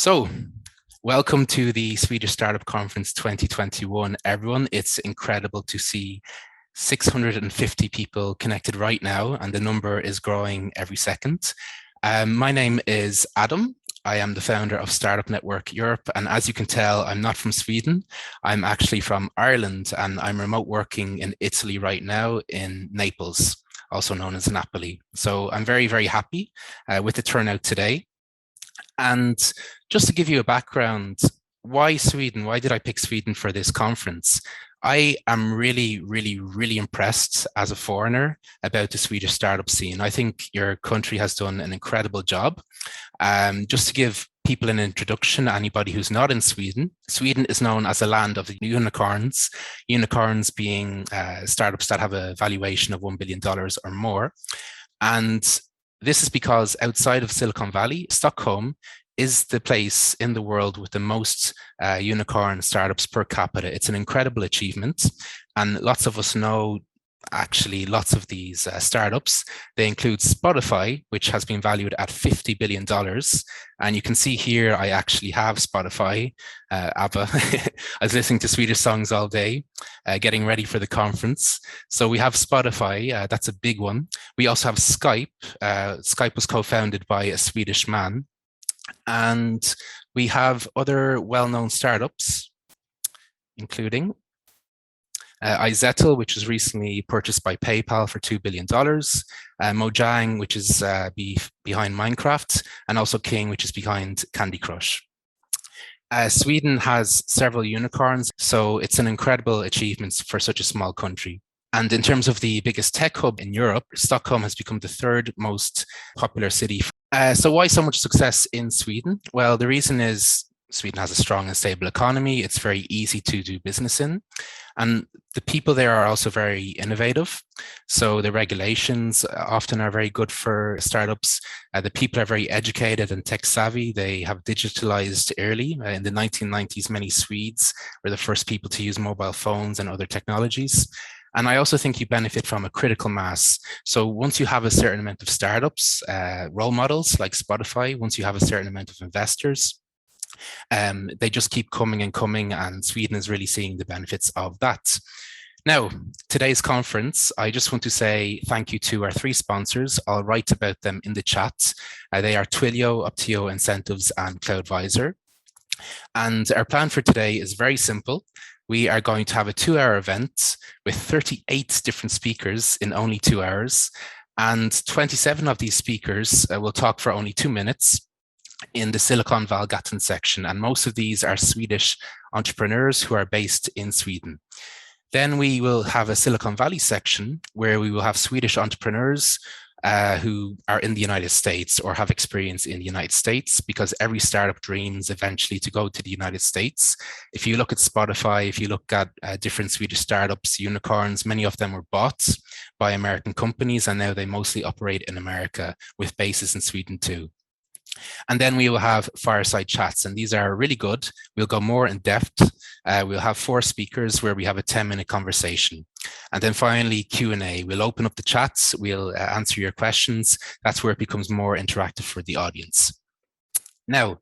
So, welcome to the Swedish Startup Conference 2021, everyone. It's incredible to see 650 people connected right now, and the number is growing every second. My name is Adam. I am the founder of Startup Network Europe, and as you can tell, I'm not from Sweden. I'm actually from Ireland, and I'm remote working in Italy right now in Naples, also known as Napoli. So I'm very, very happy with the turnout today. And just to give you a background, why Sweden? Why did I pick Sweden for this conference? I am really impressed as a foreigner about the Swedish startup scene. I think your country has done an incredible job. Just to give people an introduction, anybody who's not in Sweden, Sweden is known as a land of unicorns, unicorns being startups that have a valuation of $1 billion or more. And this is because outside of Silicon Valley, Stockholm is the place in the world with the most unicorn startups per capita. It's an incredible achievement. And lots of us know, actually, lots of these startups. They include Spotify, which has been valued at $50 billion. And you can see here, I actually have Spotify, ABBA. I was listening to Swedish songs all day, getting ready for the conference. So we have Spotify, that's a big one. We also have Skype. Skype was co-founded by a Swedish man. And we have other well-known startups, including iZettle, which was recently purchased by PayPal for $2 billion, Mojang, which is behind Minecraft, and also King, which is behind Candy Crush. Sweden has several unicorns, so it's an incredible achievement for such a small country. And in terms of the biggest tech hub in Europe, Stockholm has become the third most popular city. So why so much success in Sweden? Well, the reason is Sweden has a strong and stable economy. It's very easy to do business in. And the people there are also very innovative. So the regulations often are very good for startups. The people are very educated and tech savvy. They have digitalized early. In the 1990s, many Swedes were the first people to use mobile phones and other technologies. And I also think you benefit from a critical mass. So once you have a certain amount of startups, role models like Spotify, once you have a certain amount of investors, they just keep coming and coming, and Sweden is really seeing the benefits of that. Now, today's conference, I just want to say thank you to our three sponsors. I'll write about them in the chat. They are Twilio, Optio Incentives, and CloudVisor. And our plan for today is very simple. We are going to have a 2-hour event with 38 different speakers in only 2 hours. And 27 of these speakers will talk for only 2 minutes in the Silicon Vallgatan section. And most of these are Swedish entrepreneurs who are based in Sweden. Then we will have a Silicon Valley section where we will have Swedish entrepreneurs who are in the United States or have experience in the United States, because every startup dreams eventually to go to the United States. If you look at Spotify, if you look at different Swedish startups, unicorns, many of them were bought by American companies, and now they mostly operate in America with bases in Sweden too. And then we will have fireside chats, and these are really good. We'll go more in depth. We'll have 4 speakers where we have a 10-minute conversation. And then finally, Q&A. We'll open up the chats. We'll answer your questions. That's where it becomes more interactive for the audience. Now,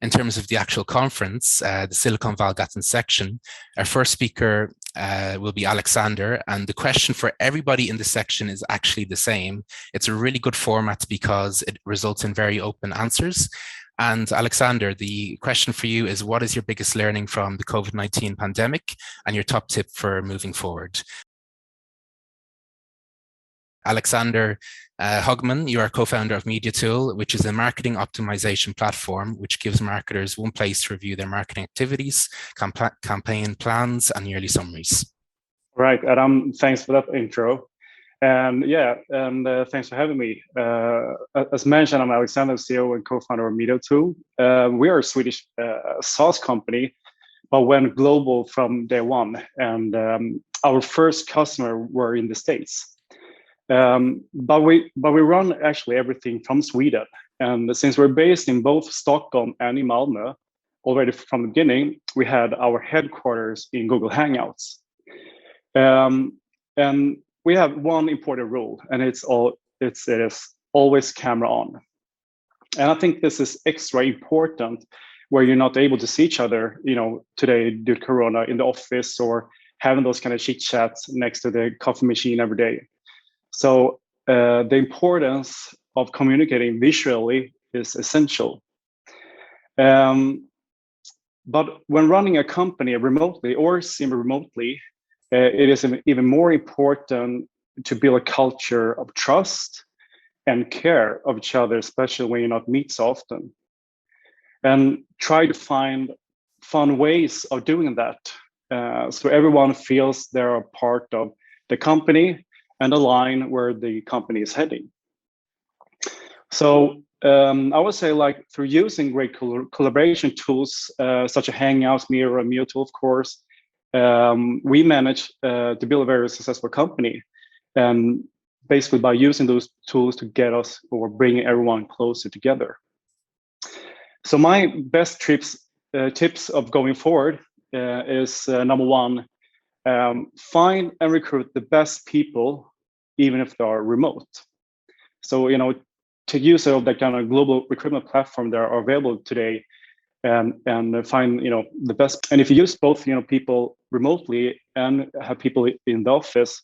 in terms of the actual conference, the Silicon Vallgatan section, our first speaker will be Alexandra, and the question for everybody in the section is actually the same. It's a really good format because it results in very open answers. And Alexandra, the question for you is, what is your biggest learning from the COVID-19 pandemic and your top tip for moving forward? Alexandra Högman, you are co-founder of Mediatool, which is a marketing optimization platform which gives marketers one place to review their marketing activities, campaign plans, and yearly summaries. Right, Adam, thanks for that intro. And thanks for having me. As mentioned, I'm Alexandra, CEO and co-founder of Mediatool. We are a Swedish SaaS company, but went global from day one. And our first customer were in the States. But we run actually everything from Sweden. And since we're based in both Stockholm and in Malmö, already from the beginning, we had our headquarters in Google Hangouts. And we have one important rule, and it is always camera on. And I think this is extra important where you're not able to see each other, today due to Corona in the office or having those kind of chit chats next to the coffee machine every day. So the importance of communicating visually is essential. But when running a company remotely or semi-remotely, it is even more important to build a culture of trust and care of each other, especially when you not meet so often. And try to find fun ways of doing that. So everyone feels they're a part of the company and align where the company is heading. So I would say through using great collaboration tools such as Hangouts, Miro, and Mediatool, of course, we managed to build a very successful company. And basically by using those tools to get us or bring everyone closer together. So my best tips of going forward is number one, find and recruit the best people, even if they are remote. So, to use of that kind of global recruitment platform that are available today, and find the best. And if you use both people remotely and have people in the office,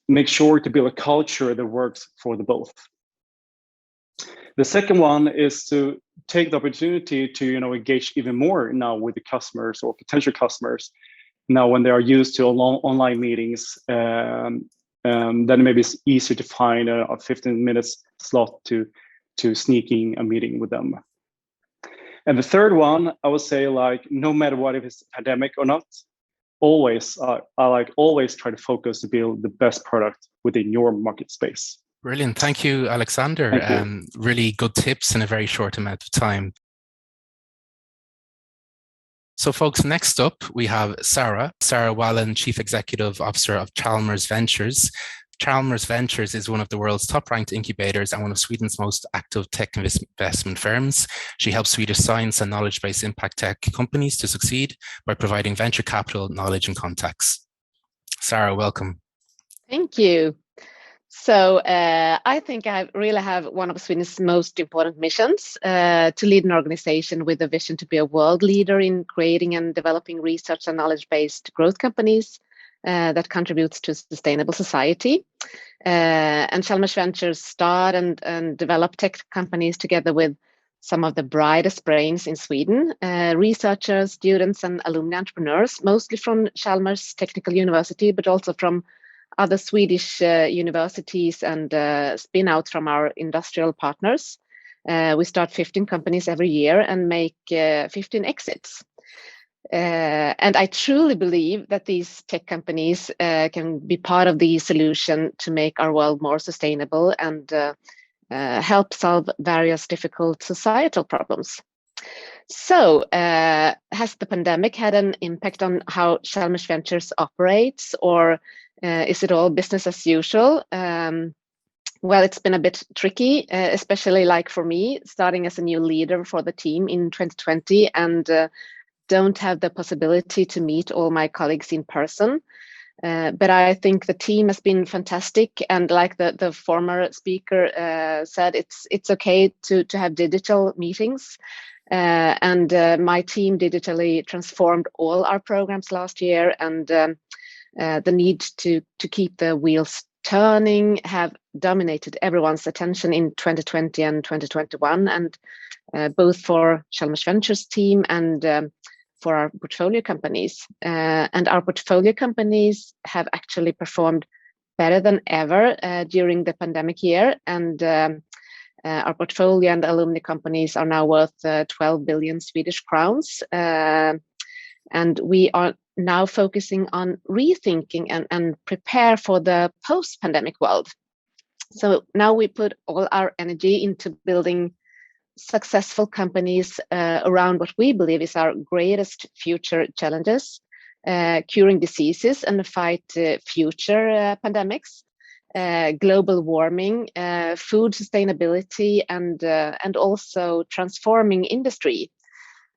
make sure to build a culture that works for the both. The second one is to take the opportunity to engage even more now with the customers or potential customers. Now when they are used to online meetings, then maybe it's easier to find a 15 minutes slot to sneaking a meeting with them. And the third one, I would say no matter what, if it's a pandemic or not, always try to focus to build the best product within your market space. Brilliant. Thank you, Alexander. Thank you. Really good tips in a very short amount of time. So folks, next up, we have Sara Wallin, Chief Executive Officer of Chalmers Ventures. Chalmers Ventures is one of the world's top-ranked incubators and one of Sweden's most active tech investment firms. She helps Swedish science and knowledge-based impact tech companies to succeed by providing venture capital, knowledge, and contacts. Sara, welcome. Thank you. So I think I really have one of Sweden's most important missions to lead an organization with a vision to be a world leader in creating and developing research and knowledge-based growth companies that contributes to sustainable society. And Chalmers Ventures start and develop tech companies together with some of the brightest brains in Sweden, researchers, students, and alumni entrepreneurs, mostly from Chalmers Technical University, but also from other Swedish universities and spin-outs from our industrial partners. We start 15 companies every year and make 15 exits. And I truly believe that these tech companies can be part of the solution to make our world more sustainable and help solve various difficult societal problems. So has the pandemic had an impact on how Chalmers Ventures operates, or is it all business as usual? Well, it's been a bit tricky, especially for me, starting as a new leader for the team in 2020 and don't have the possibility to meet all my colleagues in person. But I think the team has been fantastic, and like the former speaker said, it's okay to have digital meetings. And my team digitally transformed all our programs last year, and the need to keep the wheels turning have dominated everyone's attention in 2020 and 2021, and both for Chalmers Ventures team and for our portfolio companies. And our portfolio companies have actually performed better than ever during the pandemic year, and our portfolio and alumni companies are now worth 12 billion Swedish crowns. And we are now focusing on rethinking and prepare for the post-pandemic world. So now we put all our energy into building successful companies around what we believe is our greatest future challenges, curing diseases and fight future pandemics, global warming, food sustainability, and also transforming industry.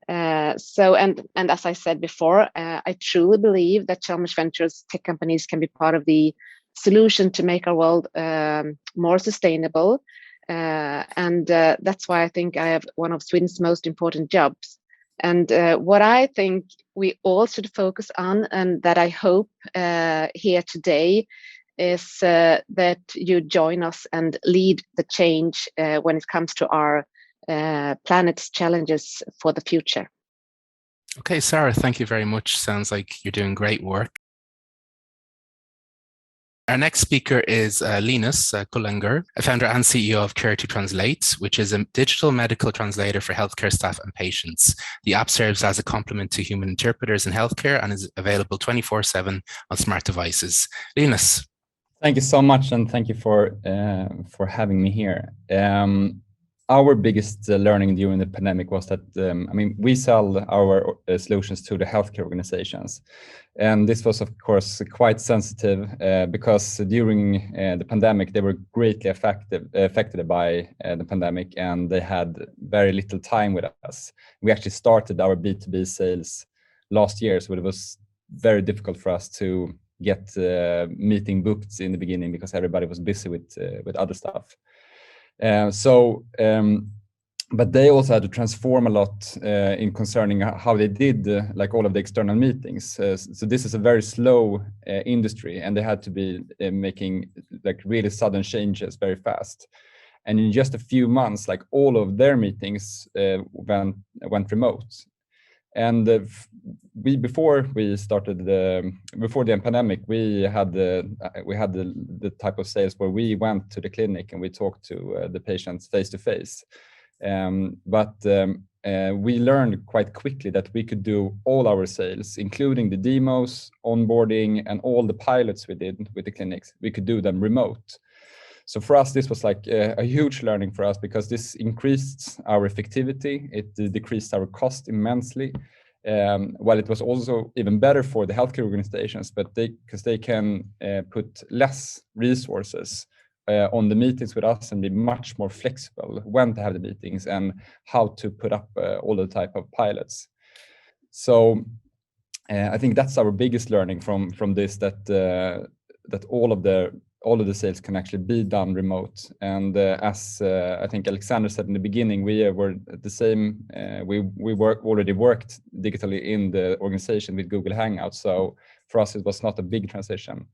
So as I said before, I truly believe that Chalmers Ventures tech companies can be part of the solution to make our world more sustainable. And that's why I think I have one of Sweden's most important jobs. And what I think we all should focus on, and that I hope here today, is that you join us and lead the change when it comes to our planet's challenges for the future. Okay, Sara, thank you very much. Sounds like you're doing great work. Our next speaker is Linus Kullänger, a founder and CEO of Care2Translate, which is a digital medical translator for healthcare staff and patients. The app serves as a complement to human interpreters in healthcare and is available 24/7 on smart devices. Linus. Thank you so much, and thank you for having me here. Our biggest learning during the pandemic was that, we sell our solutions to the healthcare organizations. And this was, of course, quite sensitive because during the pandemic, they were greatly affected by the pandemic, and they had very little time with us. We actually started our B2B sales last year, so it was very difficult for us to get meeting booked in the beginning because everybody was busy with other stuff. But they also had to transform a lot in concerning how they did like all of the external meetings. So this is a very slow industry, and they had to be making like really sudden changes very fast. And in just a few months, like all of their meetings went remote. And before the pandemic, we had the type of sales where we went to the clinic and we talked to the patients face to face. But we learned quite quickly that we could do all our sales, including the demos, onboarding, and all the pilots we did with the clinics. We could do them remote. So for us, this was like a huge learning for us because this increased our effectivity. It decreased our cost immensely. While it was also even better for the healthcare organizations, but because they can put less resources on the meetings with us and be much more flexible when to have the meetings and how to put up all the type of pilots. So I think that's our biggest learning from this, that all of the sales can actually be done remote. And as I think Alexandra said in the beginning, we were the same. We already worked digitally in the organization with Google Hangouts. So for us, it was not a big transition.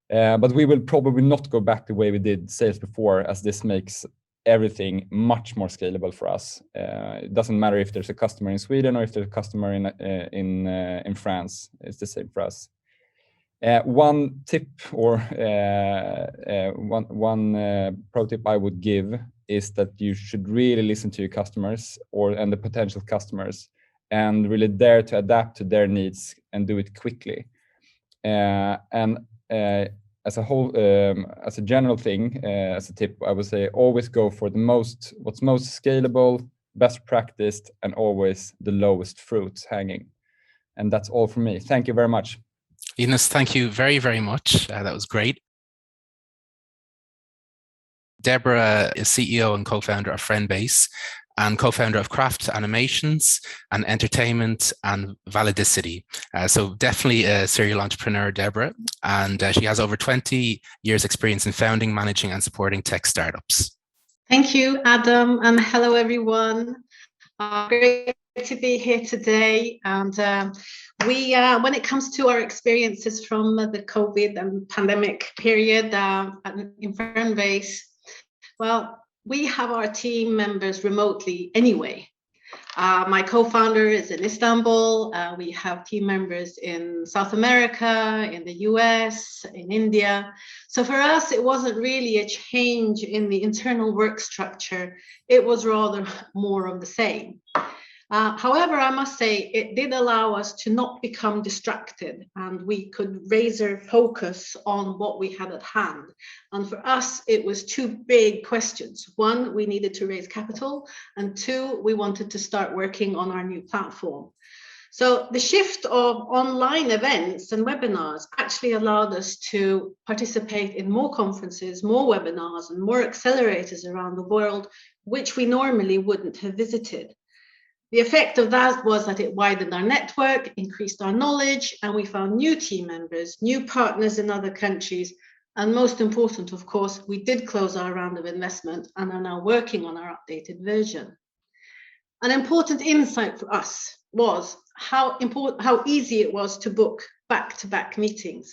But we will probably not go back the way we did sales before, as this makes everything much more scalable for us. It doesn't matter if there's a customer in Sweden or if there's a customer in France. It's the same for us. One tip or one pro tip I would give is that you should really listen to your customers and the potential customers, and really dare to adapt to their needs and do it quickly. As a general thing, as a tip, I would say always go for what's most scalable, best practiced, and always the lowest fruits hanging. And that's all from me. Thank you very much. Linus, thank you very, very much. That was great. Deborah is CEO and co-founder of Friendbase and co-founder of Craft Animations and Entertainment and Validicity. So definitely a serial entrepreneur, Deborah, and she has over 20 years experience in founding, managing and supporting tech startups. Thank you, Adam, and hello, everyone. Great to be here today. And when it comes to our experiences from the COVID and pandemic period in Friendbase, well, we have our team members remotely anyway. My co-founder is in Istanbul. We have team members in South America, in the US, in India. So for us, it wasn't really a change in the internal work structure. It was rather more of the same. However, I must say it did allow us to not become distracted, and we could razor focus on what we had at hand. And for us, it was two big questions. One, we needed to raise capital, and two, we wanted to start working on our new platform. So the shift of online events and webinars actually allowed us to participate in more conferences, more webinars, and more accelerators around the world, which we normally wouldn't have visited. The effect of that was that it widened our network, increased our knowledge, and we found new team members, new partners in other countries. And most important, of course, we did close our round of investment and are now working on our updated version. An important insight for us was how easy it was to book back-to-back meetings,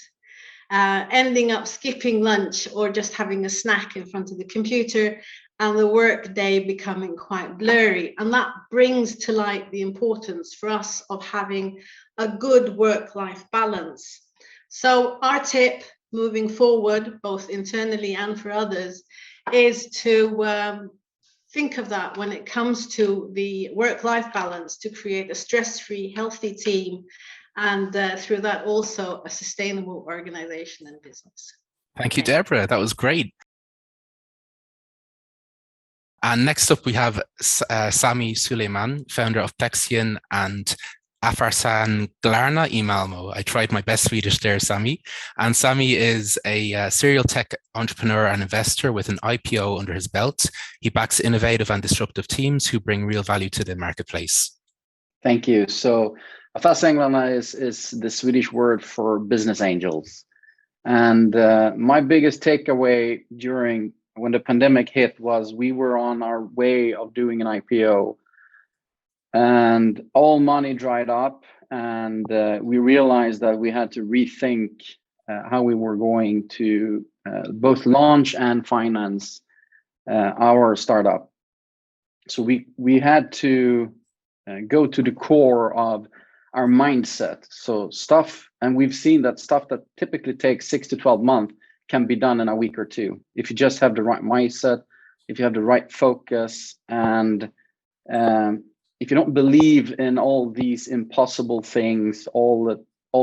ending up skipping lunch or just having a snack in front of the computer, and the work day becoming quite blurry. And that brings to light the importance for us of having a good work-life balance. So our tip moving forward, both internally and for others, is to think of that when it comes to the work-life balance, to create a stress-free, healthy team, and through that also a sustainable organization and business. Thank you, Deborah. That was great. And next up, we have Sami Sulieman, founder of Plexian and Affärsänglarna in Malmö. I tried my best Swedish there, Sami. And Sami is a serial tech entrepreneur and investor with an IPO under his belt. He backs innovative and disruptive teams who bring real value to the marketplace. Thank you. So Affärsänglarna is the Swedish word for business angels. And my biggest takeaway during when the pandemic hit was we were on our way of doing an IPO and all money dried up, and we realized that we had to rethink how we were going to both launch and finance our startup. So we had to go to the core of our mindset. So stuff, and we've seen that stuff that typically takes 6 to 12 months can be done in a week or two if you just have the right mindset, if you have the right focus, and if you don't believe in all these impossible things, all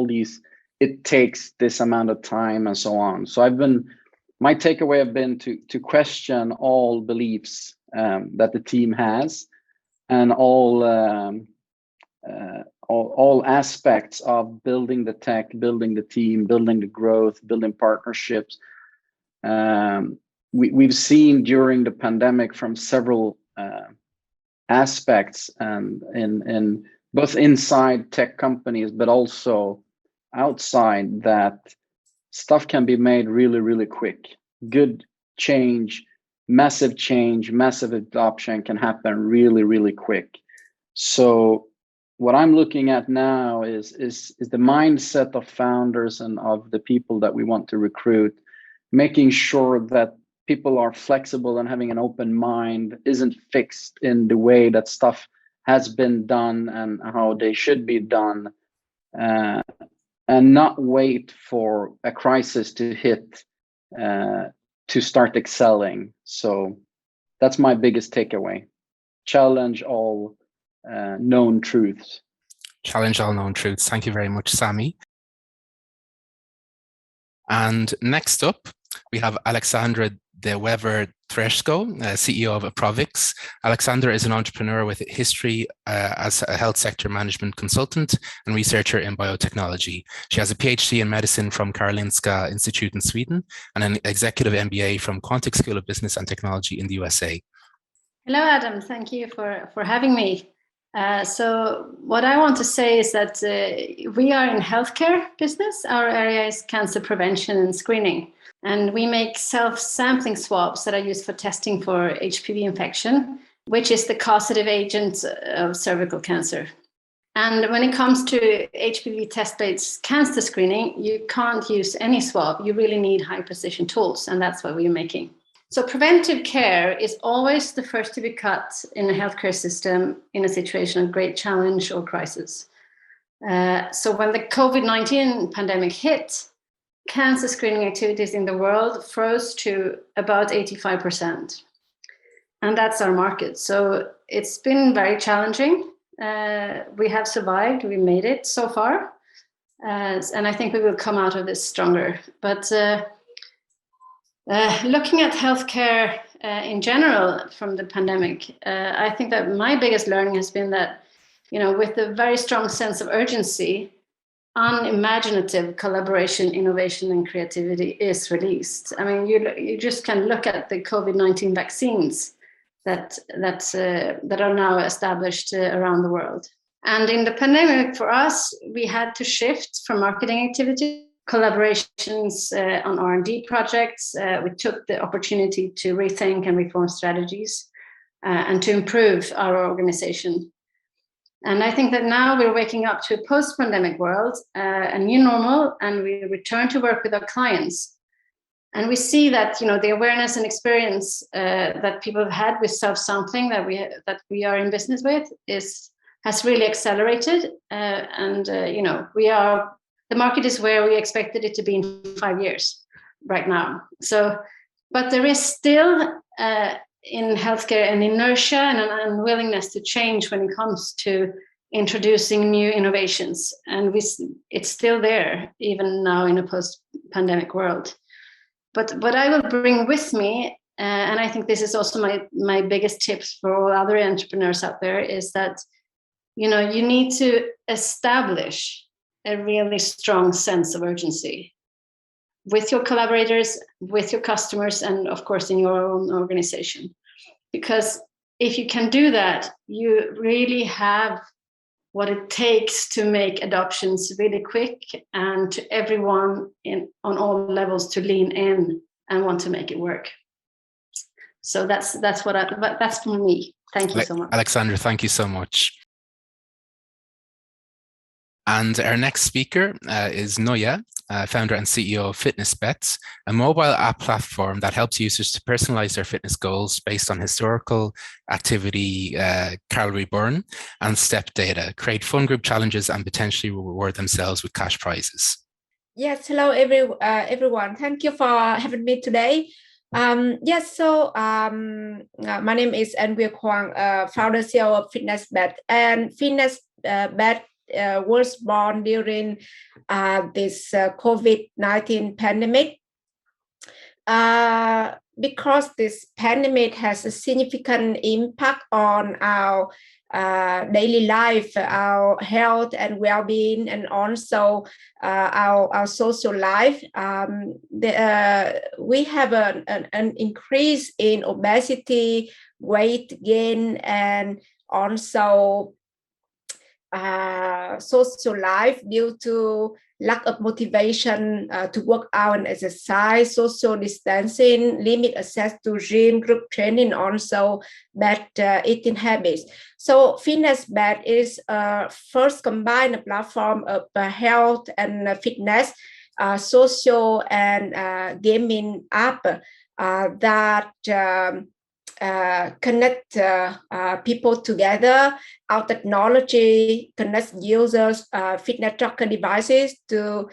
these it takes this amount of time and so on. So my takeaway have been to question all beliefs that the team has, and all aspects of building the tech, building the team, building the growth, building partnerships. We've seen during the pandemic from several aspects, and in both inside tech companies, but also outside, that stuff can be made really, really quick. Good change, massive adoption can happen really, really quick. So what I'm looking at now is the mindset of founders and of the people that we want to recruit, making sure that people are flexible and having an open mind, isn't fixed in the way that stuff has been done and how they should be done, and not wait for a crisis to hit to start excelling. So that's my biggest takeaway. Challenge all known truths. Challenge all known truths. Thank you very much, Sami. And next up, we have Alexandra de Wever Treschow, CEO of Aprovix. Alexandra is an entrepreneur with a history as a health sector management consultant and researcher in biotechnology. She has a PhD in medicine from Karlsson Institute in Sweden and an executive MBA from Quantic School of Business and Technology in the USA. Hello, Adam. Thank you for having me. So what I want to say is that we are in healthcare business. Our area is cancer prevention and screening. And we make self-sampling swabs that are used for testing for HPV infection, which is the causative agent of cervical cancer. And when it comes to HPV test-based cancer screening, you can't use any swab. You really need high-precision tools, and that's what we're making. So preventive care is always the first to be cut in a healthcare system in a situation of great challenge or crisis. So when the COVID-19 pandemic hit, cancer screening activities in the world froze to about 85%. And that's our market. So it's been very challenging. We have survived, we made it so far. And I think we will come out of this stronger. But looking at healthcare in general from the pandemic, I think that my biggest learning has been that, with a very strong sense of urgency, unimaginative collaboration, innovation, and creativity is released. I mean, you just can look at the COVID-19 vaccines that are now established around the world. And in the pandemic, for us, we had to shift from marketing activity, collaborations on R&D projects. We took the opportunity to rethink and reform strategies and to improve our organization. And I think that now we're waking up to a post-pandemic world, a new normal, and we return to work with our clients. And we see that, the awareness and experience that people have had with self-sampling that we are in business with has really accelerated. The market is where we expected it to be in 5 years right now. So, but there is still in healthcare an inertia and an unwillingness to change when it comes to introducing new innovations. And it's still there, even now in a post-pandemic world. But what I will bring with me, and I think this is also my biggest tips for all other entrepreneurs out there, is that, you need to establish a really strong sense of urgency with your collaborators, with your customers, and of course in your own organization. Because if you can do that, you really have what it takes to make adoptions really quick and to everyone on all levels to lean in and want to make it work. So that's for me. Thank you so much. Alexandra, thank you so much. And our next speaker is Nguyet, founder and CEO of Fitnessbets, a mobile app platform that helps users to personalize their fitness goals based on historical activity, calorie burn, and step data, create fun group challenges, and potentially reward themselves with cash prizes. Yes, hello everyone. Thank you for having me today. My name is Nguyet Huang, founder CEO of Fitnessbets, and Fitnessbets was born during this COVID-19 pandemic. Because this pandemic has a significant impact on our daily life, our health and well-being, and also our social life. We have an increase in obesity, weight gain, and also social life due to lack of motivation to work out and exercise, social distancing, limit access to gym, group training, also bad eating habits. So Fitnessbets is first combined a platform of health and fitness, social and gaming app that connect people together. Our technology connects users' fitness tracker devices to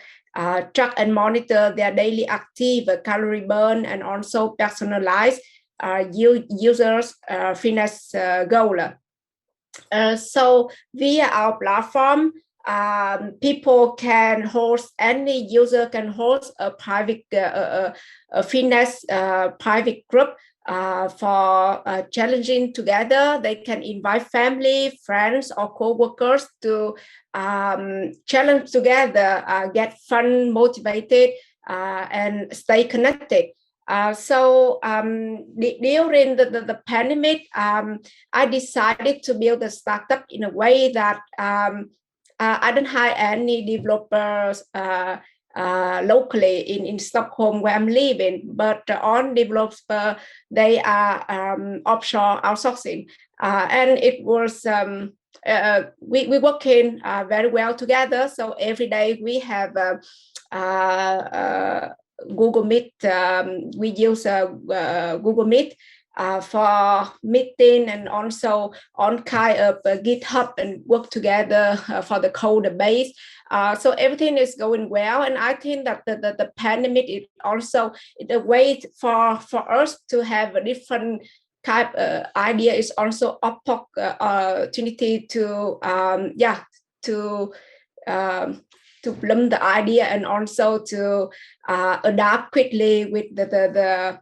track and monitor their daily active calorie burn and also personalize users' fitness goal. So via our platform, any user can host a private fitness private group for challenging together. They can invite family, friends, or co-workers to challenge together, get fun, motivated, and stay connected. During the pandemic, I decided to build a startup in a way that I don't hire any developers locally in Stockholm where I'm living, but all developers, they are offshore outsourcing. And it was, we working very well together. So every day we have Google Meet. We use Google Meet for meeting, and also on kind of GitHub and work together for the code base. So everything is going well, and I think that the pandemic is also a way for us to have a different type of idea. Is also opportunity to bloom the idea, and also to adapt quickly with the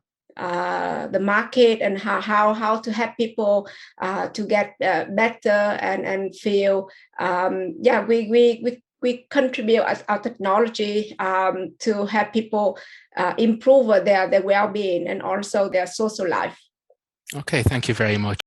market, and how to help people to get better and feel we contribute as our technology to help people improve their well-being and also their social life. Okay, thank you very much.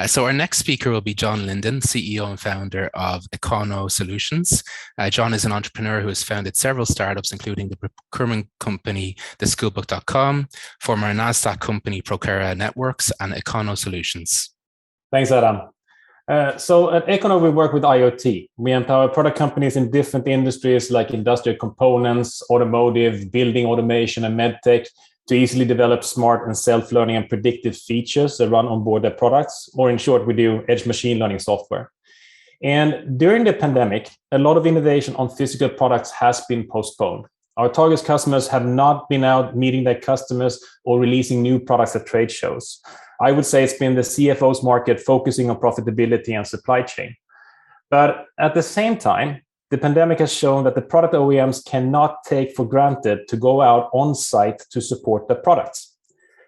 So our next speaker will be John Linden, CEO and founder of Econo Solutions. John is an entrepreneur who has founded several startups, including the procurement company, theschoolbook.com, former NASDAQ company, Procura Networks, and Econo Solutions. Thanks, Adam. So at Econo, we work with IoT. We empower product companies in different industries like industrial components, automotive, building automation, and medtech to easily develop smart and self-learning and predictive features that run on board their products, or in short, we do edge machine learning software. And during the pandemic, a lot of innovation on physical products has been postponed. Our target customers have not been out meeting their customers or releasing new products at trade shows. I would say it's been the CFO's market focusing on profitability and supply chain. But at the same time, the pandemic has shown that the product OEMs cannot take for granted to go out on site to support the products.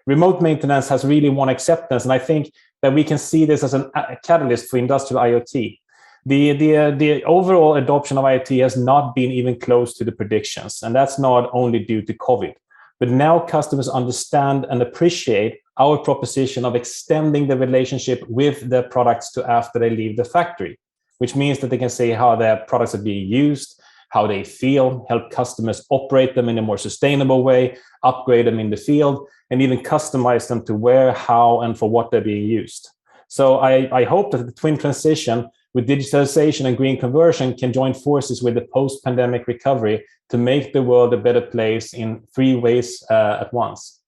Remote maintenance has really won acceptance, and I think that we can see this as a catalyst for industrial IoT. The overall adoption of IoT has not been even close to the predictions, and that's not only due to COVID. But now customers understand and appreciate our proposition of extending the relationship with their products to after they leave the factory, which means that they can say how their products are being used, how they feel, help customers operate them in a more sustainable way, upgrade them in the field, and even customize them to where, how, and for what they're being used. So I hope that the twin transition with digitalization and green conversion can join forces with the post-pandemic recovery to make the world a better place in 3 ways at once.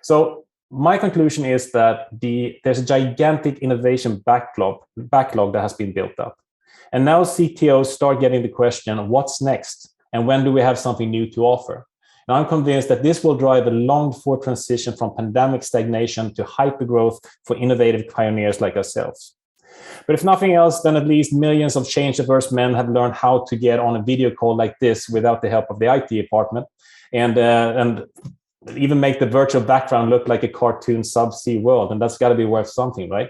So my conclusion is that there's a gigantic innovation backlog that has been built up. And now CTOs start getting the question, what's next? And when do we have something new to offer? And I'm convinced that this will drive a longed-for transition from pandemic stagnation to hypergrowth for innovative pioneers like ourselves. But if nothing else, then at least millions of change-averse men have learned how to get on a video call like this without the help of the IT department, and even make the virtual background look like a cartoon subsea world. And that's got to be worth something, right?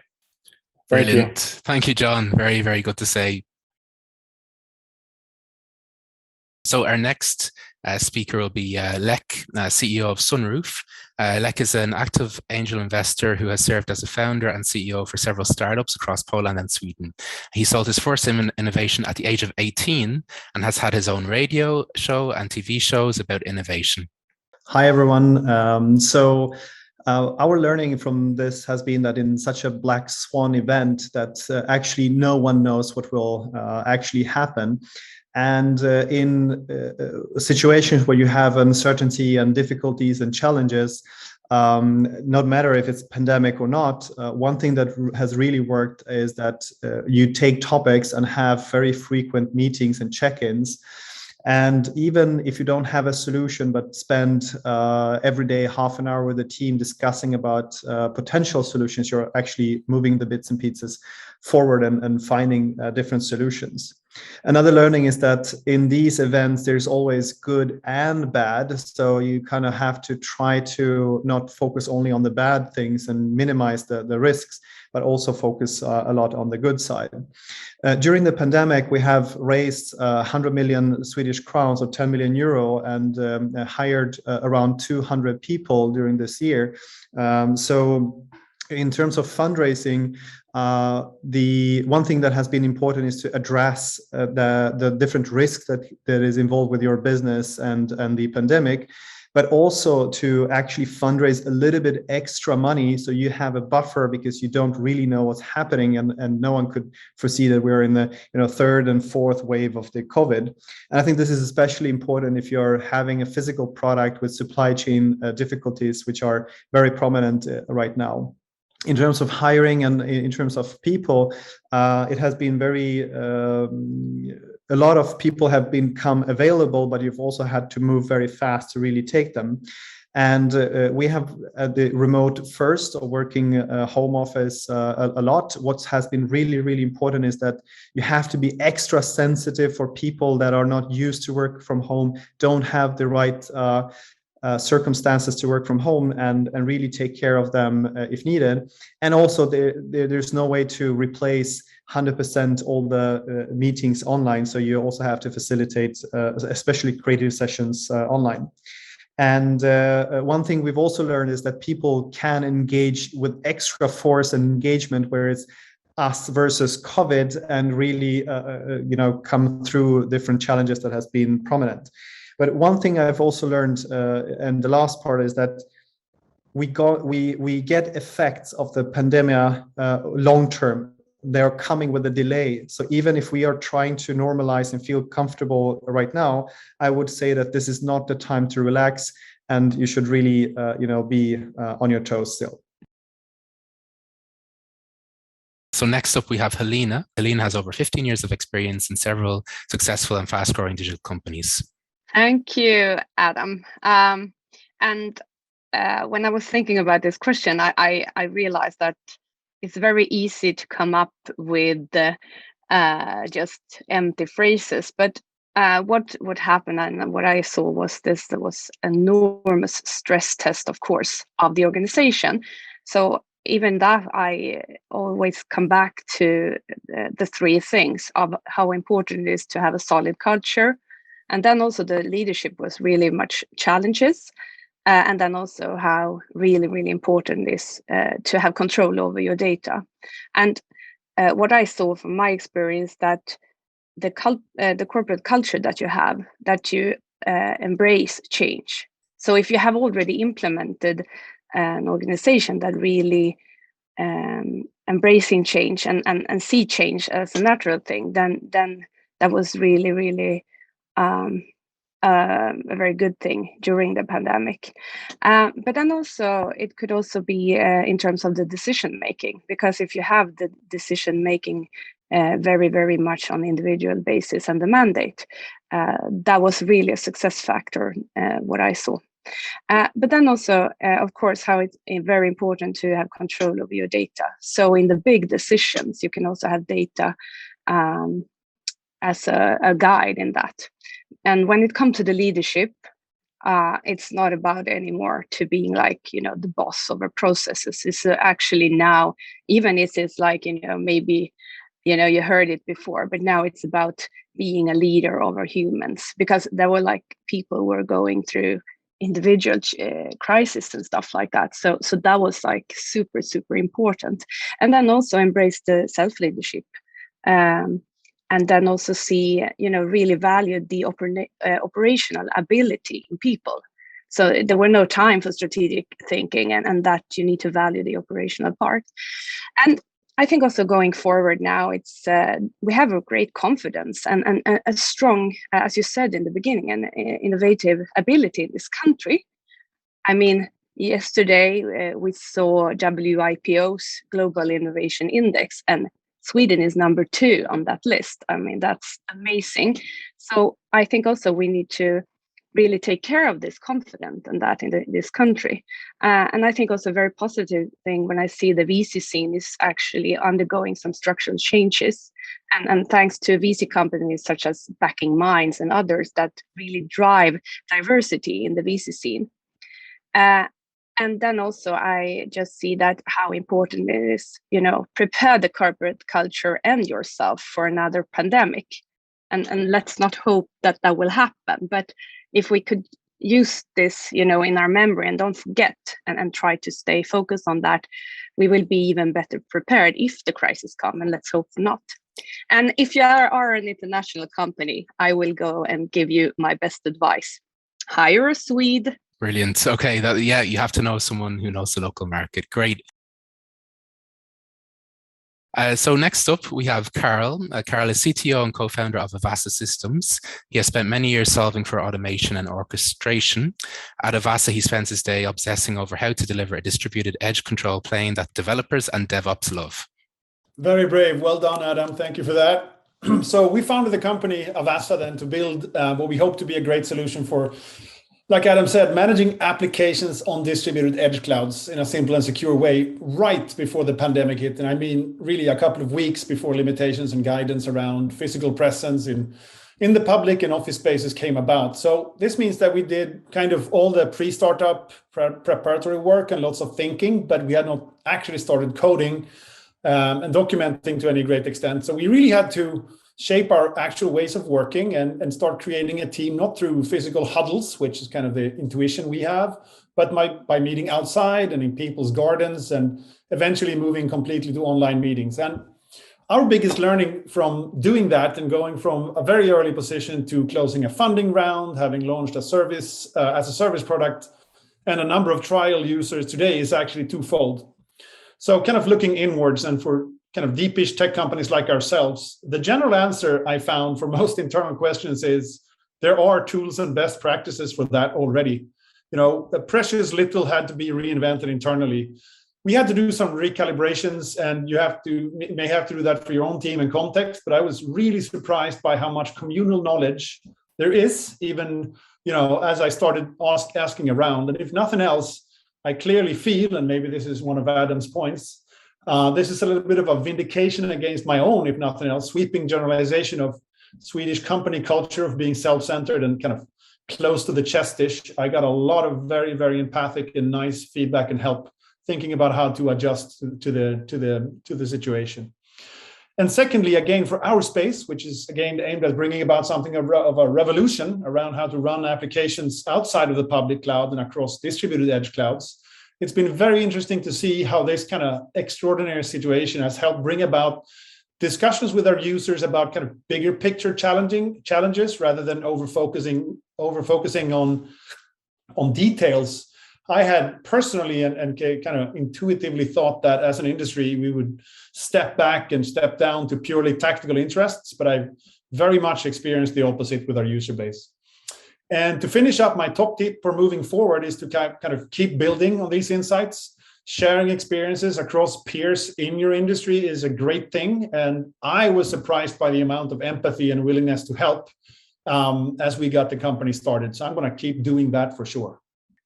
Brilliant. Thank you, John. Very, very good to say. So our next speaker will be Lek, CEO of Sunroof. Lek is an active angel investor who has served as a founder and CEO for several startups across Poland and Sweden. He sold his first innovation at the age of 18 and has had his own radio show and TV shows about innovation. Hi, everyone. Our learning from this has been that in such a black swan event that actually no one knows what will actually happen. And in situations where you have uncertainty and difficulties and challenges, no matter if it's pandemic or not, one thing that has really worked is that you take topics and have very frequent meetings and check-ins. And even if you don't have a solution, but spend every day half an hour with the team discussing about potential solutions, you're actually moving the bits and pieces forward and finding different solutions. Another learning is that in these events, there's always good and bad. So you kind of have to try to not focus only on the bad things and minimize the risks, but also focus a lot on the good side. During the pandemic, we have raised 100 million Swedish crowns or 10 million euro and hired around 200 people during this year. So in terms of fundraising, the one thing that has been important is to address the different risks that is involved with your business and the pandemic, but also to actually fundraise a little bit extra money so you have a buffer because you don't really know what's happening and no one could foresee that we're in the third and fourth wave of the COVID. And I think this is especially important if you're having a physical product with supply chain difficulties, which are very prominent right now. In terms of hiring and in terms of people, it has been a lot of people have become available, but you've also had to move very fast to really take them. And we have the remote first or working home office a lot. What has been really, really important is that you have to be extra sensitive for people that are not used to work from home, don't have the right circumstances to work from home and really take care of them if needed. And also there's no way to replace 100% all the meetings online. So you also have to facilitate especially creative sessions online. And one thing we've also learned is that people can engage with extra force and engagement, where it's us versus COVID, and really, come through different challenges that has been prominent. But one thing I've also learned, and the last part, is that we get effects of the pandemic long term. They're coming with a delay. So even if we are trying to normalize and feel comfortable right now, I would say that this is not the time to relax, and you should really, be on your toes still. So next up, we have Helena. Helena has over 15 years of experience in several successful and fast-growing digital companies. Thank you, Adam. And when I was thinking about this question, I realized that it's very easy to come up with just empty phrases. But what happened and what I saw was there was enormous stress test, of course, of the organization. So even that, I always come back to the three things of how important it is to have a solid culture. And then also the leadership was really much challenges. And then also how really, really important it is to have control over your data. And what I saw from my experience, that the corporate culture that you have, that you embrace change. So if you have already implemented an organization that really embracing change and see change as a natural thing, then that was really, really a very good thing during the pandemic. But then also it could also be in terms of the decision making, because if you have the decision making very, very much on individual basis and the mandate, that was really a success factor, what I saw. But then also, of course, how it's very important to have control over your data. So in the big decisions, you can also have data as a guide in that. And when it comes to the leadership, it's not about anymore to being like, the boss over processes. It's actually now, even if it's like, maybe, you heard it before, but now it's about being a leader over humans, because there were like people who were going through individual crisis and stuff like that. So that was like super, super important. And then also embrace the self-leadership. And then also see, really value the operational ability in people. So there were no time for strategic thinking, and that you need to value the operational part. And I think also going forward now, it's we have a great confidence and a strong, as you said in the beginning, an innovative ability in this country. I mean, yesterday we saw WIPO's Global Innovation Index, and Sweden is number 2 on that list. I mean, that's amazing. So I think also we need to really take care of this confidence and that in this country. And I think also a very positive thing when I see the VC scene is actually undergoing some structural changes. And thanks to VC companies such as Backing Minds and others that really drive diversity in the VC scene. And then also I just see that how important it is, prepare the corporate culture and yourself for another pandemic. And let's not hope that will happen. But if we could use this, in our memory and don't forget and try to stay focused on that, we will be even better prepared if the crisis comes, and let's hope not. And if you are an international company, I will go and give you my best advice. Hire a Swede. Brilliant. Okay, you have to know someone who knows the local market. Great. So next up, we have Karl. Karl is CTO and co-founder of Avassa Systems. He has spent many years solving for automation and orchestration. At Avassa, he spends his day obsessing over how to deliver a distributed edge control plane that developers and DevOps love. Very brave. Well done, Adam. Thank you for that. So we founded the company Avassa then to build what we hope to be a great solution for, like Adam said, managing applications on distributed edge clouds in a simple and secure way right before the pandemic hit. And I mean, really a couple of weeks before limitations and guidance around physical presence in the public and office spaces came about. So this means that we did kind of all the pre-startup preparatory work and lots of thinking, but we had not actually started coding and documenting to any great extent. So we really had to shape our actual ways of working and start creating a team, not through physical huddles, which is kind of the intuition we have, but by meeting outside and in people's gardens, and eventually moving completely to online meetings. And our biggest learning from doing that and going from a very early position to closing a funding round, having launched a service as a service product, and a number of trial users today is actually twofold. So kind of looking inwards, and for kind of deepish tech companies like ourselves, the general answer I found for most internal questions is there are tools and best practices for that already. You know, the precious little had to be reinvented internally. We had to do some recalibrations, and you may have to do that for your own team and context, but I was really surprised by how much communal knowledge there is, even, you know, as I started asking around. And if nothing else, I clearly feel, and maybe this is one of Adam's points, this is a little bit of a vindication against my own, if nothing else, sweeping generalization of Swedish company culture of being self-centered and kind of close to the chest-ish. I got a lot of very, very empathic and nice feedback and help thinking about how to adjust to the situation. And secondly, again, for our space, which is again aimed at bringing about something of a revolution around how to run applications outside of the public cloud and across distributed edge clouds, it's been very interesting to see how this kind of extraordinary situation has helped bring about discussions with our users about kind of bigger picture challenges rather than over focusing on details. I had personally and kind of intuitively thought that as an industry, we would step back and step down to purely tactical interests, but I've very much experienced the opposite with our user base. And to finish up, my top tip for moving forward is to kind of keep building on these insights. Sharing experiences across peers in your industry is a great thing. And I was surprised by the amount of empathy and willingness to help as we got the company started. So I'm going to keep doing that for sure.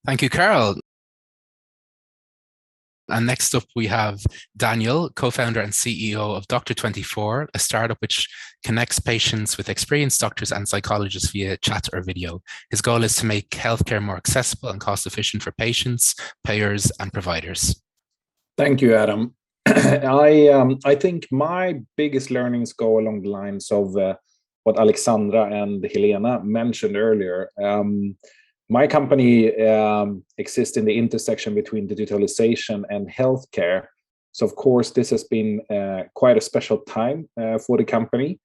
Thank you, Carl. And next up, we have Daniel, co-founder and CEO of Doctor24, a startup which connects patients with experienced doctors and psychologists via chat or video. His goal is to make healthcare more accessible and cost-efficient for patients, payers, and providers. Thank you, Adam. I think my biggest learnings go along the lines of what Alexandra and Helena mentioned earlier. My company exists in the intersection between digitalization and healthcare. So, of course, this has been quite a special time for the company.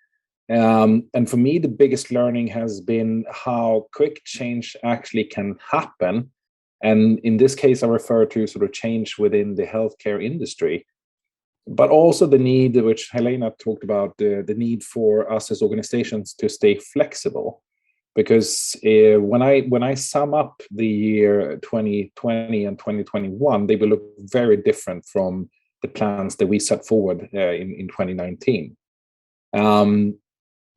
And for me, the biggest learning has been how quick change actually can happen. And in this case, I refer to sort of change within the healthcare industry, but also the need, which Helena talked about, the need for us as organizations to stay flexible. Because when I sum up the year 2020 and 2021, they will look very different from the plans that we set forward in 2019.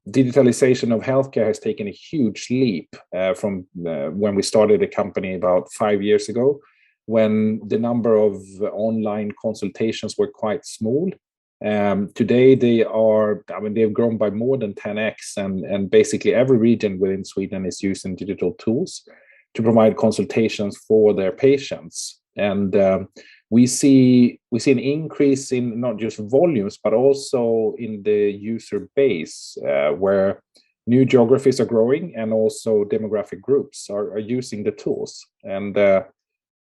Digitalization of healthcare has taken a huge leap from when we started the company about 5 years ago, when the number of online consultations were quite small. Today they've grown by more than 10x, and basically every region within Sweden is using digital tools to provide consultations for their patients. And we see an increase in not just volumes, but also in the user base, where new geographies are growing and also demographic groups are using the tools. And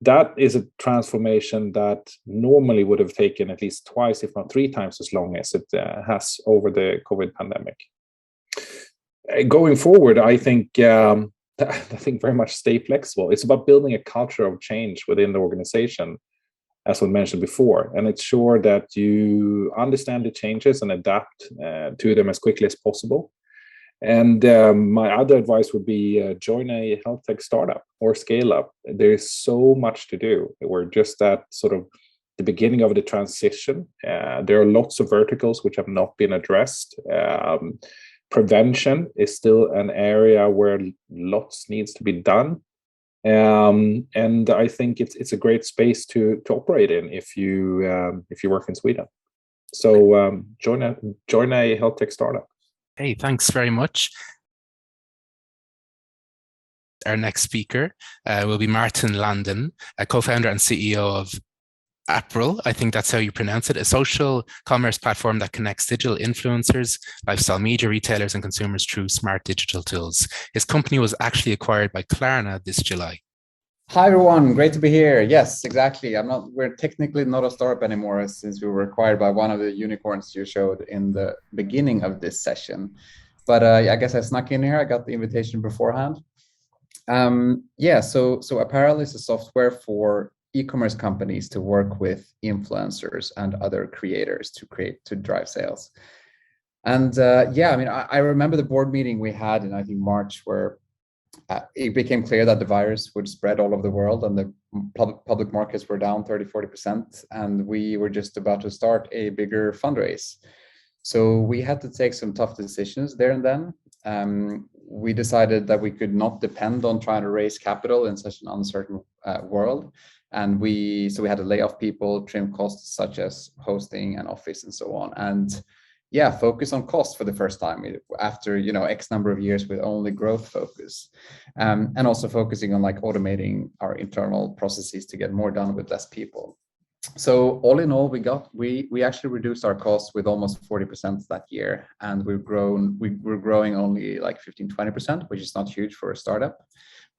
that is a transformation that normally would have taken at least twice, if not 3 times as long as it has over the COVID pandemic. Going forward, I think very much stay flexible. It's about building a culture of change within the organization, as we mentioned before, and ensure that you understand the changes and adapt to them as quickly as possible. And my other advice would be join a health tech startup or scale up. There's so much to do. We're just at sort of the beginning of the transition. There are lots of verticals which have not been addressed. Prevention is still an area where lots needs to be done. And I think it's a great space to operate in if you work in Sweden. So join a health tech startup. Hey, thanks very much. Our next speaker will be Martin Landen, a co-founder and CEO of April, I think that's how you pronounce it, a social commerce platform that connects digital influencers, lifestyle media retailers, and consumers through smart digital tools. His company was actually acquired by Klarna this July. Hi everyone, great to be here. Yes, exactly. We're technically not a startup anymore since we were acquired by one of the unicorns you showed in the beginning of this session. But I guess I snuck in here. I got the invitation beforehand. So Apparel is a software for e-commerce companies to work with influencers and other creators to drive sales. And I remember the board meeting we had in, I think, March, where it became clear that the virus would spread all over the world and the public markets were down 30-40%, and we were just about to start a bigger fundraise. So we had to take some tough decisions there and then. We decided that we could not depend on trying to raise capital in such an uncertain world. And so we had to lay off people, trim costs such as hosting and office and so on. And focus on cost for the first time after X number of years with only growth focus, and also focusing on automating our internal processes to get more done with less people. So all in all, we actually reduced our costs with almost 40% that year, and we're growing only 15-20%, which is not huge for a startup.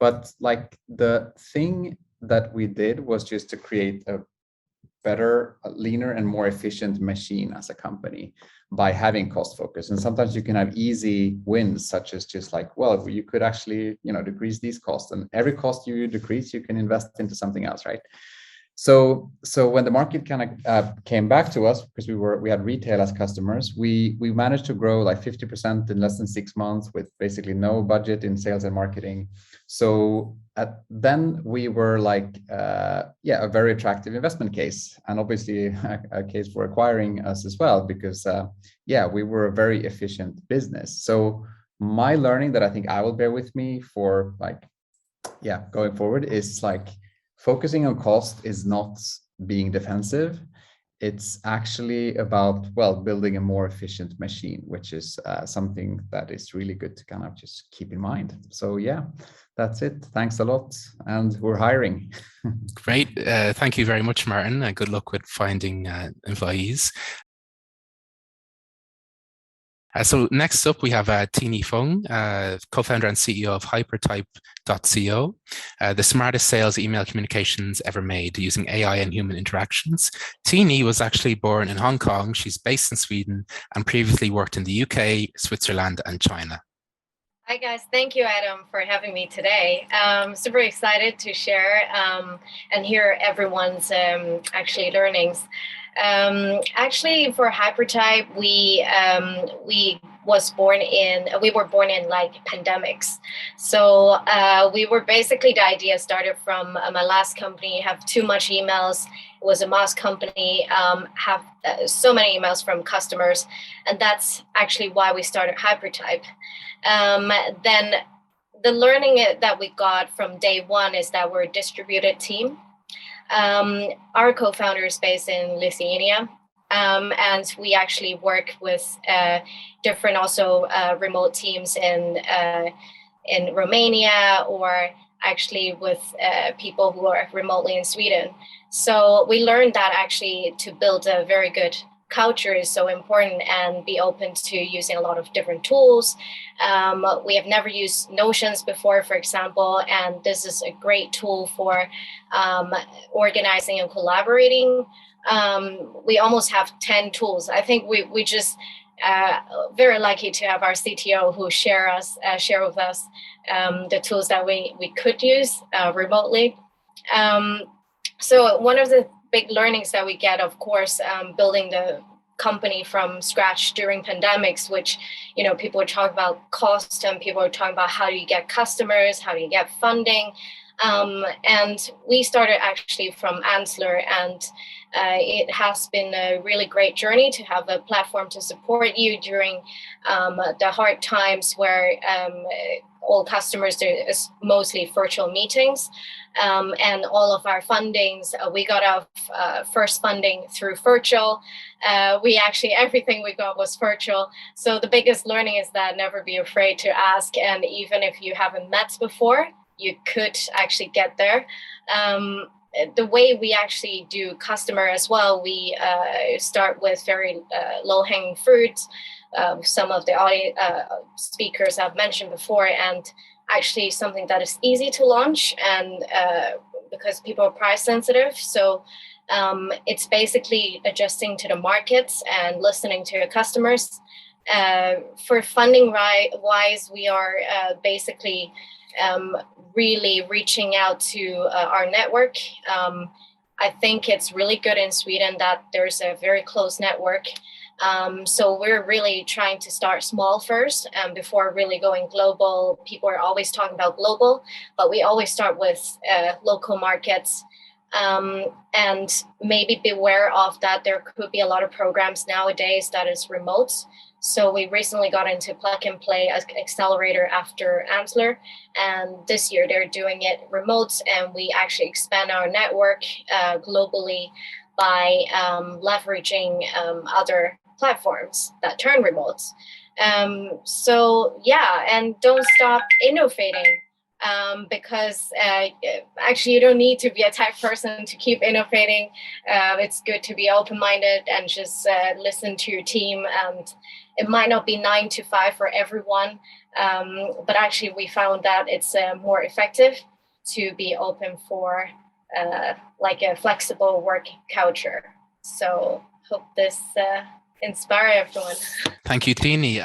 But the thing that we did was just to create a better, leaner, and more efficient machine as a company by having cost focus. And sometimes you can have easy wins, such as just you could actually decrease these costs, and every cost you decrease, you can invest into something else, right? So when the market kind of came back to us, because we had retail as customers, we managed to grow 50% in less than 6 months with basically no budget in sales and marketing. So then we were a very attractive investment case, and obviously a case for acquiring us as well, because we were a very efficient business. So my learning that I think I will bear with me for going forward is focusing on cost is not being defensive. It's actually about, building a more efficient machine, which is something that is really good to kind of just keep in mind. So that's it. Thanks a lot. And we're hiring. Great. Thank you very much, Martin. Good luck with finding employees. So next up, we have Tini Fung, co-founder and CEO of Hypertype CEO, the smartest sales email communications ever made using AI and human interactions. Tini was actually born in Hong Kong. She's based in Sweden and previously worked in the UK, Switzerland, and China. Hi guys, thank you Adam for having me today. Super excited to share and hear everyone's actually learnings. Actually, for Hypertype, we were born in pandemics. So we were basically, the idea started from my last company. Have too much emails. It was a mass company. Have so many emails from customers, and that's actually why we started Hypertype. Then the learning that we got from day one is that we're a distributed team. Our co-founder is based in Lithuania, and we actually work with different also remote teams in Romania, or actually with people who are remotely in Sweden. So we learned that actually to build a very good culture is so important, and be open to using a lot of different tools. We have never used Notions before, for example, and this is a great tool for organizing and collaborating. We almost have 10 tools. I think we just very lucky to have our CTO who share with us the tools that we could use remotely. So one of the big learnings that we get, of course, building the company from scratch during pandemics, which, people are talking about cost, and people are talking about how do you get customers, how do you get funding. And we started actually from Ansler, and it has been a really great journey to have a platform to support you during the hard times where all customers do is mostly virtual meetings. And all of our fundings, we got our first funding through virtual. Everything we got was virtual. So the biggest learning is that never be afraid to ask. And even if you haven't met before, you could actually get there. the way we actually do customer as well, we start with very low-hanging fruit. Some of the speakers I've mentioned before, and actually something that is easy to launch, and because people are price sensitive. So it's basically adjusting to the markets and listening to your customers. For funding wise, we are basically really reaching out to our network. I think it's really good in Sweden that there's a very close network. So we're really trying to start small first before really going global. People are always talking about global, but we always start with local markets. And maybe beware of that. There could be a lot of programs nowadays that is remote. So we recently got into Plug and Play Accelerator after Antler, and this year they're doing it remote, and we actually expand our network globally by leveraging other platforms that turn remote. So yeah, and don't stop innovating. Because actually you don't need to be a tech person to keep innovating. It's good to be open-minded and just listen to your team. And it might not be 9 to 5 for everyone, but actually we found that it's more effective to be open for like a flexible work culture. So hope this inspire everyone. Thank you, Tini.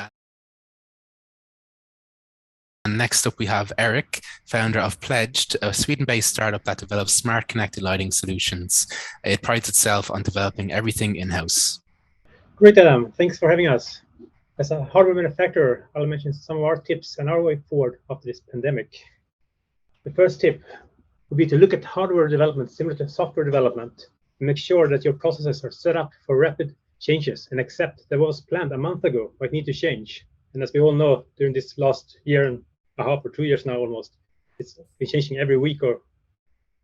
And next up, we have Eric, founder of Pledged, a Sweden-based startup that develops smart connected lighting solutions. It prides itself on developing everything in-house. Great, Adam. Thanks for having us. As a hardware manufacturer, I'll mention some of our tips and our way forward after this pandemic. The first tip would be to look at hardware development similar to software development and make sure that your processes are set up for rapid changes and accept that what was planned a month ago might need to change. And as we all know, during this last year and a half or 2 years now almost, it's been changing every week, or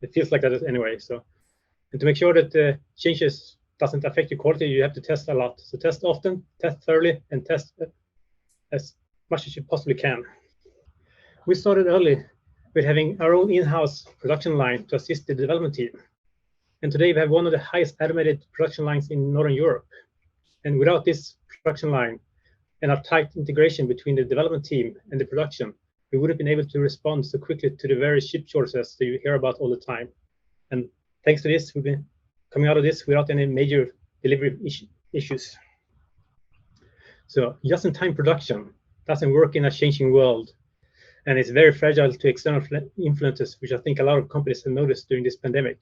it feels like that anyway. So, and to make sure that the changes doesn't affect your quality, you have to test a lot. So test often, test thoroughly, and test as much as you possibly can. We started early with having our own in-house production line to assist the development team. And today we have one of the highest automated production lines in Northern Europe. And without this production line and our tight integration between the development team and the production, we would have been able to respond so quickly to the various chip shortages that you hear about all the time. And thanks to this, we've been coming out of this without any major delivery issues. So just-in-time production doesn't work in a changing world, and it's very fragile to external influences, which I think a lot of companies have noticed during this pandemic.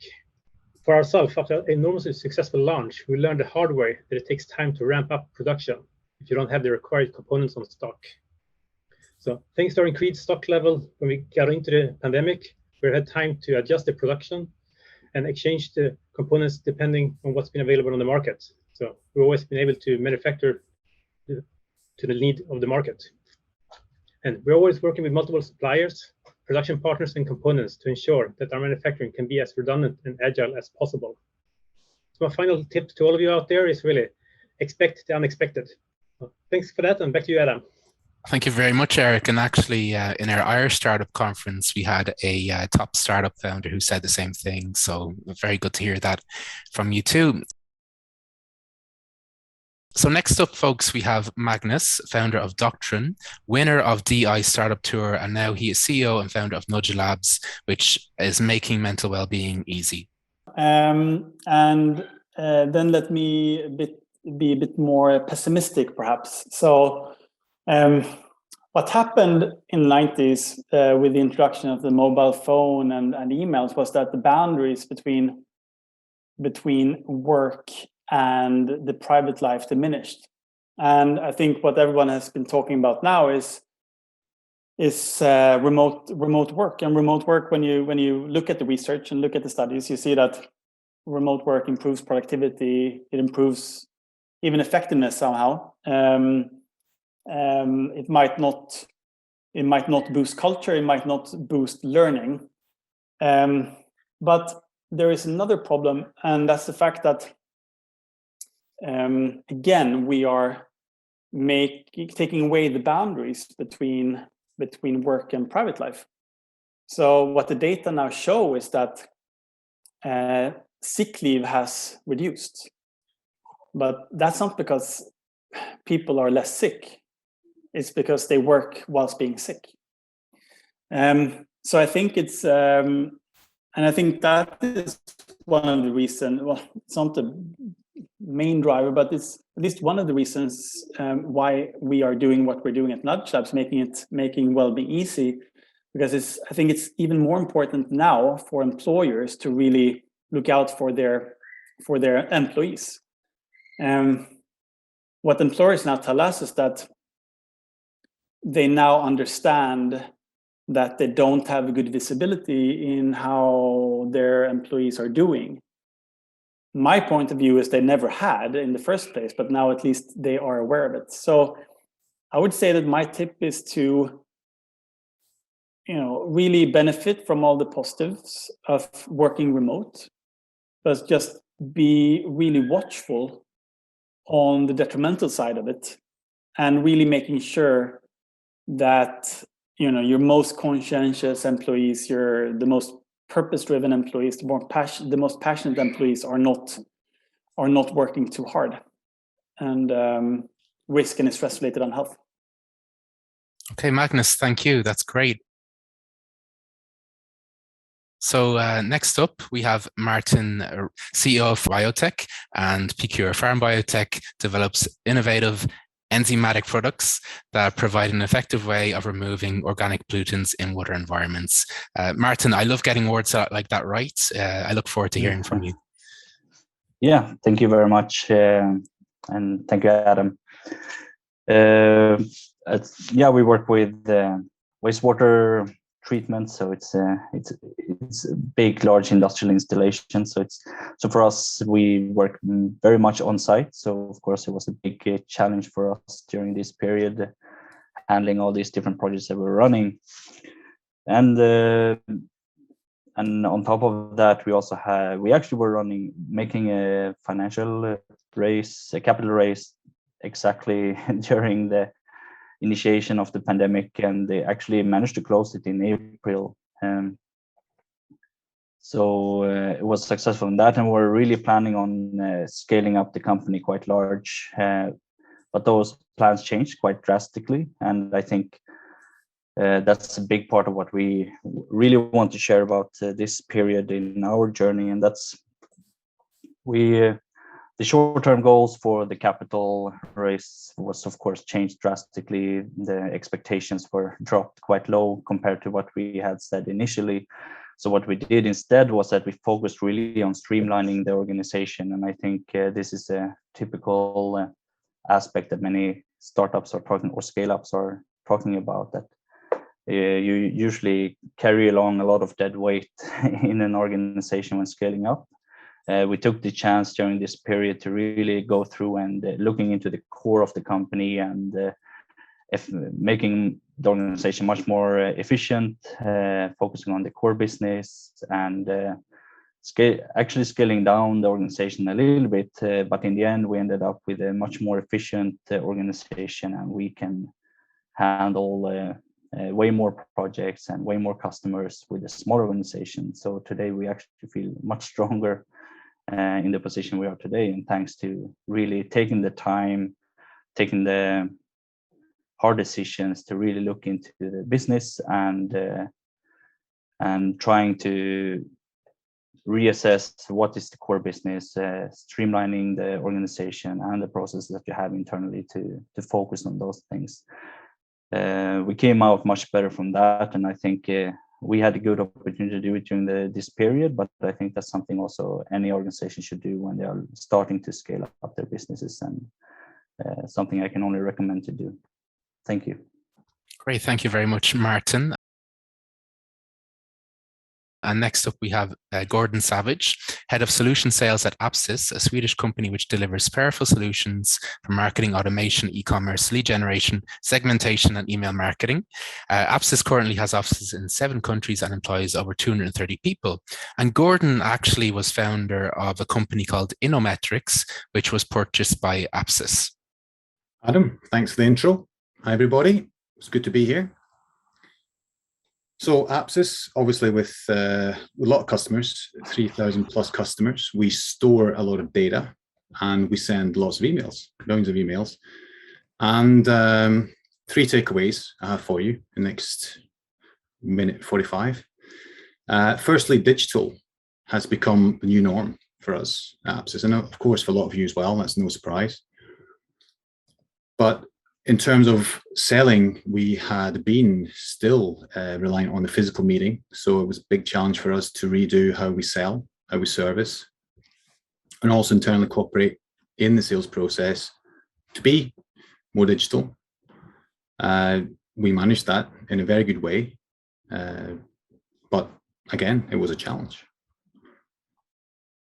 For ourselves, after an enormously successful launch, we learned the hard way that it takes time to ramp up production if you don't have the required components on stock. So thanks to our increased stock level when we got into the pandemic, we had time to adjust the production and exchange the components depending on what's been available on the market. So we've always been able to manufacture to the need of the market. And we're always working with multiple suppliers, production partners, and components to ensure that our manufacturing can be as redundant and agile as possible. So my final tip to all of you out there is really expect the unexpected. So thanks for that, and back to you, Adam. Thank you very much, Eric. And actually, in our Irish Startup Conference, we had a top startup founder who said the same thing. So very good to hear that from you too. So next up, folks, we have Magnus, founder of Doctrin, winner of DI Startup Tour, and now he is CEO and founder of Nudge Labs, which is making mental well-being easy. Then let me be a bit more pessimistic, perhaps. So what happened in the 90s with the introduction of the mobile phone and emails was that the boundaries between work and the private life diminished. And I think what everyone has been talking about now is remote work. And remote work, when you look at the research and look at the studies, you see that remote work improves productivity. It improves even effectiveness somehow. It might not boost culture. It might not boost learning. But there is another problem, and that's the fact that again, we are taking away the boundaries between work and private life. So what the data now show is that sick leave has reduced. But that's not because people are less sick. It's because they work whilst being sick. So I think it's, and I think that is one of the reasons, well, it's not the main driver, but it's at least one of the reasons why we are doing what we're doing at Nudge Labs, making well-being easy, because I think it's even more important now for employers to really look out for their employees. What employers now tell us is that they now understand that they don't have good visibility in how their employees are doing. My point of view is they never had in the first place, but now at least they are aware of it. So I would say that my tip is to, really benefit from all the positives of working remote, but just be really watchful on the detrimental side of it, and really making sure that your most conscientious employees, the most purpose-driven employees, the most passionate employees are not working too hard and risk any stress related on health. Okay, Magnus, thank you. That's great. So next up, we have Martin, CEO of Biotech, and PQ Farm Biotech develops innovative enzymatic products that provide an effective way of removing organic pollutants in water environments. Martin, I love getting words like that right. I look forward to hearing from you. Yeah, thank you very much. And thank you, Adam. We work with wastewater treatment, so it's a big, large industrial installation. So for us, we work very much on site. So of course, it was a big challenge for us during this period, handling all these different projects that we're running. And on top of that, we actually were making a capital raise exactly during the initiation of the pandemic, and they actually managed to close it in April. So it was successful in that, and we're really planning on scaling up the company quite large. But those plans changed quite drastically, and I think that's a big part of what we really want to share about this period in our journey, and that's the short-term goals for the capital raise was, of course, changed drastically. The expectations were dropped quite low compared to what we had said initially. So what we did instead was that we focused really on streamlining the organization. And I think this is a typical aspect that many startups are talking, or scale-ups are talking about, that you usually carry along a lot of dead weight in an organization when scaling up. We took the chance during this period to really go through and looking into the core of the company and making the organization much more efficient, focusing on the core business and actually scaling down the organization a little bit. But in the end, we ended up with a much more efficient organization, and we can handle way more projects and way more customers with a smaller organization. So today we actually feel much stronger in the position we are today, and thanks to really taking the time, taking the hard decisions to really look into the business and trying to reassess what is the core business, streamlining the organization and the processes that you have internally to focus on those things. We came out much better from that, and I think we had a good opportunity to do it during this period, but I think that's something also any organization should do when they are starting to scale up their businesses, and something I can only recommend to do. Thank you. Great, thank you very much, Martin. And next up, we have Gordon Savage, Head of Solution Sales at Apsys, a Swedish company which delivers powerful solutions for marketing automation, e-commerce, lead generation, segmentation, and email marketing. Apsys currently has offices in 7 countries and employs over 230 people. And Gordon actually was founder of a company called Inometrics, which was purchased by Apsys. Adam, thanks for the intro. Hi, everybody. It's good to be here. So Apsis, obviously with a lot of customers, 3,000 plus customers, we store a lot of data and we send lots of emails, millions of emails. And 3 takeaways I have for you in the next minute 45. Firstly, digital has become the new norm for us at Apsis, and of course for a lot of you as well, that's no surprise. But in terms of selling, we had been still reliant on the physical meeting, so it was a big challenge for us to redo how we sell, how we service, and also internally cooperate in the sales process to be more digital. We managed that in a very good way, but again, it was a challenge.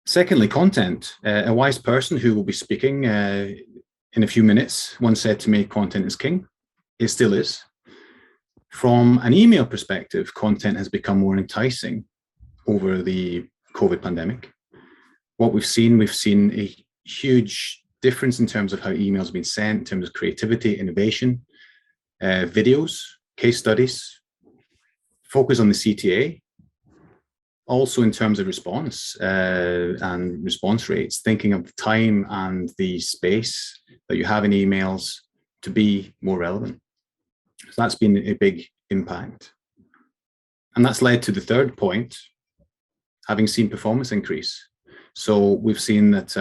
Secondly, content. A wise person who will be speaking in a few minutes once said to me, content is king. It still is. From an email perspective, content has become more enticing over the COVID pandemic. What we've seen a huge difference in terms of how emails have been sent, in terms of creativity, innovation, videos, case studies, focus on the CTA, also in terms of response and response rates, thinking of the time and the space that you have in emails to be more relevant. So that's been a big impact. And that's led to the third point, having seen performance increase. So we've seen that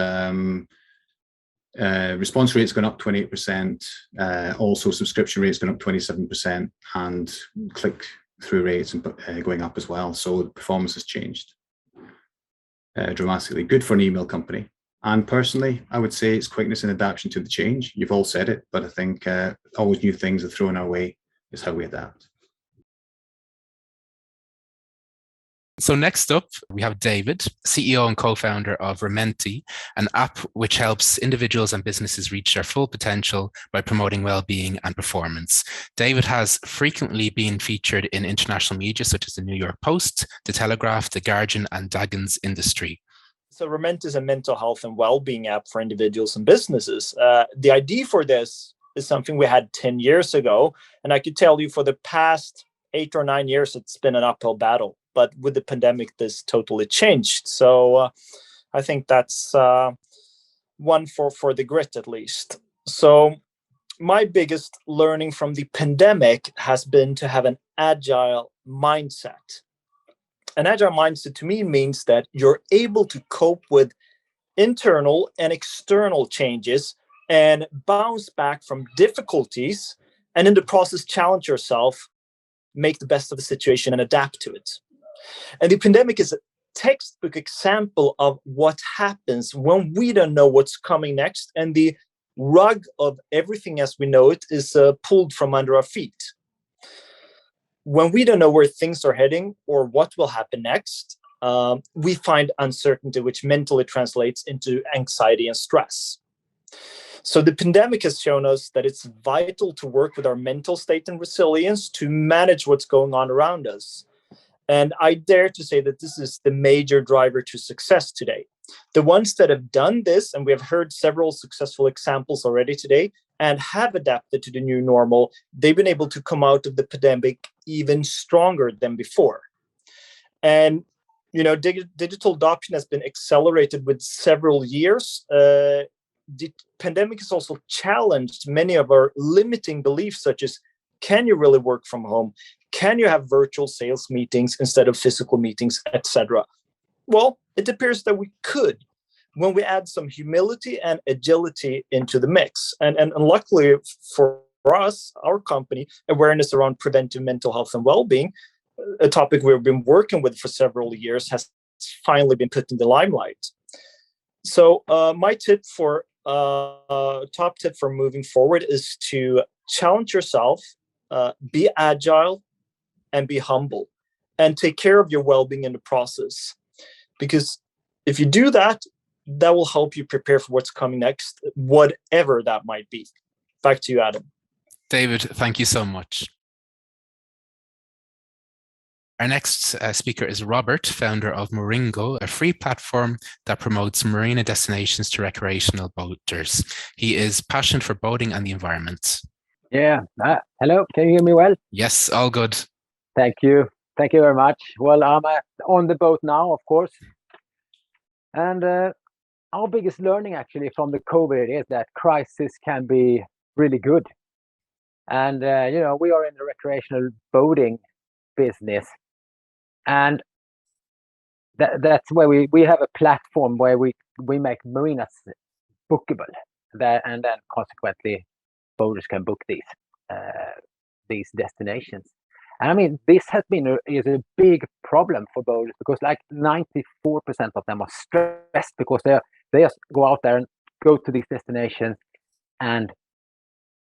response rate's gone up 28%, also subscription rate's gone up 27%, and click-through rates going up as well. So the performance has changed dramatically. Good for an email company. And personally, I would say it's quickness and adaptation to the change. You've all said it, but I think always new things are thrown our way is how we adapt. So next up, we have David, CEO and co-founder of Rementi, an app which helps individuals and businesses reach their full potential by promoting well-being and performance. David has frequently been featured in international media such as the New York Post, The Telegraph, The Guardian, and Dagens Industry. So Rementi is a mental health and well-being app for individuals and businesses. The idea for this is something we had 10 years ago, and I could tell you for the past 8 or 9 years, it's been an uphill battle. But with the pandemic, this totally changed. So I think that's one for the grit, at least. So my biggest learning from the pandemic has been to have an agile mindset. An agile mindset to me means that you're able to cope with internal and external changes and bounce back from difficulties, and in the process challenge yourself, make the best of the situation and adapt to it. And the pandemic is a textbook example of what happens when we don't know what's coming next, and the rug of everything as we know it is pulled from under our feet. When we don't know where things are heading or what will happen next, we find uncertainty, which mentally translates into anxiety and stress. So the pandemic has shown us that it's vital to work with our mental state and resilience to manage what's going on around us. And I dare to say that this is the major driver to success today. The ones that have done this, and we have heard several successful examples already today, and have adapted to the new normal, they've been able to come out of the pandemic even stronger than before. And, you know, digital adoption has been accelerated with several years. The pandemic has also challenged many of our limiting beliefs, such as, can you really work from home? Can you have virtual sales meetings instead of physical meetings, etc.? Well, it appears that we could when we add some humility and agility into the mix. And luckily for us, our company, awareness around preventive mental health and well-being, a topic we've been working with for several years, has finally been put in the limelight. So my tip for top tip for moving forward is to challenge yourself, be agile, and be humble, and take care of your well-being in the process. Because if you do that, that will help you prepare for what's coming next, whatever that might be. Back to you, Adam. David, thank you so much. Our next speaker is Robert, founder of Moringo, a free platform that promotes marina destinations to recreational boaters. He is passionate for boating and the environment. Yeah. Hello. Can you hear me well? Yes, all good. Thank you. Thank you very much. Well, I'm on the boat now, of course. And our biggest learning actually from the COVID is that crisis can be really good. And, we are in the recreational boating business. And that's where we have a platform where we make marinas bookable. And then consequently, boaters can book these destinations. And I mean, this has been is a big problem for boaters because like 94% of them are stressed because they just go out there and go to these destinations and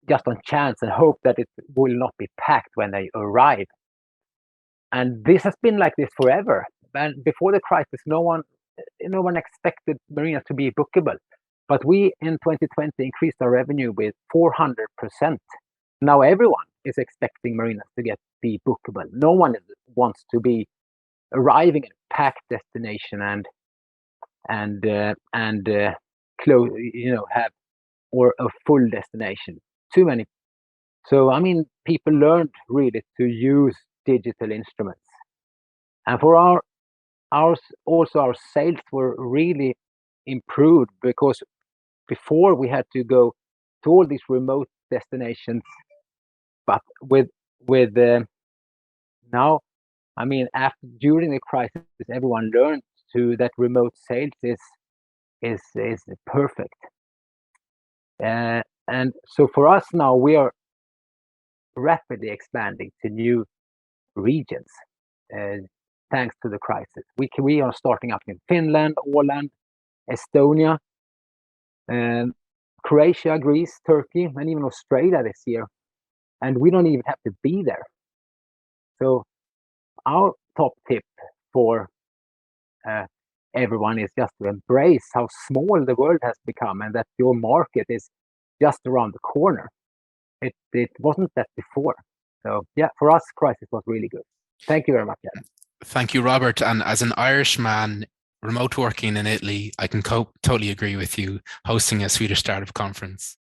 just on chance and hope that it will not be packed when they arrive. And this has been like this forever. And before the crisis, no one expected marinas to be bookable. But we in 2020 increased our revenue with 400%. Now everyone is expecting marinas to be bookable. No one wants to be arriving at a packed destination and close, have or a full destination. Too many. So I mean, people learned really to use digital instruments, and for our sales were really improved because before we had to go to all these remote destinations, but with now, I mean, during the crisis, everyone learned that remote sales is perfect. And so for us now, we are rapidly expanding to new regions thanks to the crisis. We are starting up in Finland, Åland, Estonia, Croatia, Greece, Turkey, and even Australia this year. And we don't even have to be there. So our top tip for everyone is just to embrace how small the world has become and that your market is just around the corner. It wasn't that before. So yeah, for us, crisis was really good. Thank you very much. Thank you, Robert. And as an Irishman, remote working in Italy, I can totally agree with you, hosting a Swedish Startup Conference.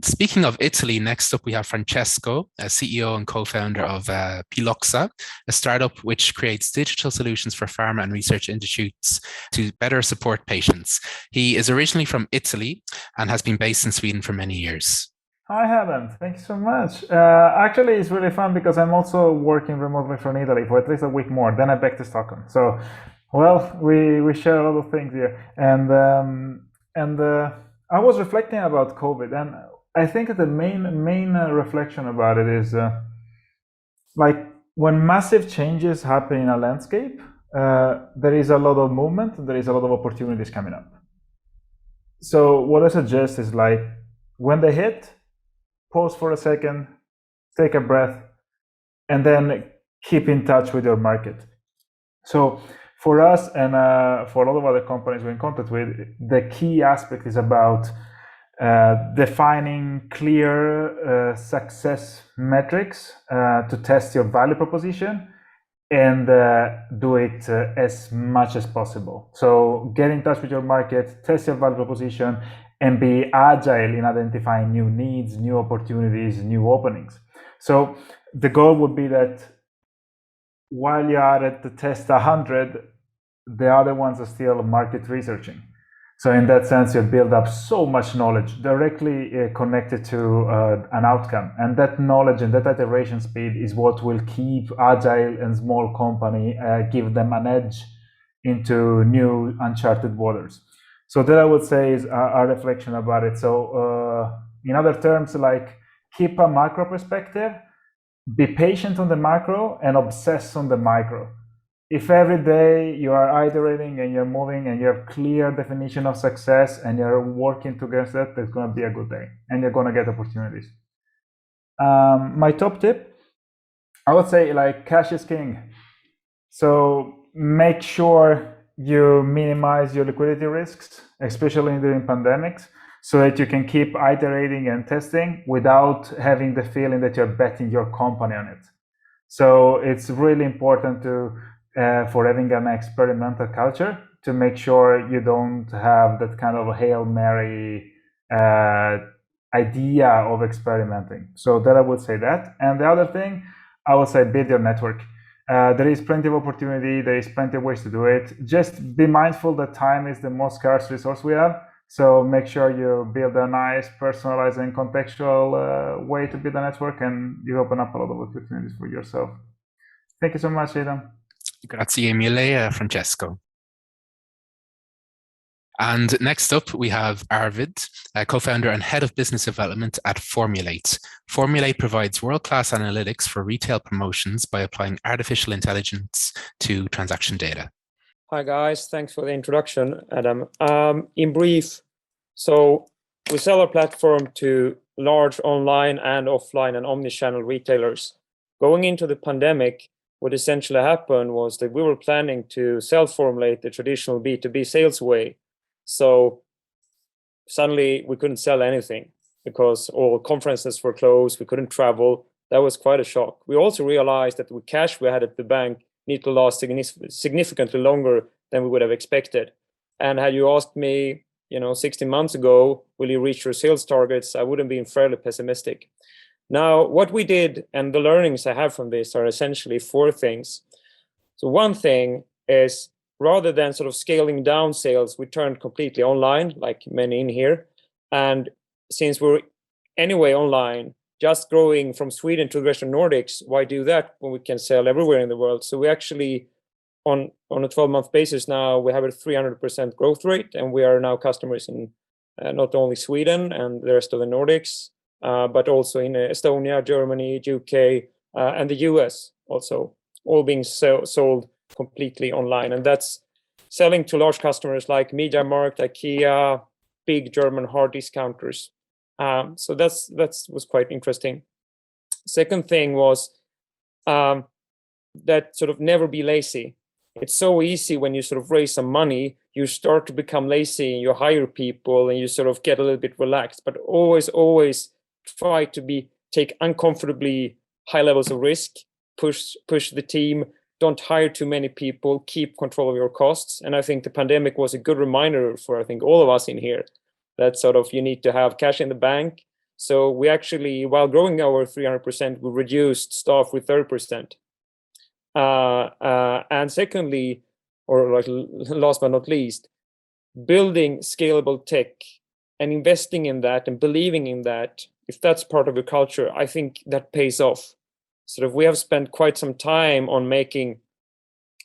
Speaking of Italy, next up we have Francesco, a CEO and co-founder of Piloxa, a startup which creates digital solutions for pharma and research institutes to better support patients. He is originally from Italy and has been based in Sweden for many years. Hi, Adam. Thank you so much. Actually, it's really fun because I'm also working remotely from Italy for at least a week more. Then I'm back to Stockholm. So, well, we share a lot of things here. And I was reflecting about COVID, and I think that the main reflection about it is like when massive changes happen in a landscape, there is a lot of movement, there is a lot of opportunities coming up. So what I suggest is like when they hit, pause for a second, take a breath, and then keep in touch with your market. So for us and for a lot of other companies we're in contact with, the key aspect is about defining clear success metrics to test your value proposition and do it as much as possible. So get in touch with your market, test your value proposition, and be agile in identifying new needs, new opportunities, new openings. So the goal would be that while you are at the test 100, the other ones are still market researching. So in that sense, you build up so much knowledge directly connected to an outcome. And that knowledge and that iteration speed is what will keep agile and small company, give them an edge into new uncharted waters. So that I would say is a reflection about it. So in other terms, like keep a macro perspective, be patient on the macro and obsess on the micro. If every day you are iterating and you're moving and you have clear definition of success and you're working together, that's going to be a good day and you're going to get opportunities. My top tip, I would say like cash is king. So make sure you minimize your liquidity risks, especially during pandemics, so that you can keep iterating and testing without having the feeling that you're betting your company on it. So it's really important for having an experimental culture to make sure you don't have that kind of Hail Mary idea of experimenting. So that I would say that. And the other thing, I would say build your network. There is plenty of opportunity. There is plenty of ways to do it. Just be mindful that time is the most scarce resource we have. So make sure you build a nice, personalized and contextual way to build a network, and you open up a lot of opportunities for yourself. Thank you so much, Adam. Grazie mille, Francesco. And next up, we have Arvid, co-founder and head of business development at Formulate. Formulate provides world-class analytics for retail promotions by applying artificial intelligence to transaction data. Hi guys, thanks for the introduction, Adam. In brief, so we sell our platform to large online and offline and omni-channel retailers. Going into the pandemic, what essentially happened was that we were planning to self-formulate the traditional B2B sales way. So suddenly we couldn't sell anything because all conferences were closed, we couldn't travel. That was quite a shock. We also realized that the cash we had at the bank need to last significantly longer than we would have expected. And had you asked me, 16 months ago, will you reach your sales targets? I would have been fairly pessimistic. Now, what we did and the learnings I have from this are essentially 4 things. So one thing is, rather than sort of scaling down sales, we turned completely online, like many in here. And since we're anyway online, just growing from Sweden to the rest of Nordics, why do that when we can sell everywhere in the world? So we actually, on a 12-month basis now, we have a 300% growth rate, and we are now customers in not only Sweden and the rest of the Nordics, but also in Estonia, Germany, UK, and the US also, all being sold completely online. And that's selling to large customers like MediaMarkt, IKEA, big German hard discounters. So that was quite interesting. Second thing was that sort of never be lazy. It's so easy when you sort of raise some money, you start to become lazy and you hire people and you sort of get a little bit relaxed, but always try to take uncomfortably high levels of risk, push the team, don't hire too many people, keep control of your costs. And I think the pandemic was a good reminder for, I think, all of us in here that sort of you need to have cash in the bank. So we actually, while growing our 300%, we reduced staff with 30%. And secondly, or like last but not least, building scalable tech and investing in that and believing in that, if that's part of your culture, I think that pays off. Sort of, we have spent quite some time on making,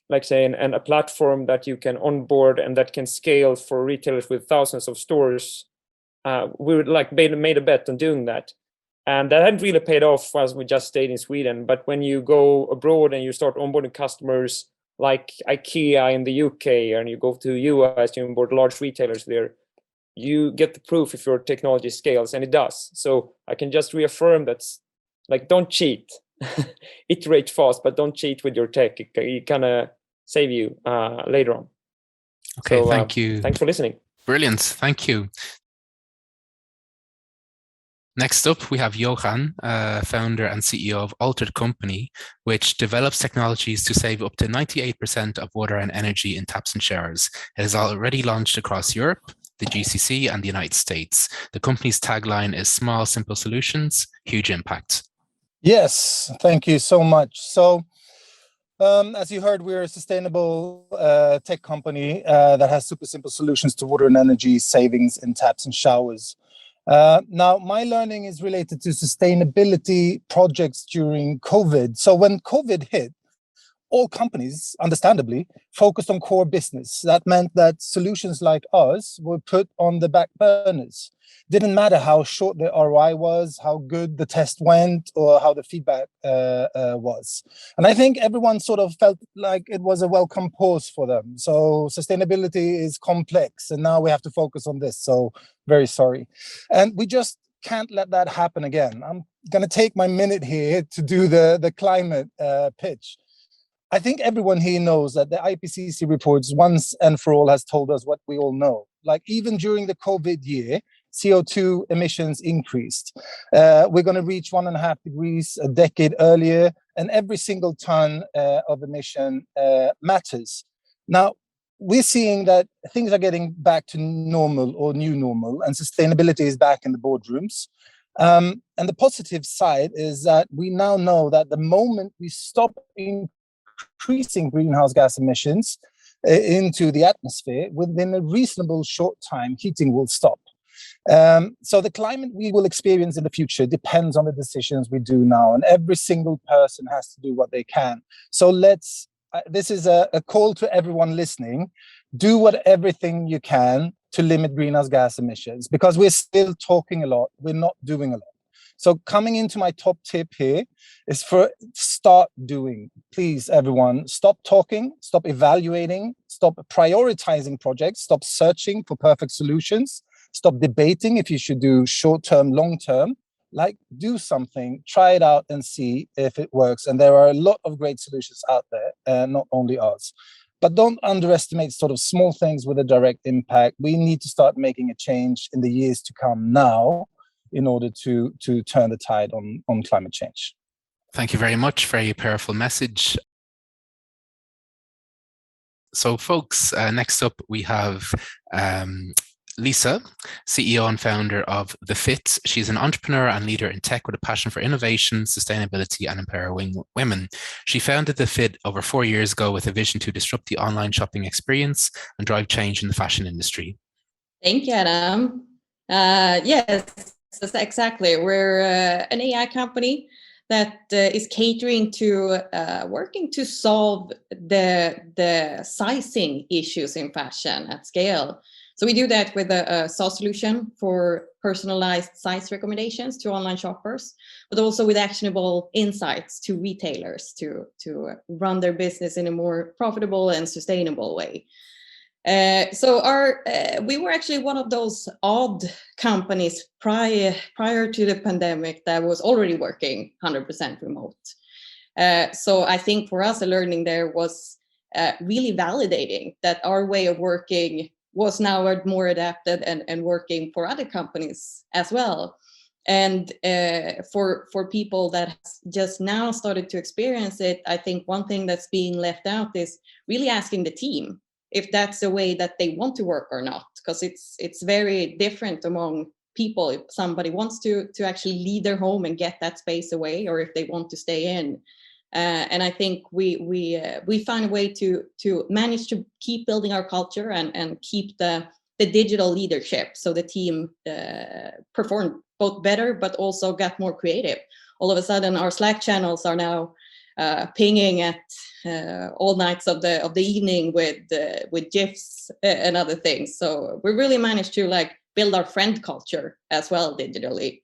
like saying, a platform that you can onboard and that can scale for retailers with thousands of stores. We made a bet on doing that. And that hadn't really paid off as we just stayed in Sweden. But when you go abroad and you start onboarding customers like IKEA in the UK, and you go to the US, you onboard large retailers there, you get the proof if your technology scales, and it does. So I can just reaffirm that, like, don't cheat. Iterate fast, but don't cheat with your tech. It kind of save you later on. Okay, so, thank you. Thanks for listening. Brilliant, thank you. Next up, we have Johan, founder and CEO of Altered Company, which develops technologies to save up to 98% of water and energy in taps and showers. It has already launched across Europe, the GCC, and the United States. The company's tagline is "Small, Simple Solutions, Huge Impact." Yes, thank you so much. So, as you heard, we're a sustainable tech company that has super simple solutions to water and energy savings in taps and showers. Now, my learning is related to sustainability projects during COVID. So when COVID hit, all companies, understandably, focused on core business. That meant that solutions like us were put on the back burners. Didn't matter how short the ROI was, how good the test went, or how the feedback was. And I think everyone sort of felt like it was a welcome pause for them. So sustainability is complex, and now we have to focus on this. So very sorry. And we just can't let that happen again. I'm going to take my minute here to do the climate pitch. I think everyone here knows that the IPCC reports once and for all has told us what we all know. Like, even during the COVID year, CO2 emissions increased. We're going to reach 1.5 degrees a decade earlier, and every single ton of emission matters. Now, we're seeing that things are getting back to normal or new normal, and sustainability is back in the boardrooms. And the positive side is that we now know that the moment we stop increasing greenhouse gas emissions into the atmosphere, within a reasonable short time, heating will stop. So the climate we will experience in the future depends on the decisions we do now, and every single person has to do what they can. So this is a call to everyone listening. Do everything you can to limit greenhouse gas emissions, because we're still talking a lot, we're not doing a lot. So coming into my top tip here is for start doing. Please, everyone, stop talking, stop evaluating, stop prioritizing projects, stop searching for perfect solutions, stop debating if you should do short-term, long-term. Like, do something, try it out and see if it works. And there are a lot of great solutions out there, not only ours. But don't underestimate sort of small things with a direct impact. We need to start making a change in the years to come now in order to turn the tide on climate change. Thank you very much. Very powerful message. So folks, next up we have Lisa, CEO and founder of The Fit. She's an entrepreneur and leader in tech with a passion for innovation, sustainability, and empowering women. She founded The Fit over 4 years ago with a vision to disrupt the online shopping experience and drive change in the fashion industry. Thank you, Adam. Yes, exactly. We're an AI company that is catering to working to solve the sizing issues in fashion at scale. So we do that with a SaaS solution for personalized size recommendations to online shoppers, but also with actionable insights to retailers to run their business in a more profitable and sustainable way. So we were actually one of those odd companies prior to the pandemic that was already working 100% remote. So I think for us, the learning there was really validating that our way of working was now more adapted and working for other companies as well. And for people that just now started to experience it, I think one thing that's being left out is really asking the team if that's the way that they want to work or not, because it's very different among people if somebody wants to actually leave their home and get that space away, or if they want to stay in. And I think we find a way to manage to keep building our culture and keep the digital leadership, so the team performed both better but also got more creative. All of a sudden, our Slack channels are now pinging at all nights of the evening with GIFs and other things. So we really managed to build our friend culture as well digitally.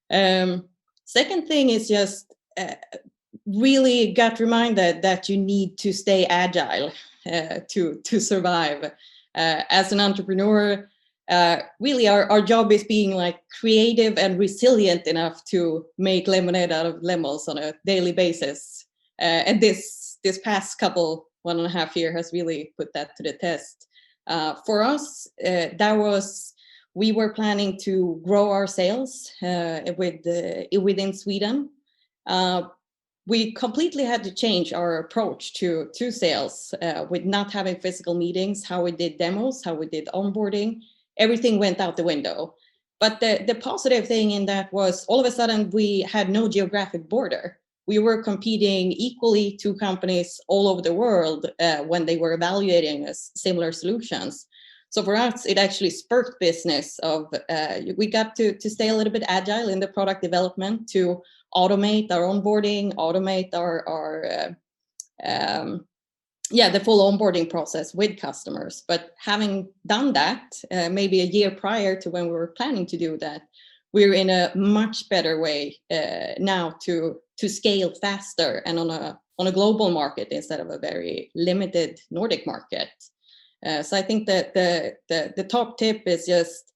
Second thing is just really got reminded that you need to stay agile to survive. As an entrepreneur, really our job is being creative and resilient enough to make lemonade out of lemons on a daily basis. And this past 1.5 years has really put that to the test. For us, we were planning to grow our sales within Sweden. We completely had to change our approach to sales with not having physical meetings, how we did demos, how we did onboarding. Everything went out the window. But the positive thing in that was all of a sudden we had no geographic border. We were competing equally to companies all over the world when they were evaluating similar solutions. So for us, it actually spurred business we got to stay a little bit agile in the product development, to automate our onboarding, automate the full onboarding process with customers. But having done that, maybe a year prior to when we were planning to do that, we're in a much better way now to scale faster and on a global market instead of a very limited Nordic market. So I think that the top tip is just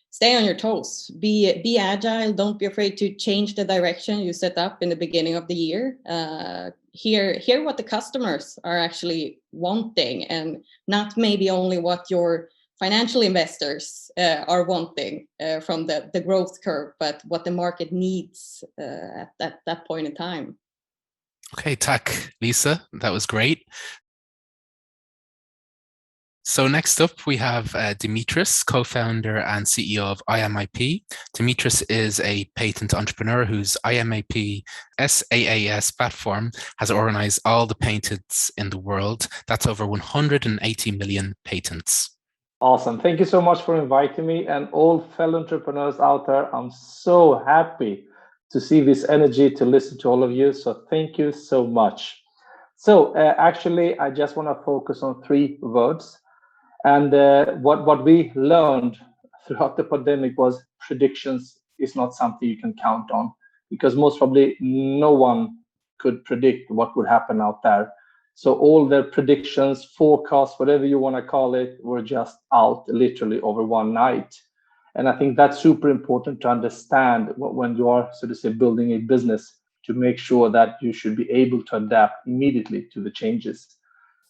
stay on your toes, be agile, don't be afraid to change the direction you set up in the beginning of the year. Hear what the customers are actually wanting, and not maybe only what your financial investors are wanting from the growth curve, but what the market needs at that point in time. Okay, tack, Lisa, that was great. So next up, we have Dimitris, co-founder and CEO of IMIP. Dimitris is a patent entrepreneur whose IMIP SaaS platform has organized all the patents in the world. That's over 180 million patents. Awesome. Thank you so much for inviting me, and all fellow entrepreneurs out there. I'm so happy to see this energy, to listen to all of you. So thank you so much. So actually, I just want to focus on 3 words. And what we learned throughout the pandemic was predictions is not something you can count on, because most probably no one could predict what would happen out there. So all the predictions, forecasts, whatever you want to call it, were just out literally over one night. And I think that's super important to understand when you are, so to say, building a business, to make sure that you should be able to adapt immediately to the changes.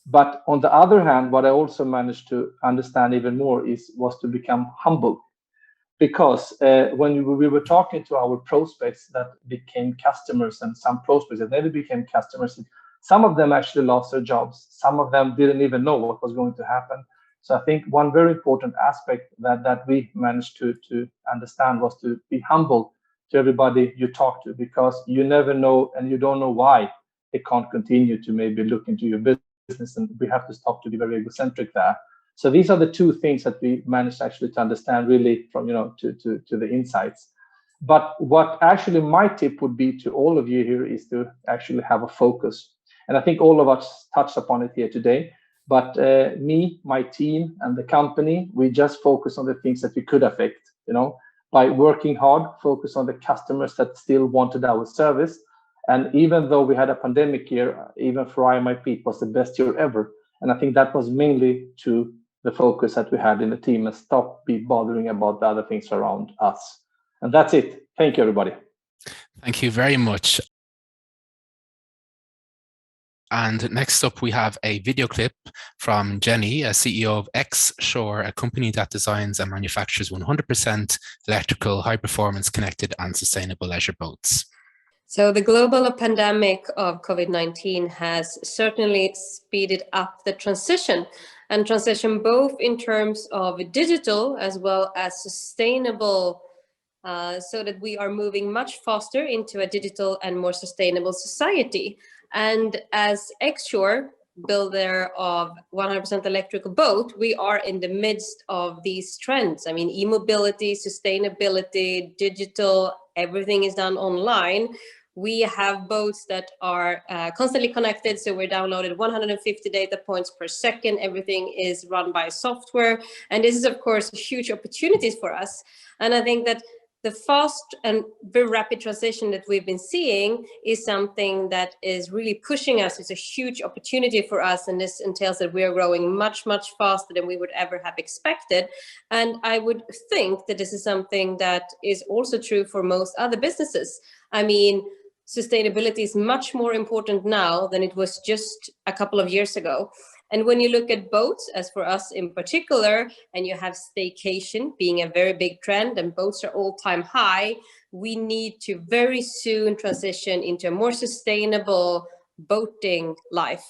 But on the other hand, what I also managed to understand even more was to become humble. Because when we were talking to our prospects that became customers, and some prospects that never became customers, some of them actually lost their jobs. Some of them didn't even know what was going to happen. So I think one very important aspect that we managed to understand was to be humble to everybody you talk to, because you never know and you don't know why they can't continue to maybe look into your business. And we have to stop to be very egocentric there. So these are the 2 things that we managed actually to understand really from, to the insights. But what actually my tip would be to all of you here is to actually have a focus. And I think all of us touched upon it here today. But me, my team, and the company, we just focus on the things that we could affect, by working hard, focus on the customers that still wanted our service. And even though we had a pandemic year, even for IMIP, it was the best year ever. And I think that was mainly to the focus that we had in the team, and stop be bothering about the other things around us. And that's it. Thank you, everybody. Thank you very much. And next up, we have a video clip from Jenny, a CEO of X-Shore, a company that designs and manufactures 100% electrical, high-performance, connected and sustainable leisure boats. So the global pandemic of COVID-19 has certainly speeded up the transition both in terms of digital as well as sustainable, so that we are moving much faster into a digital and more sustainable society. And as X-Shore, builder of 100% electrical boat, we are in the midst of these trends. I mean, e-mobility, sustainability, digital, everything is done online. We have boats that are constantly connected, so we're downloaded 150 data points per second. Everything is run by software, and this is, of course, huge opportunities for us. And I think that the fast and very rapid transition that we've been seeing is something that is really pushing us. It's a huge opportunity for us, and this entails that we are growing much, much faster than we would ever have expected. And I would think that this is something that is also true for most other businesses. I mean, sustainability is much more important now than it was just a couple of years ago. And when you look at boats, as for us in particular, and you have staycation being a very big trend and boats are all-time high, we need to very soon transition into a more sustainable boating life.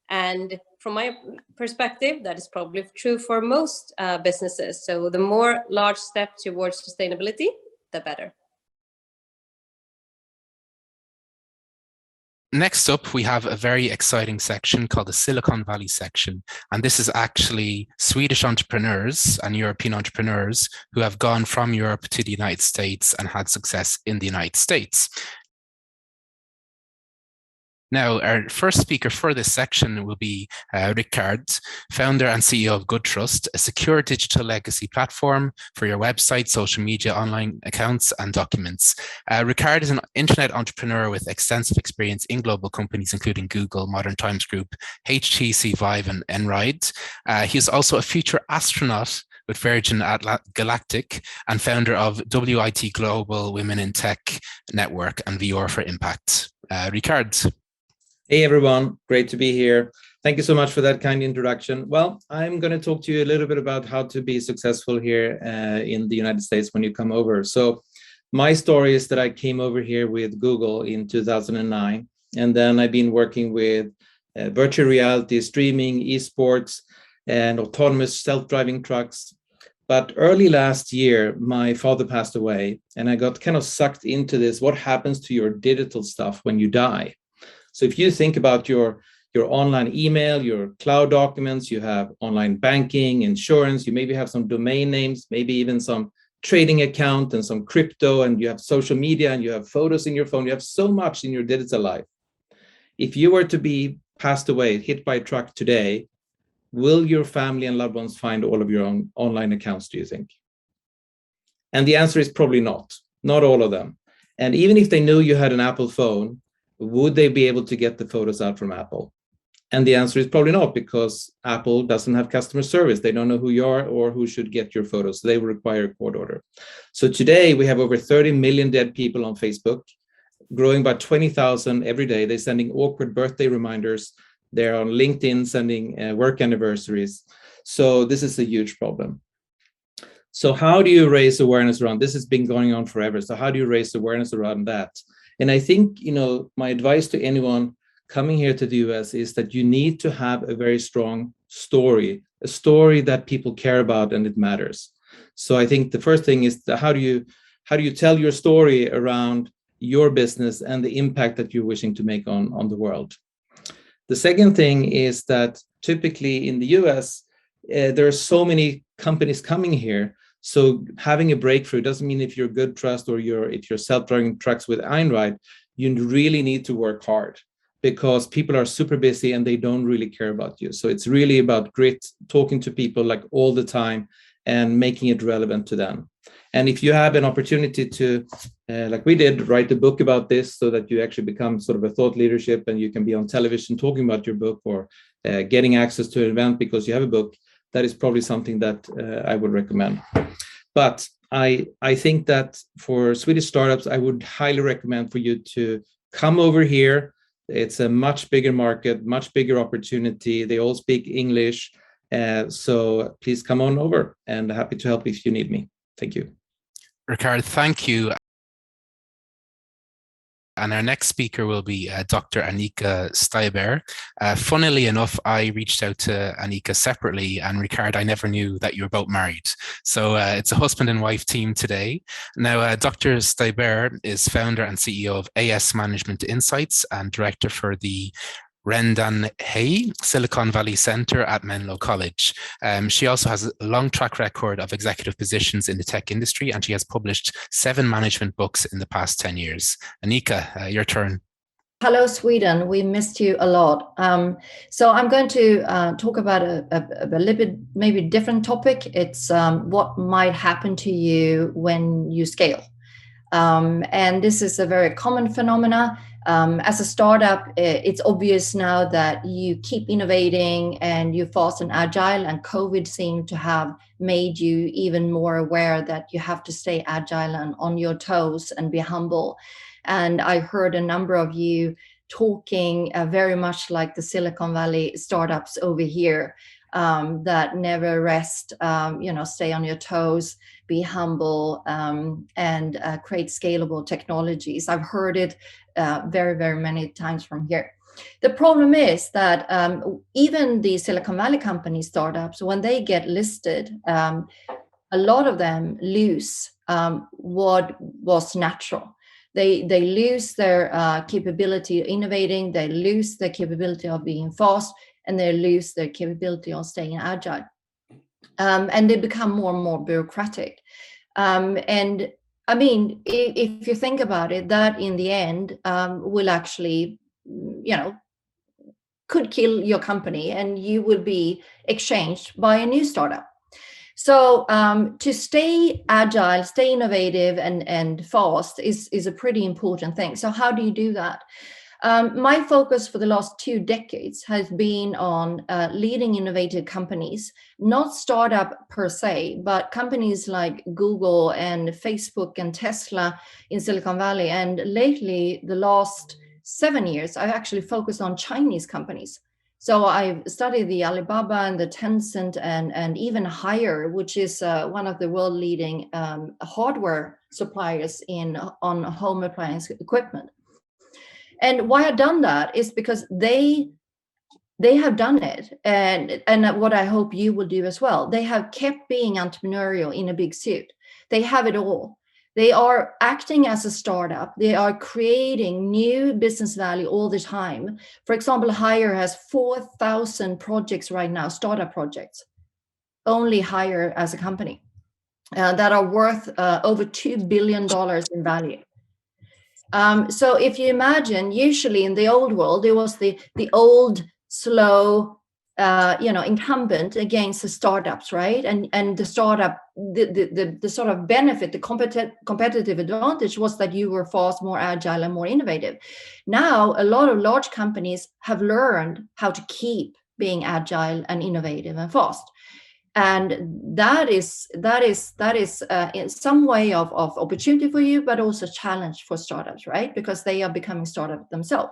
And from my perspective, that is probably true for most businesses. So the more large step towards sustainability, the better. Next up, we have a very exciting section called the Silicon Valley section. And this is actually Swedish entrepreneurs and European entrepreneurs who have gone from Europe to the United States and had success in the United States. Now, our first speaker for this section will be Rickard, founder and CEO of GoodTrust, a secure digital legacy platform for your website, social media, online accounts, and documents. Rickard is an internet entrepreneur with extensive experience in global companies, including Google, Modern Times Group, HTC Vive, and Enride. He is also a future astronaut with Virgin Galactic and founder of WIT Global Women in Tech Network and VR for Impact. Rickard. Hey everyone, great to be here. Thank you so much for that kind introduction. Well, I'm going to talk to you a little bit about how to be successful here in the United States when you come over. So my story is that I came over here with Google in 2009, and then I've been working with virtual reality, streaming, esports, and autonomous self-driving trucks. But early last year, my father passed away, and I got kind of sucked into this. What happens to your digital stuff when you die? So if you think about your online email, your cloud documents, you have online banking, insurance, you maybe have some domain names, maybe even some trading account and some crypto, and you have social media and you have photos in your phone, you have so much in your digital life. If you were to be passed away, hit by a truck today, will your family and loved ones find all of your own online accounts, do you think? And the answer is probably not all of them. And even if they knew you had an Apple phone, would they be able to get the photos out from Apple? And the answer is probably not, because Apple doesn't have customer service. They don't know who you are or who should get your photos. So they will require a court order. So today we have over 30 million dead people on Facebook, growing by 20,000 every day. They're sending awkward birthday reminders. They're on LinkedIn sending work anniversaries. So this is a huge problem. So how do you raise awareness around this? Has been going on forever. So how do you raise awareness around that? And I think, my advice to anyone coming here to the US is that you need to have a very strong story, a story that people care about and it matters. So I think the first thing is how do you tell your story around your business and the impact that you're wishing to make on the world. The second thing is that typically in the US, there are so many companies coming here. So having a breakthrough doesn't mean if you're good trust or if you're self-driving trucks with Einride, you really need to work hard, because people are super busy and they don't really care about you. So it's really about grit, talking to people like all the time and making it relevant to them. And if you have an opportunity to, like we did, write a book about this so that you actually become sort of a thought leadership and you can be on television talking about your book, or getting access to an event because you have a book, that is probably something that I would recommend. But I think that for Swedish startups, I would highly recommend for you to come over here. It's a much bigger market, much bigger opportunity. They all speak English. So please come on over, and happy to help if you need me. Thank you. Ricard, thank you. And our next speaker will be Dr. Annika Steiber. Funnily enough, I reached out to Annika separately, and Ricard, I never knew that you were both married. So it's a husband and wife team today. Now, Dr. Steiber is founder and CEO of AS Management Insights and director for the Rendan Silicon Valley Center at Menlo College. She also has a long track record of executive positions in the tech industry, and she has published 7 management books in the past 10 years. Annika, your turn. Hello, Sweden. We missed you a lot. So I'm going to talk about a little bit maybe different topic. It's what might happen to you when you scale. And this is a very common phenomena. As a startup, it's obvious now that you keep innovating and you're fast and agile, and COVID seemed to have made you even more aware that you have to stay agile and on your toes and be humble. And I heard a number of you talking very much like the Silicon Valley startups over here, that never rest, stay on your toes, be humble, and create scalable technologies. I've heard it very, very many times from here. The problem is that even the Silicon Valley company startups, when they get listed, a lot of them lose what was natural. They lose their capability of innovating, they lose their capability of being fast, and they lose their capability of staying agile. And they become more and more bureaucratic. And I mean, if you think about it, that in the end will actually, could kill your company, and you will be exchanged by a new startup. So to stay agile, stay innovative and fast is a pretty important thing. So how do you do that? My focus for the last 2 decades has been on leading innovative companies, not startup per se, but companies like Google and Facebook and Tesla in Silicon Valley. And lately, the last 7 years, I've actually focused on Chinese companies. So I've studied the Alibaba and the Tencent and even Haier, which is one of the world leading hardware suppliers on home appliance equipment. And why I've done that is because they they have done it, and what I hope you will do as well. They have kept being entrepreneurial in a big suit. They have it all. They are acting as a startup. They are creating new business value all the time. For example, Hire has 4,000 projects right now, startup projects, only Hire as a company, that are worth over $2 billion in value. So if you imagine, usually in the old world, there was the old, slow, incumbent against the startups, right? And the startup, the sort of benefit, the competitive advantage was that you were fast, more agile, and more innovative. Now, a lot of large companies have learned how to keep being agile and innovative and fast. And that is in some way of opportunity for you, but also challenge for startups, right? Because they are becoming startups themselves.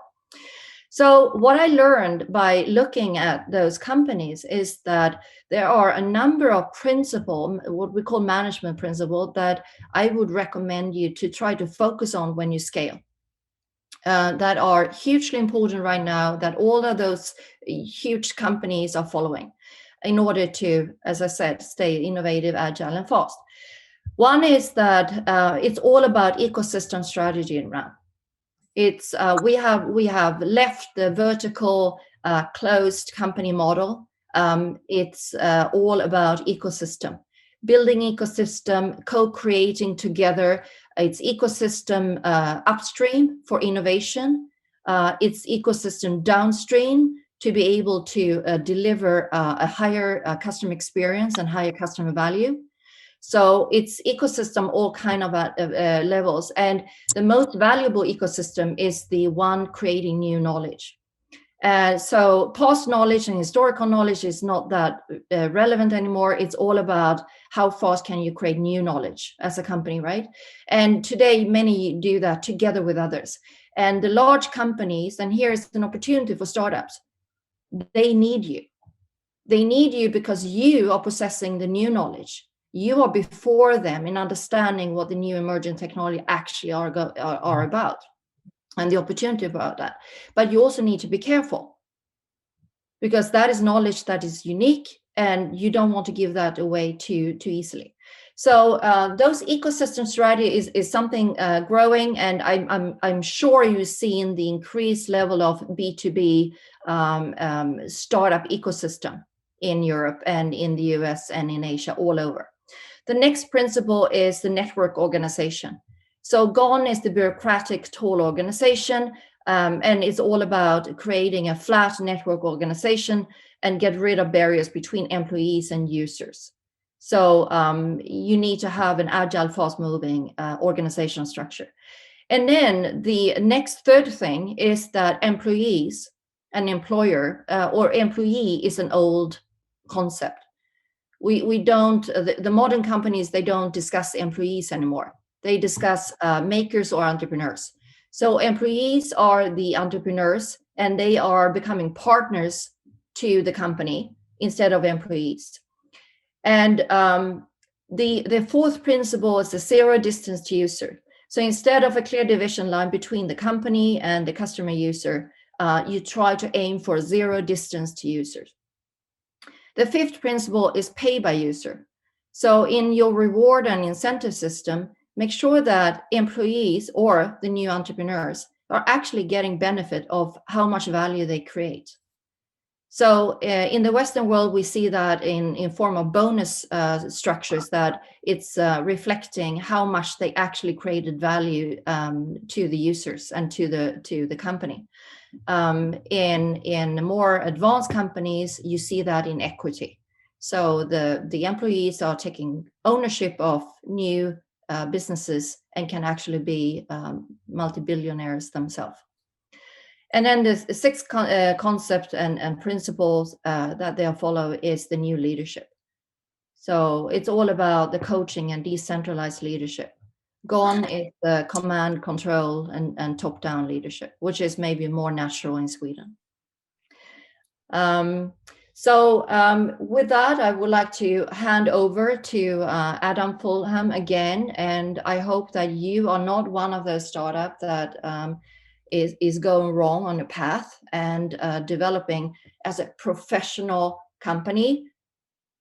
So what I learned by looking at those companies is that there are a number of principles, what we call management principles, that I would recommend you to try to focus on when you scale. That are hugely important right now, that all of those huge companies are following in order to, as I said, stay innovative, agile, and fast. One is that it's all about ecosystem strategy now. It's we have left the vertical closed company model. It's all about ecosystem, building ecosystem, co-creating together. It's ecosystem upstream for innovation. It's ecosystem downstream to be able to deliver a higher customer experience and higher customer value. So it's ecosystem, all kind of levels. And the most valuable ecosystem is the one creating new knowledge. So past knowledge and historical knowledge is not that relevant anymore. It's all about how fast can you create new knowledge as a company, right? And today, many do that together with others. And the large companies, and here's an opportunity for startups, they need you. They need you because you are possessing the new knowledge. You are before them in understanding what the new emerging technology actually are about and the opportunity about that. But you also need to be careful because that is knowledge that is unique and you don't want to give that away too easily. So those ecosystem strategy is something growing, and I'm sure you've seen the increased level of B2B startup ecosystem in Europe and in the US and in Asia, all over. The next principle is the network organization. So gone is the bureaucratic tall organization, and it's all about creating a flat network organization and get rid of barriers between employees and users. So you need to have an agile, fast-moving organizational structure. And then the next third thing is that employees, an employer or employee is an old concept. We don't, the modern companies, they don't discuss employees anymore. They discuss makers or entrepreneurs. So employees are the entrepreneurs and they are becoming partners to the company instead of employees. And the fourth principle is the zero distance to user. So instead of a clear division line between the company and the customer user, you try to aim for zero distance to users. The fifth principle is pay by user. So in your reward and incentive system, make sure that employees or the new entrepreneurs are actually getting benefit of how much value they create. So in the Western world, we see that in form of bonus structures, that it's reflecting how much they actually created value to the users and to the company. In more advanced companies, you see that in equity. So the employees are taking ownership of new businesses and can actually be multi-billionaires themselves. And then the sixth concept and principles that they follow is the new leadership. So it's all about the coaching and decentralized leadership. Gone is the command, control, and top-down leadership, which is maybe more natural in Sweden. With that, I would like to hand over to Adam Fulham again, and I hope that you are not one of those startups that is going wrong on a path and developing as a professional company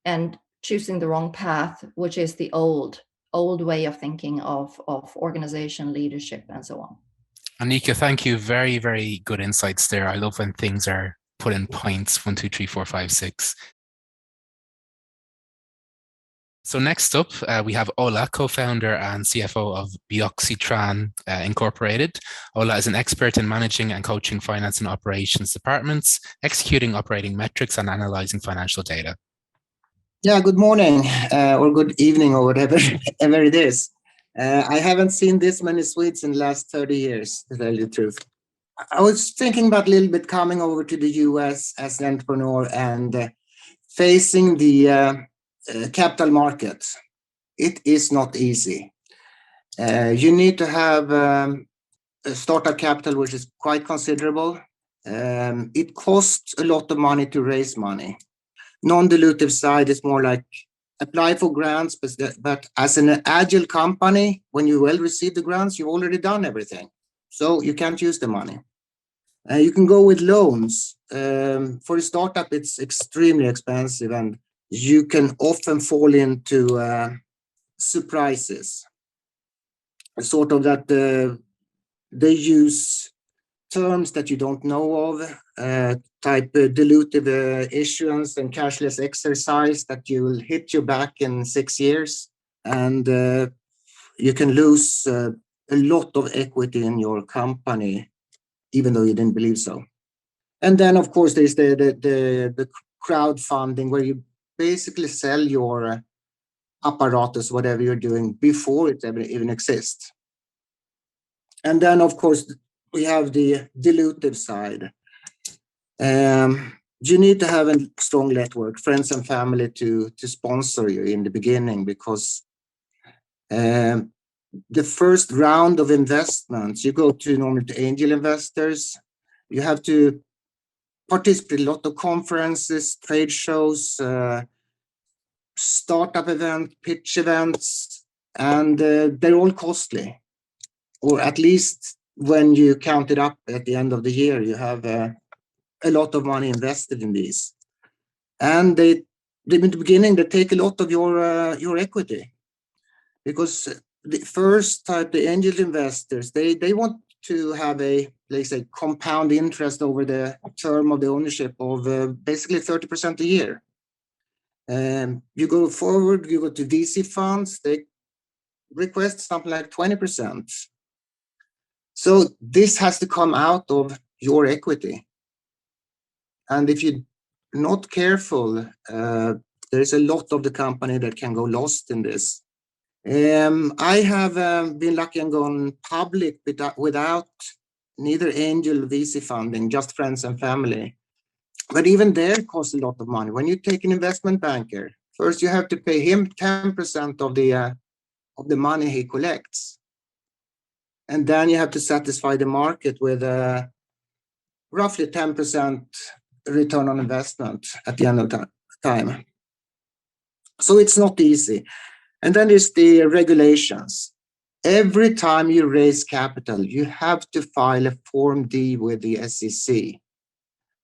and choosing the wrong path, which is the old way of thinking of organization, leadership, and so on. Annika, thank you. Very, very good insights there. I love when things are put in points, 1, 2, 3, 4, 5, 6. So next up, we have Ola, co-founder and CFO of Bioxytran Incorporated. Ola is an expert in managing and coaching finance and operations departments, executing operating metrics and analyzing financial data. Yeah, good morning or good evening or whatever it is. I haven't seen this many Swedes in the last 30 years, to tell you the truth. I was thinking about a little bit coming over to the US as an entrepreneur and facing the capital markets. It is not easy. You need to have a startup capital, which is quite considerable. It costs a lot of money to raise money. Non-dilutive side is more like apply for grants, but as an agile company, when you will receive the grants, you've already done everything. So you can't use the money. You can go with loans. For a startup, it's extremely expensive and you can often fall into surprises. Sort of that they use terms that you don't know of, type dilutive issuance and cashless exercise that you will hit you back in 6 years. And you can lose a lot of equity in your company, even though you didn't believe so. And then, of course, there's the crowdfunding where you basically sell your apparatus, whatever you're doing, before it ever even exists. And then, of course, we have the dilutive side. You need to have a strong network, friends and family to sponsor you in the beginning, because the first round of investments, you go to normally to angel investors. You have to participate in a lot of conferences, trade shows, startup events, pitch events, and they're all costly. Or at least when you count it up at the end of the year, you have a lot of money invested in these. And in the beginning, they take a lot of your equity. Because the first type, the angel investors, they want to have a, let's say, compound interest over the term of the ownership of basically 30% a year. You go forward, you go to VC funds, they request something like 20%. So this has to come out of your equity. And if you're not careful, there's a lot of the company that can go lost in this. I have been lucky and gone public without neither angel VC funding, just friends and family. But even there it costs a lot of money. When you take an investment banker, first you have to pay him 10% of the money he collects. And then you have to satisfy the market with roughly 10% return on investment at the end of time. So it's not easy. And then there's the regulations. Every time you raise capital, you have to file a Form D with the SEC.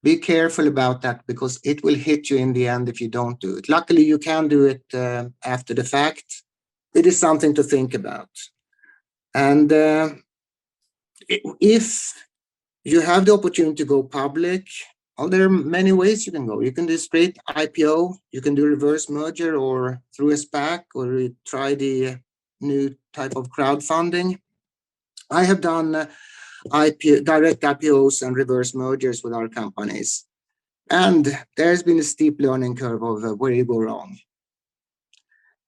Be careful about that because it will hit you in the end if you don't do it. Luckily, you can do it after the fact. It is something to think about. And if you have the opportunity to go public, there are many ways you can go. You can do straight IPO, you can do reverse merger or through a SPAC, or you try the new type of crowdfunding. I have done direct IPOs and reverse mergers with our companies. And there's been a steep learning curve of where you go wrong.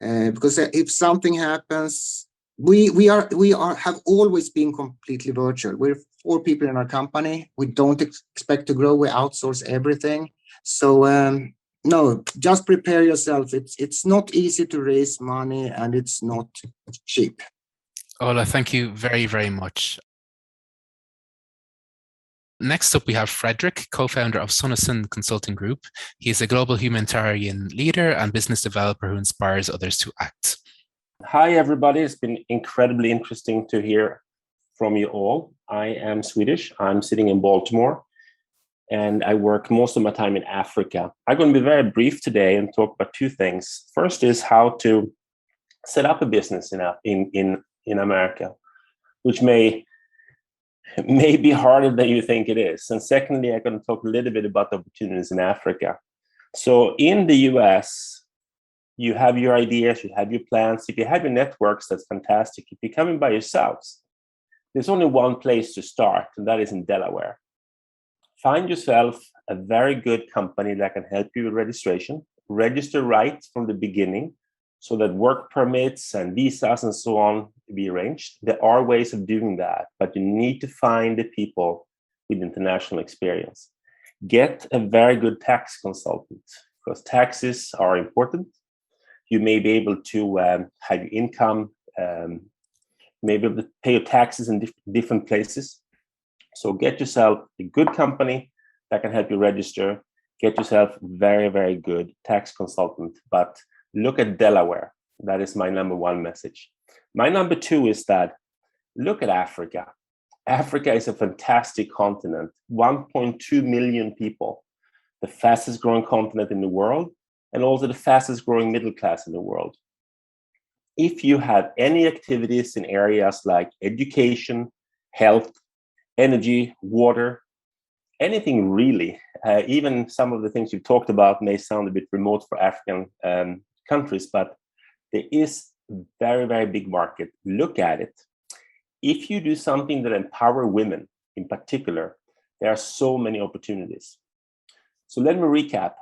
Because if something happens, we have always been completely virtual. We're 4 people in our company. We don't expect to grow. We outsource everything. So no, just prepare yourself. It's not easy to raise money and it's not cheap. Ola, thank you very, very much. Next up, we have Fredrik, co-founder of Sunroof Consulting Group. He is a global humanitarian leader and business developer who inspires others to act. Hi, everybody. It's been incredibly interesting to hear from you all. I am Swedish. I'm sitting in Baltimore, and I work most of my time in Africa. I'm going to be very brief today and talk about two things. First is how to set up a business in America, which may be harder than you think it is. And secondly, I'm going to talk a little bit about the opportunities in Africa. So in the US, you have your ideas, you have your plans. If you have your networks, that's fantastic. If you're coming by yourselves, there's only one place to start, and that is in Delaware. Find yourself a very good company that can help you with registration. Register right from the beginning so that work permits and visas and so on be arranged. There are ways of doing that, but you need to find the people with international experience. Get a very good tax consultant, because taxes are important. You may be able to have your income, maybe able to pay your taxes in different places. So get yourself a good company that can help you register. Get yourself very, very good tax consultant, but look at Delaware. That is my number one message. My number two is that look at Africa. Africa is a fantastic continent, 1.2 million people, the fastest growing continent in the world, and also the fastest growing middle class in the world. If you have any activities in areas like education, health, energy, water, anything really, even some of the things you've talked about may sound a bit remote for African countries, but there is a very, very big market. Look at it. If you do something that empower women in particular, there are so many opportunities. So let me recap.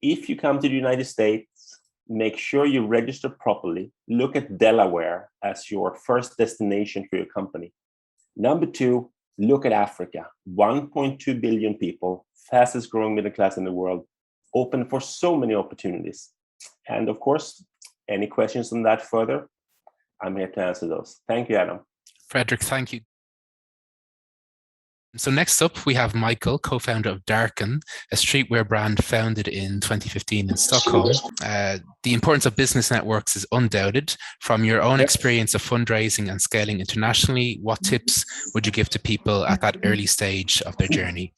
If you come to the United States, make sure you register properly. Look at Delaware as your first destination for your company. Number two, look at Africa. 1.2 billion people, fastest growing middle class in the world, open for so many opportunities. And of course, any questions on that further, I'm here to answer those. Thank you, Adam. Fredrik, thank you. So next up, we have Michael, co-founder of Darken, a streetwear brand founded in 2015 in Stockholm. The importance of business networks is undoubted. From your own experience of fundraising and scaling internationally, what tips would you give to people at that early stage of their journey?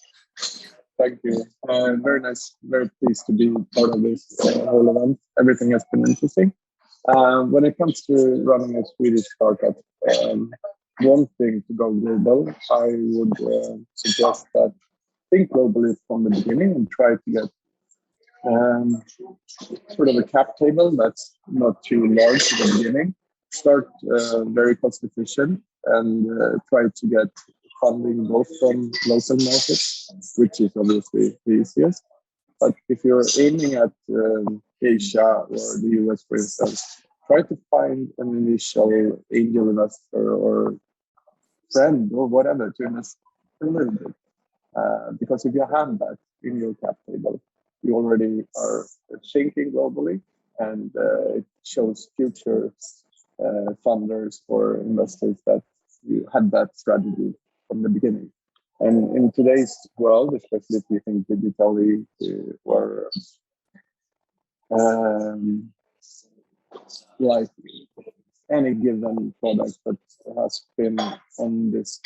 Thank you. Very nice. Very pleased to be part of this whole event. Everything has been interesting. When it comes to running a Swedish startup, one thing to go global, I would suggest that think globally from the beginning and try to get sort of a cap table that's not too large at the beginning. Start very cost efficient and try to get funding both from local markets, which is obviously the easiest. But if you're aiming at Asia or the US, for instance, try to find an initial angel investor or friend or whatever to invest a little bit. Because if you have that in your cap table, you already are thinking globally, and it shows future funders or investors that you had that strategy from the beginning. And in today's world, especially if you think digitally or like any given product that has been on this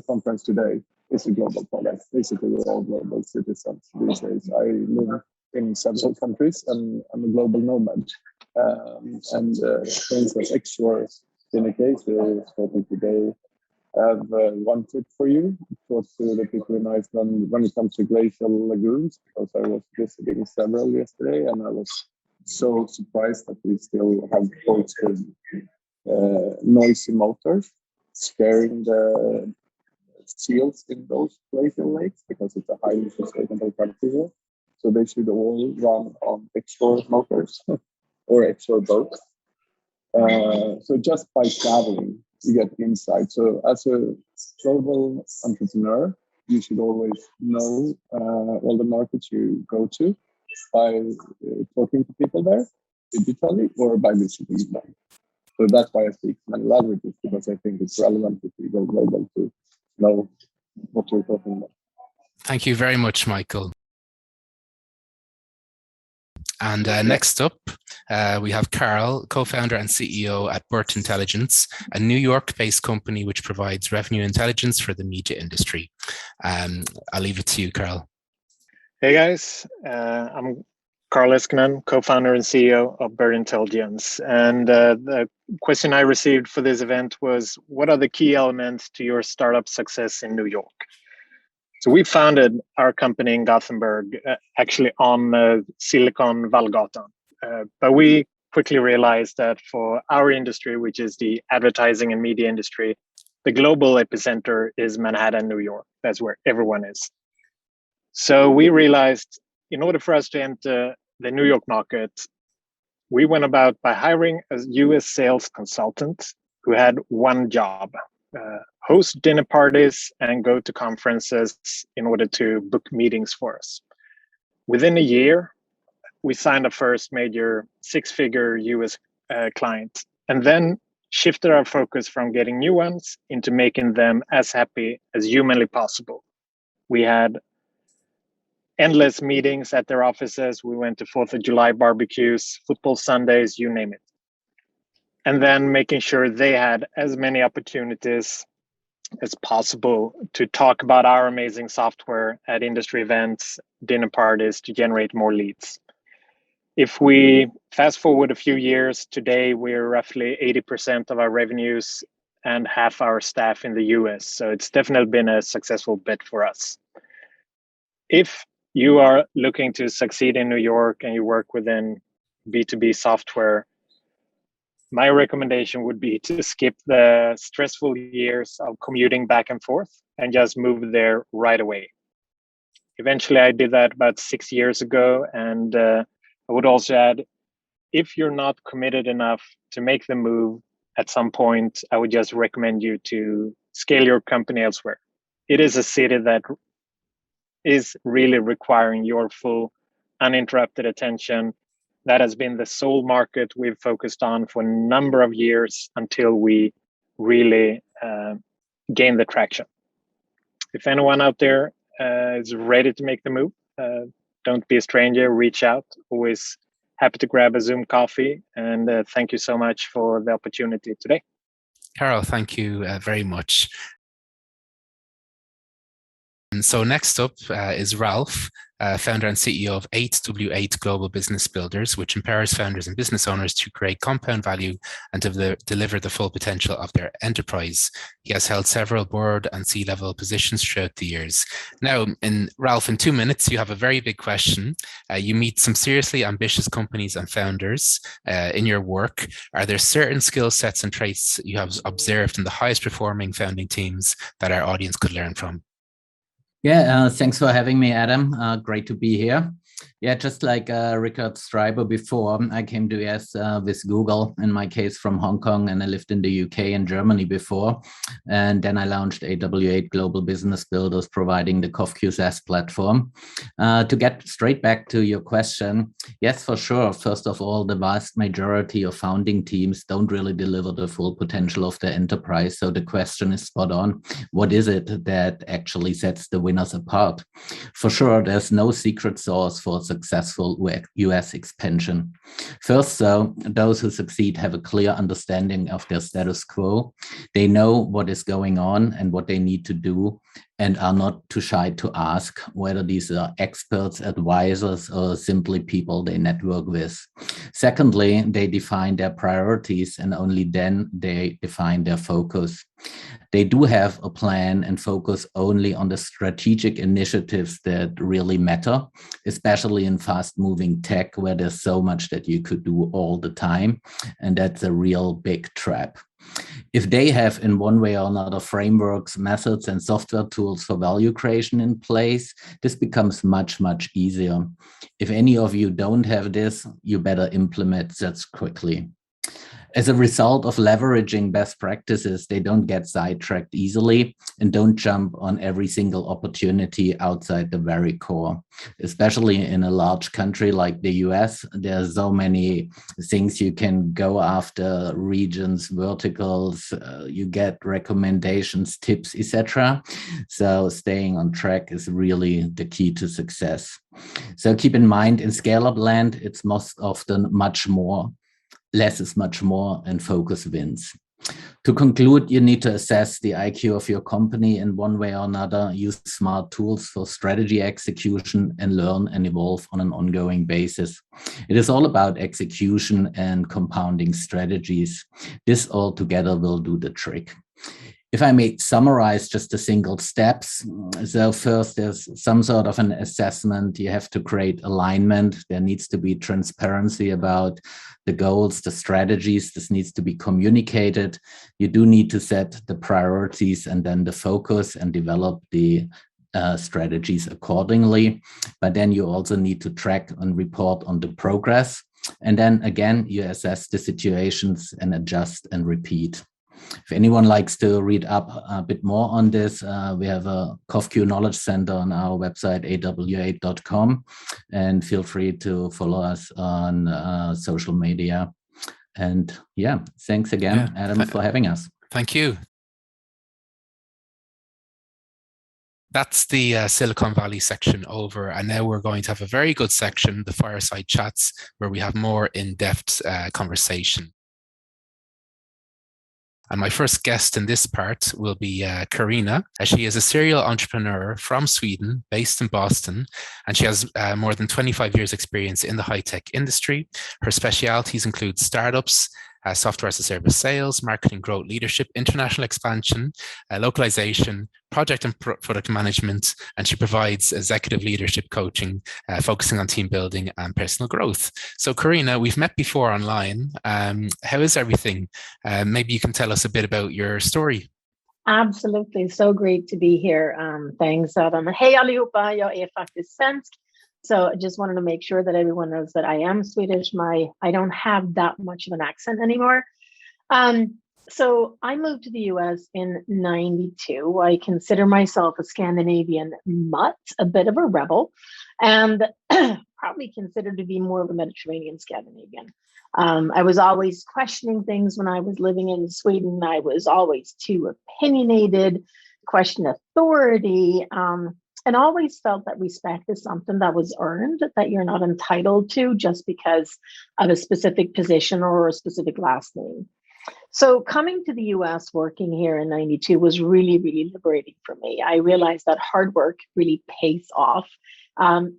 conference today is a global product. Basically, we're all global citizens these days. I live in several countries and I'm a global nomad. For instance, Xshore in a case we're talking today. I have one tip for you. Talk to the people in Iceland when it comes to glacial lagoons, because I was visiting several yesterday and I was so surprised that we still have boats with noisy motors scaring the seals in those glacial lakes because it's a highly sustainable country here. So they should all run on Xshore motors or Xshore boats. So just by traveling, you get insight. So as a global entrepreneur, you should always know all the markets you go to by talking to people there digitally or by visiting them. So that's why I speak many languages, because I think it's relevant if you go global to know what you're talking about. Thank you very much, Michael. And next up, we have Karl, co-founder and CEO at Burt Intelligence, a New York-based company which provides revenue intelligence for the media industry. I'll leave it to you, Karl. Hey guys, I'm Karl Eskinen, co-founder and CEO of Burt Intelligence. And the question I received for this event was, what are the key elements to your startup success in New York? So we founded our company in Gothenburg, actually on Silicon Vallgatan. But we quickly realized that for our industry, which is the advertising and media industry, the global epicenter is Manhattan, New York. That's where everyone is. So we realized in order for us to enter the New York market, we went about by hiring a US sales consultant who had one job, host dinner parties and go to conferences in order to book meetings for us. Within a year, we signed our first major six-figure US client, and then shifted our focus from getting new ones into making them as happy as humanly possible. We had endless meetings at their offices. We went to 4th of July barbecues, football Sundays, you name it. And then making sure they had as many opportunities as possible to talk about our amazing software at industry events, dinner parties to generate more leads. If we fast forward a few years, today we're roughly 80% of our revenues and half our staff in the US. So it's definitely been a successful bet for us. If you are looking to succeed in New York and you work within B2B software, my recommendation would be to skip the stressful years of commuting back and forth and just move there right away. Eventually, I did that about 6 years ago. And I would also add, if you're not committed enough to make the move at some point, I would just recommend you to scale your company elsewhere. It is a city that is really requiring your full uninterrupted attention. That has been the sole market we've focused on for a number of years until we really gain the traction. If anyone out there is ready to make the move, don't be a stranger, reach out. Always happy to grab a Zoom coffee. And thank you so much for the opportunity today. Karl, thank you very much. And so next up is Ralph, founder and CEO of 8W8 Global Business Builders, which empowers founders and business owners to create compound value and to deliver the full potential of their enterprise. He has held several board and C-level positions throughout the years. Now, Ralph, in 2 minutes, you have a very big question. You meet some seriously ambitious companies and founders in your work. Are there certain skill sets and traits you have observed in the highest performing founding teams that our audience could learn from? Yeah, thanks for having me, Adam. Great to be here. Yeah, just like Rickard Streiber before, I came to US with Google, in my case from Hong Kong, and I lived in the UK and Germany before. And then I launched 8W8 Global Business Builders, providing the COFQ SaaS platform. To get straight back to your question, yes, for sure. First of all, the vast majority of founding teams don't really deliver the full potential of their enterprise. So the question is spot on. What is it that actually sets the winners apart? For sure, there's no secret sauce for successful US expansion. First, though, those who succeed have a clear understanding of their status quo. They know what is going on and what they need to do, and are not too shy to ask whether these are experts, advisors, or simply people they network with. Secondly, they define their priorities, and only then they define their focus. They do have a plan and focus only on the strategic initiatives that really matter, especially in fast-moving tech, where there's so much that you could do all the time, and that's a real big trap. If they have in one way or another frameworks, methods, and software tools for value creation in place, this becomes much, much easier. If any of you don't have this, you better implement that quickly. As a result of leveraging best practices, they don't get sidetracked easily and don't jump on every single opportunity outside the very core. Especially in a large country like the US, there are so many things you can go after, regions, verticals, you get recommendations, tips, etc. So staying on track is really the key to success. So keep in mind, in scale-up land, it's most often much more. Less is much more, and focus wins. To conclude, you need to assess the IQ of your company in one way or another, use smart tools for strategy execution, and learn and evolve on an ongoing basis. It is all about execution and compounding strategies. This all together will do the trick. If I may summarize just the single steps, so first there's some sort of an assessment. You have to create alignment. There needs to be transparency about the goals, the strategies. This needs to be communicated. You do need to set the priorities and then the focus and develop the strategies accordingly. But then you also need to track and report on the progress. And then again, you assess the situations and adjust and repeat. If anyone likes to read up a bit more on this, we have a COFQ Knowledge Center on our website, aw8.com, and feel free to follow us on social media. And yeah, thanks again, Adam, for having us. Thank you. That's the Silicon Valley section over, and now we're going to have a very good section, the Fireside Chats, where we have more in-depth conversation. And my first guest in this part will be Karina. She is a serial entrepreneur from Sweden, based in Boston, and she has more than 25 years experience in the high-tech industry. Her specialities include startups, software as a service sales, marketing growth leadership, international expansion, localization, project and product management, and she provides executive leadership coaching, focusing on team building and personal growth. So Karina, we've met before online. How is everything? Maybe you can tell us a bit about your story. Absolutely, so great to be here. Thanks Adam. Hej allihopa, jag är faktiskt svensk. So I just wanted to make sure that everyone knows that I am Swedish. I don't have that much of an accent anymore. So I moved to the US in '92. I consider myself a Scandinavian mutt, a bit of a rebel, and probably considered to be more of a Mediterranean Scandinavian. I was always questioning things when I was living in Sweden. I was always too opinionated, questioned authority, and always felt that respect is something that was earned, that you're not entitled to just because of a specific position or a specific last name. So coming to the US, working here in '92 was really, really liberating for me. I realized that hard work really pays off.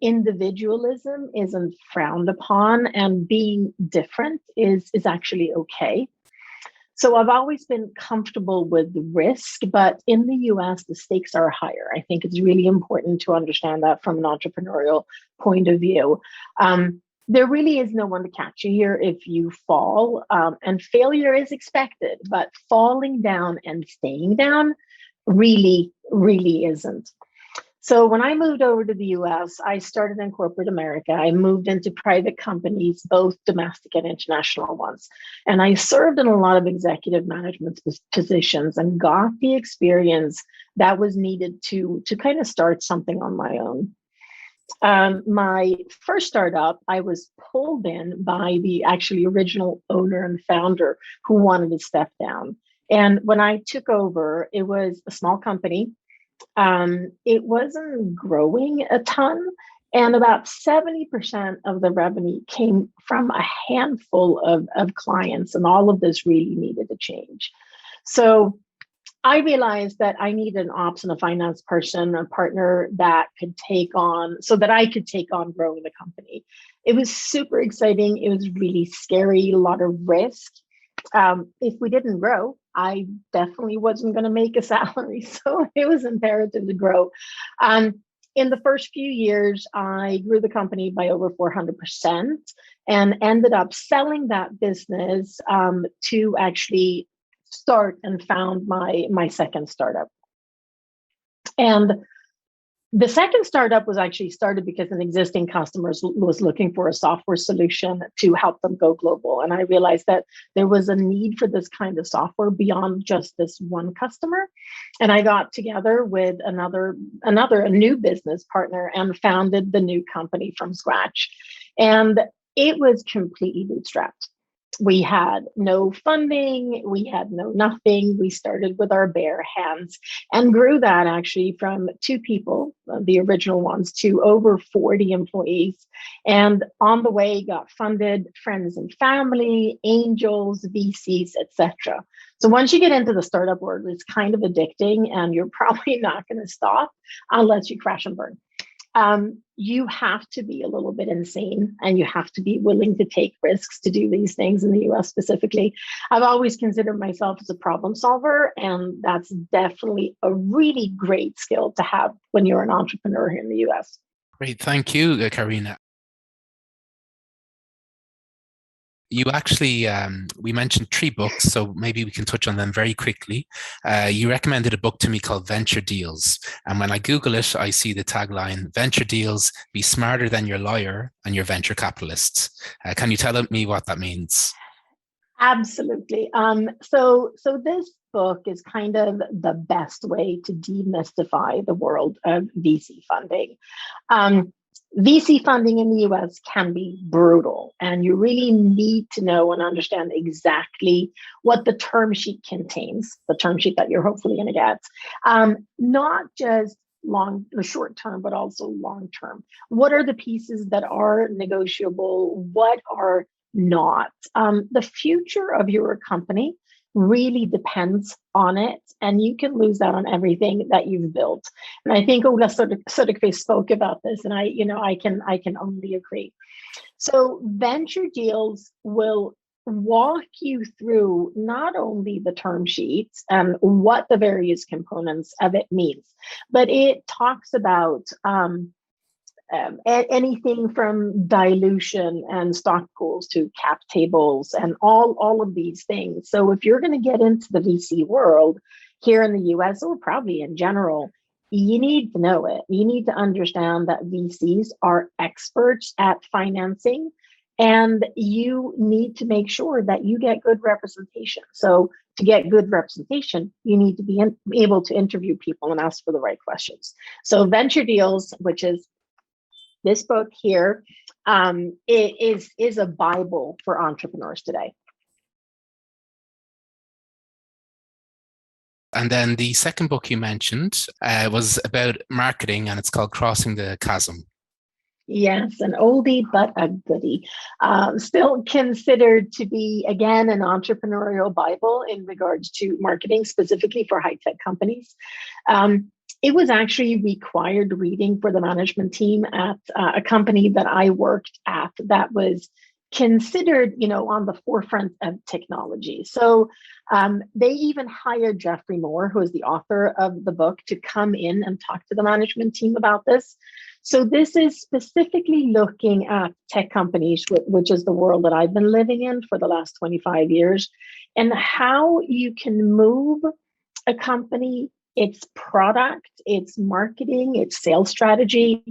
Individualism isn't frowned upon, and being different is actually okay. So I've always been comfortable with the risk, but in the US, the stakes are higher. I think it's really important to understand that from an entrepreneurial point of view. There really is no one to catch you here if you fall, and failure is expected, but falling down and staying down really, really isn't. So when I moved over to the US, I started in corporate America. I moved into private companies, both domestic and international ones. And I served in a lot of executive management positions and got the experience that was needed to kind of start something on my own. My first startup, I was pulled in by the actually original owner and founder who wanted to step down. And when I took over, it was a small company. It wasn't growing a ton, and about 70% of the revenue came from a handful of clients, and all of this really needed to change. So I realized that I needed an ops and a finance person, a partner that could take on, so that I could take on growing the company. It was super exciting. It was really scary, a lot of risk. If we didn't grow, I definitely wasn't going to make a salary. So it was imperative to grow. In the first few years, I grew the company by over 400% and ended up selling that business to actually start and found my second startup. And The second startup was actually started because an existing customer was looking for a software solution to help them go global. And I realized that there was a need for this kind of software beyond just this one customer. And I got together with a new business partner and founded the new company from scratch. And it was completely bootstrapped. We had no funding, we had no nothing. We started with our bare hands and grew that actually from 2 people, the original ones, to over 40 employees. And on the way got funded, friends and family, angels, VCs, etc. So once you get into the startup world, it's kind of addicting and you're probably not going to stop unless you crash and burn. You have to be a little bit insane and you have to be willing to take risks to do these things in the US specifically. I've always considered myself as a problem solver, and that's definitely a really great skill to have when you're an entrepreneur here in the US. Great, thank you, Karina. You actually, we mentioned 3 books, so maybe we can touch on them very quickly. You recommended a book to me called Venture Deals. And when I Google it, I see the tagline, Venture Deals, be smarter than your lawyer and your venture capitalists. Can you tell me what that means? Absolutely. So this book is kind of the best way to demystify the world of VC funding. VC funding in the US can be brutal, and you really need to know and understand exactly what the term sheet contains, the term sheet that you're hopefully going to get, not just short term, but also long term. What are the pieces that are negotiable? What are not? The future of your company really depends on it, and you can lose out on everything that you've built. And I think Ola Söderqvist spoke about this, and I can only agree. So Venture Deals will walk you through not only the term sheets and what the various components of it means, but it talks about anything from dilution and stock pools to cap tables and all of these things. So if you're going to get into the VC world here in the US, or probably in general, you need to know it. You need to understand that VCs are experts at financing, and you need to make sure that you get good representation. So to get good representation, you need to be able to interview people and ask for the right questions. So Venture Deals, which is this book here, it is a Bible for entrepreneurs today. And then the second book you mentioned was about marketing, and it's called Crossing the Chasm. Yes, an oldie but a goodie. Still considered to be, again, an entrepreneurial Bible in regards to marketing, specifically for high-tech companies. It was actually required reading for the management team at a company that I worked at that was considered, on the forefront of technology. So they even hired Jeffrey Moore, who is the author of the book, to come in and talk to the management team about this. So this is specifically looking at tech companies, which is the world that I've been living in for the last 25 years, and how you can move a company, its product, its marketing, its sales strategy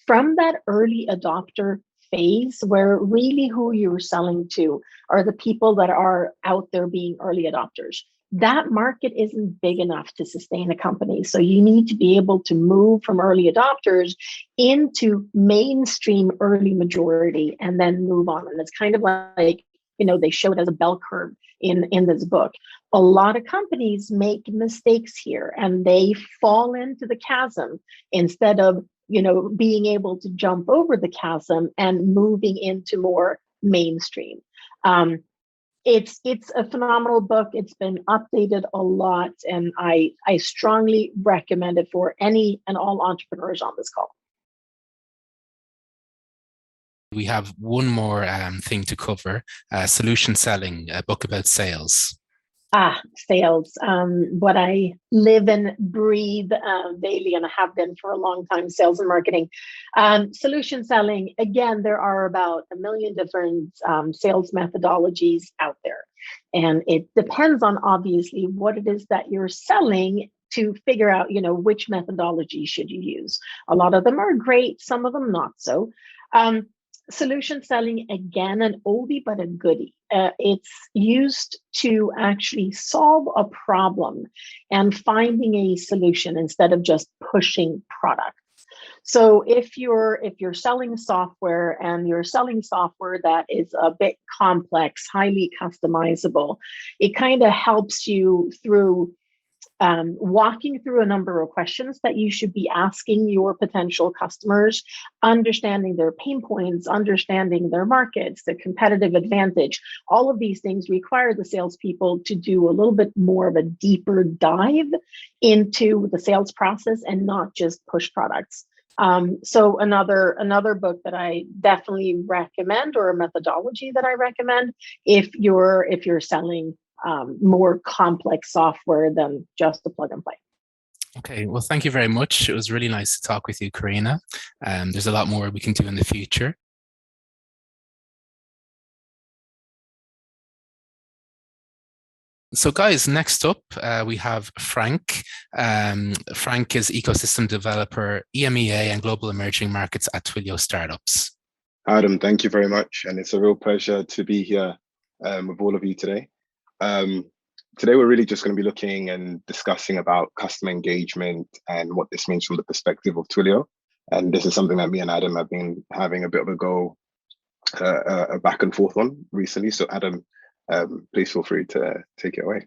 from that early adopter phase, where really who you're selling to are the people that are out there being early adopters. That market isn't big enough to sustain a company. So you need to be able to move from early adopters into mainstream early majority and then move on. And it's kind of like, they show it as a bell curve in this book. A lot of companies make mistakes here and they fall into the chasm instead of, being able to jump over the chasm and moving into more mainstream. It's a phenomenal book. It's been updated a lot, and I strongly recommend it for any and all entrepreneurs on this call. We have one more thing to cover, solution selling, a book about sales. Sales, what I live and breathe daily, and I have been for a long time, sales and marketing. Solution selling, again, there are about 1 million different sales methodologies out there. And it depends on, obviously, what it is that you're selling to figure out, which methodology should you use. A lot of them are great, some of them not so. Solution selling, again, an oldie but a goodie. It's used to actually solve a problem and finding a solution instead of just pushing products. So if you're selling software and you're selling software that is a bit complex, highly customizable, it kind of helps you through walking through a number of questions that you should be asking your potential customers, understanding their pain points, understanding their markets, the competitive advantage. All of these things require the salespeople to do a little bit more of a deeper dive into the sales process and not just push products. So another book that I definitely recommend, or a methodology that I recommend, if you're selling more complex software than just a plug and play. Okay, well, thank you very much. It was really nice to talk with you, Karina. There's a lot more we can do in the future. So guys, next up, we have Frank. Frank is ecosystem developer, EMEA and global emerging markets at Twilio Startups. Adam, thank you very much. And it's a real pleasure to be here with all of you today. Today, we're really just going to be looking and discussing about customer engagement and what this means from the perspective of Twilio. And this is something that me and Adam have been having a bit of a back and forth on recently. So Adam, please feel free to take it away.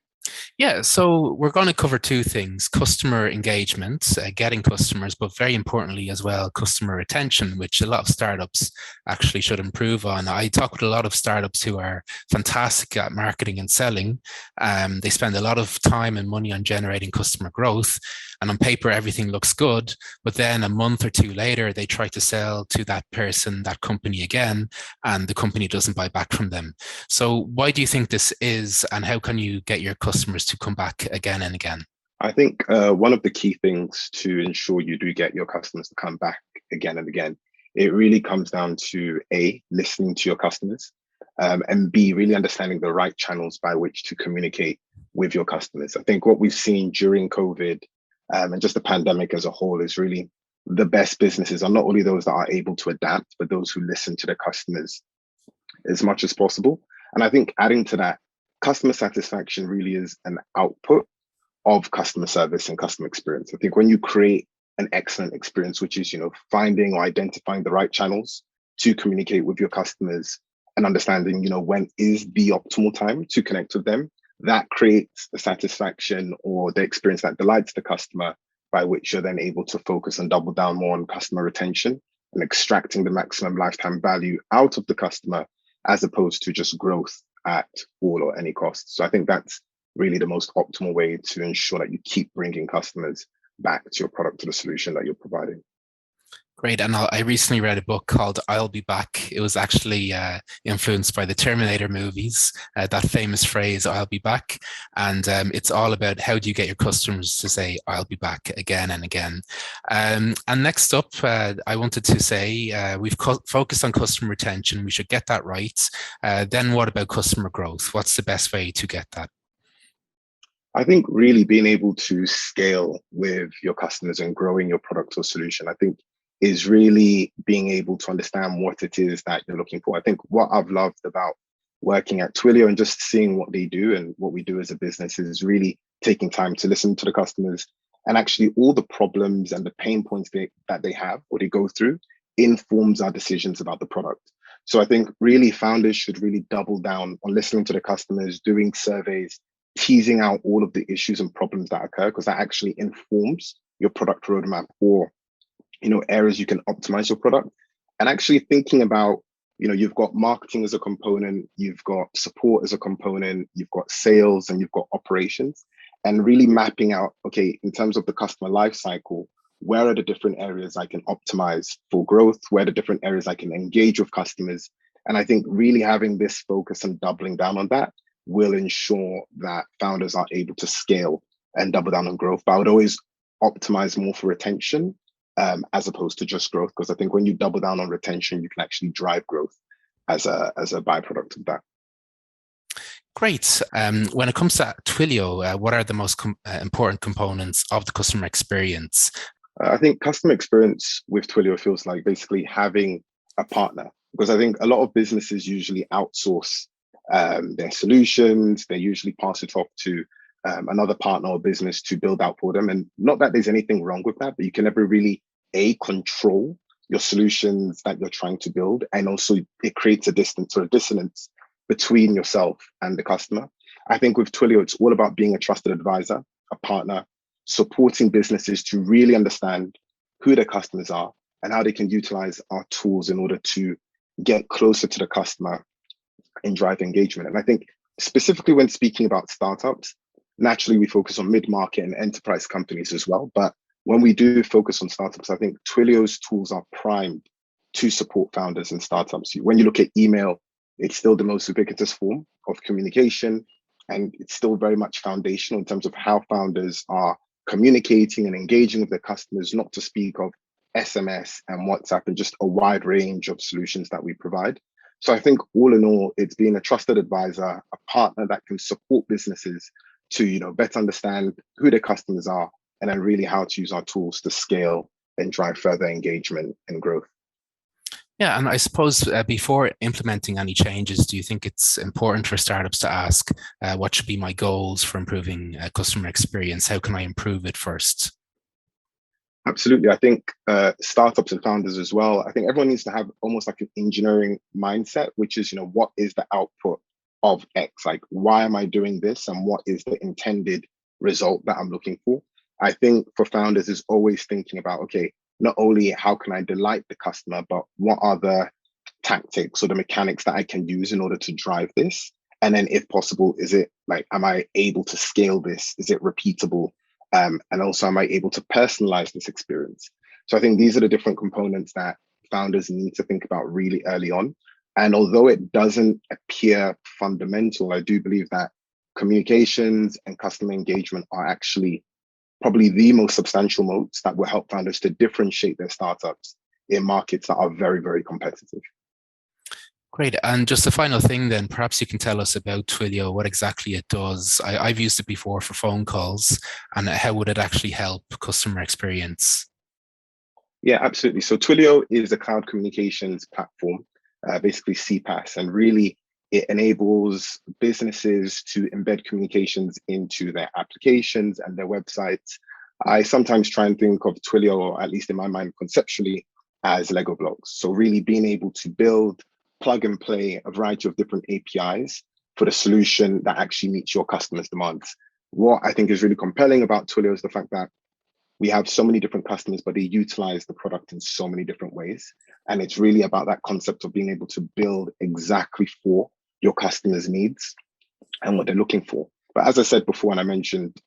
Yeah, so we're going to cover two things: customer engagement, getting customers, but very importantly as well, customer retention, which a lot of startups actually should improve on. I talk with a lot of startups who are fantastic at marketing and selling. They spend a lot of time and money on generating customer growth, and on paper everything looks good, but then a month or two later they try to sell to that person, that company again, and the company doesn't buy back from them. So why do you think this is, and how can you get your customers to come back again and again? I think one of the key things to ensure you do get your customers to come back again and again, it really comes down to A, listening to your customers, and B, really understanding the right channels by which to communicate with your customers. I think what we've seen during COVID and just the pandemic as a whole is really the best businesses are not only those that are able to adapt, but those who listen to their customers as much as possible. And I think adding to that, customer satisfaction really is an output of customer service and customer experience. I think when you create an excellent experience, which is, finding or identifying the right channels to communicate with your customers and understanding, when is the optimal time to connect with them, that creates the satisfaction or the experience that delights the customer, by which you're then able to focus and double down more on customer retention and extracting the maximum lifetime value out of the customer, as opposed to just growth at all or any cost. So I think that's really the most optimal way to ensure that you keep bringing customers back to your product, to the solution that you're providing. Great. And I recently read a book called I'll Be Back. It was actually influenced by the Terminator movies, that famous phrase, I'll be back. And it's all about how do you get your customers to say, I'll be back again and again. And next up, I wanted to say, we've focused on customer retention. We should get that right. Then what about customer growth? What's the best way to get that? I think really being able to scale with your customers and growing your product or solution, I think, is really being able to understand what it is that you're looking for. I think what I've loved about working at Twilio and just seeing what they do and what we do as a business is really taking time to listen to the customers, and actually all the problems and the pain points that they have or they go through informs our decisions about the product. So I think really founders should really double down on listening to the customers, doing surveys, teasing out all of the issues and problems that occur, because that actually informs your product roadmap or areas you can optimize your product. And actually thinking about, you've got marketing as a component, you've got support as a component, you've got sales, and you've got operations, and really mapping out, okay, in terms of the customer life cycle, where are the different areas I can optimize for growth? Where are the different areas I can engage with customers? And I think really having this focus and doubling down on that will ensure that founders are able to scale and double down on growth. But I would always optimize more for retention as opposed to just growth, because I think when you double down on retention, you can actually drive growth as a byproduct of that. Great. When it comes to Twilio, what are the most important components of the customer experience? I think customer experience with Twilio feels like basically having a partner, because I think a lot of businesses usually outsource their solutions. They usually pass it off to another partner or business to build out for them. And not that there's anything wrong with that, but you can never really control your solutions that you're trying to build. And also it creates a distance or a dissonance between yourself and the customer. I think with Twilio, it's all about being a trusted advisor, a partner, supporting businesses to really understand who their customers are and how they can utilize our tools in order to get closer to the customer and drive engagement. And I think specifically when speaking about startups, naturally we focus on mid-market and enterprise companies as well. But when we do focus on startups, I think Twilio's tools are primed to support founders and startups. When you look at email, it's still the most ubiquitous form of communication, and it's still very much foundational in terms of how founders are communicating and engaging with their customers, not to speak of SMS and WhatsApp and just a wide range of solutions that we provide. So I think all in all, it's being a trusted advisor, a partner that can support businesses to better understand who their customers are, and then really how to use our tools to scale and drive further engagement and growth. Yeah, and I suppose before implementing any changes, do you think it's important for startups to ask what should be my goals for improving customer experience? How can I improve it first? Absolutely. I think startups and founders as well, I think everyone needs to have almost like an engineering mindset, which is, what is the output of X? Like, why am I doing this? And what is the intended result that I'm looking for? I think for founders is always thinking about, okay, not only how can I delight the customer, but what are the tactics or the mechanics that I can use in order to drive this? And then if possible, is it like, am I able to scale this? Is it repeatable? And also, am I able to personalize this experience? So I think these are the different components that founders need to think about really early on. And although it doesn't appear fundamental, I do believe that communications and customer engagement are actually probably the most substantial moats that will help founders to differentiate their startups in markets that are very, very competitive. Great. And just a final thing then, perhaps you can tell us about Twilio, what exactly it does. I've used it before for phone calls, and how would it actually help customer experience? Yeah, absolutely. So Twilio is a cloud communications platform, basically CPaaS, and really it enables businesses to embed communications into their applications and their websites. I sometimes try and think of Twilio, or at least in my mind conceptually, as Lego blocks. So really being able to build, plug and play a variety of different APIs for the solution that actually meets your customers' demands. What I think is really compelling about Twilio is the fact that we have so many different customers, but they utilize the product in so many different ways. And it's really about that concept of being able to build exactly for your customers' needs and what they're looking for. But as I said before, and I mentioned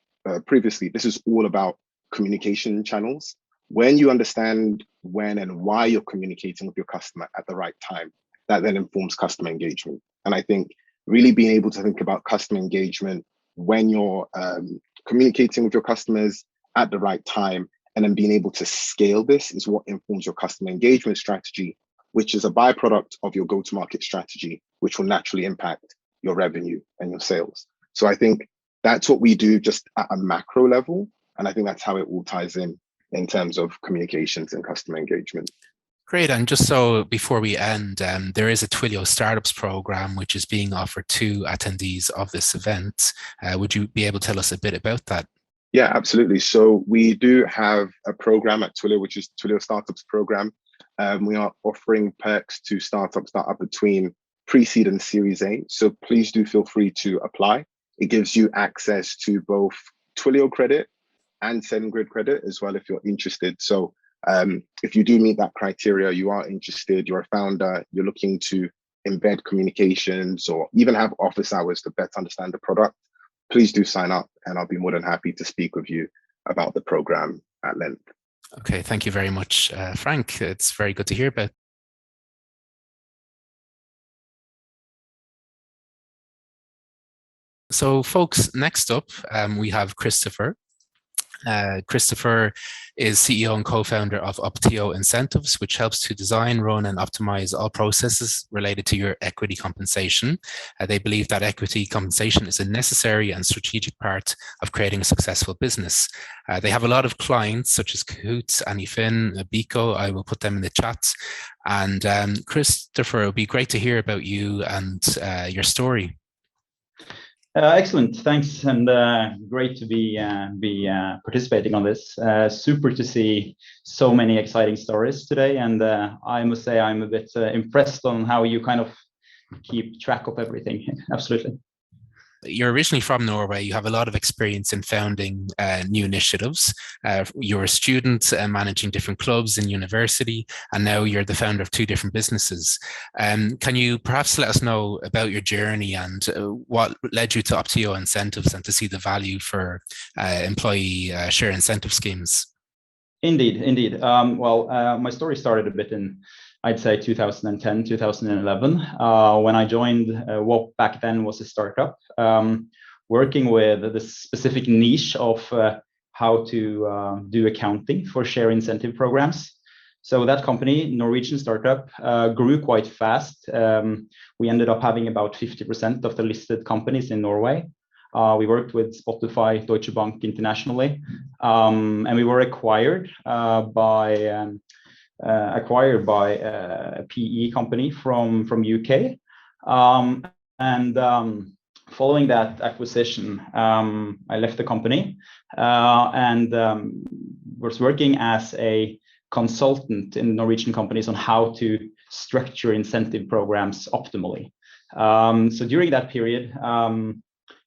previously, this is all about communication channels. When you understand when and why you're communicating with your customer at the right time, that then informs customer engagement. And I think really being able to think about customer engagement when you're communicating with your customers at the right time, and then being able to scale this is what informs your customer engagement strategy, which is a byproduct of your go-to-market strategy, which will naturally impact your revenue and your sales. So I think that's what we do just at a macro level. And I think that's how it all ties in terms of communications and customer engagement. Great. And just so before we end, there is a Twilio Startups program which is being offered to attendees of this event. Would you be able to tell us a bit about that? Yeah, absolutely. So we do have a program at Twilio, which is Twilio Startups program. We are offering perks to startups that are between pre-seed and Series A. So please do feel free to apply. It gives you access to both Twilio credit and SendGrid credit as well if you're interested. So if you do meet that criteria, you are interested, you're a founder, you're looking to embed communications or even have office hours to better understand the product, please do sign up and I'll be more than happy to speak with you about the program at length. Okay, thank you very much, Frank. It's very good to hear about. So folks, next up, we have Christopher. Christopher is CEO and co-founder of Optio Incentives, which helps to design, run, and optimize all processes related to your equity compensation. They believe that equity compensation is a necessary and strategic part of creating a successful business. They have a lot of clients such as Cahoots, Anyfin, Bico. I will put them in the chat. And Christopher, it would be great to hear about you and your story. Excellent, thanks, and great to be participating on this. Super to see so many exciting stories today, and I must say I'm a bit impressed on how you kind of keep track of everything. Absolutely. You're originally from Norway. You have a lot of experience in founding new initiatives. You're a student managing different clubs in university, and now you're the founder of 2 different businesses. Can you perhaps let us know about your journey and what led you to Optio Incentives and to see the value for employee share incentive schemes? Indeed. My story started a bit in, I'd say, 2010, 2011, when I joined what back then was a startup, working with the specific niche of how to do accounting for share incentive programs. So that company, Norwegian startup, grew quite fast. We ended up having about 50% of the listed companies in Norway. We worked with Spotify, Deutsche Bank internationally, and we were acquired by a PE company from UK, and following that acquisition, I left the company and was working as a consultant in Norwegian companies on how to structure incentive programs optimally. So during that period,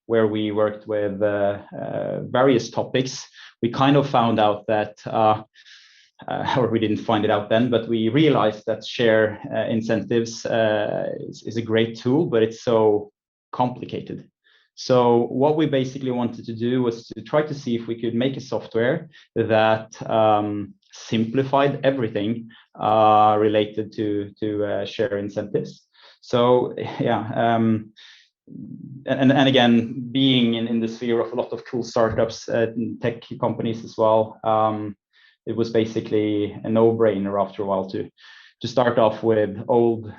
where we worked with various topics, we kind of found out that or we didn't find it out then, but we realized that share incentives is a great tool, but it's so complicated. So what we basically wanted to do was to try to see if we could make a software that simplified everything related to share incentives. So yeah, and again, being in the sphere of a lot of cool startups, tech companies as well, it was basically a no-brainer after a while to start off with old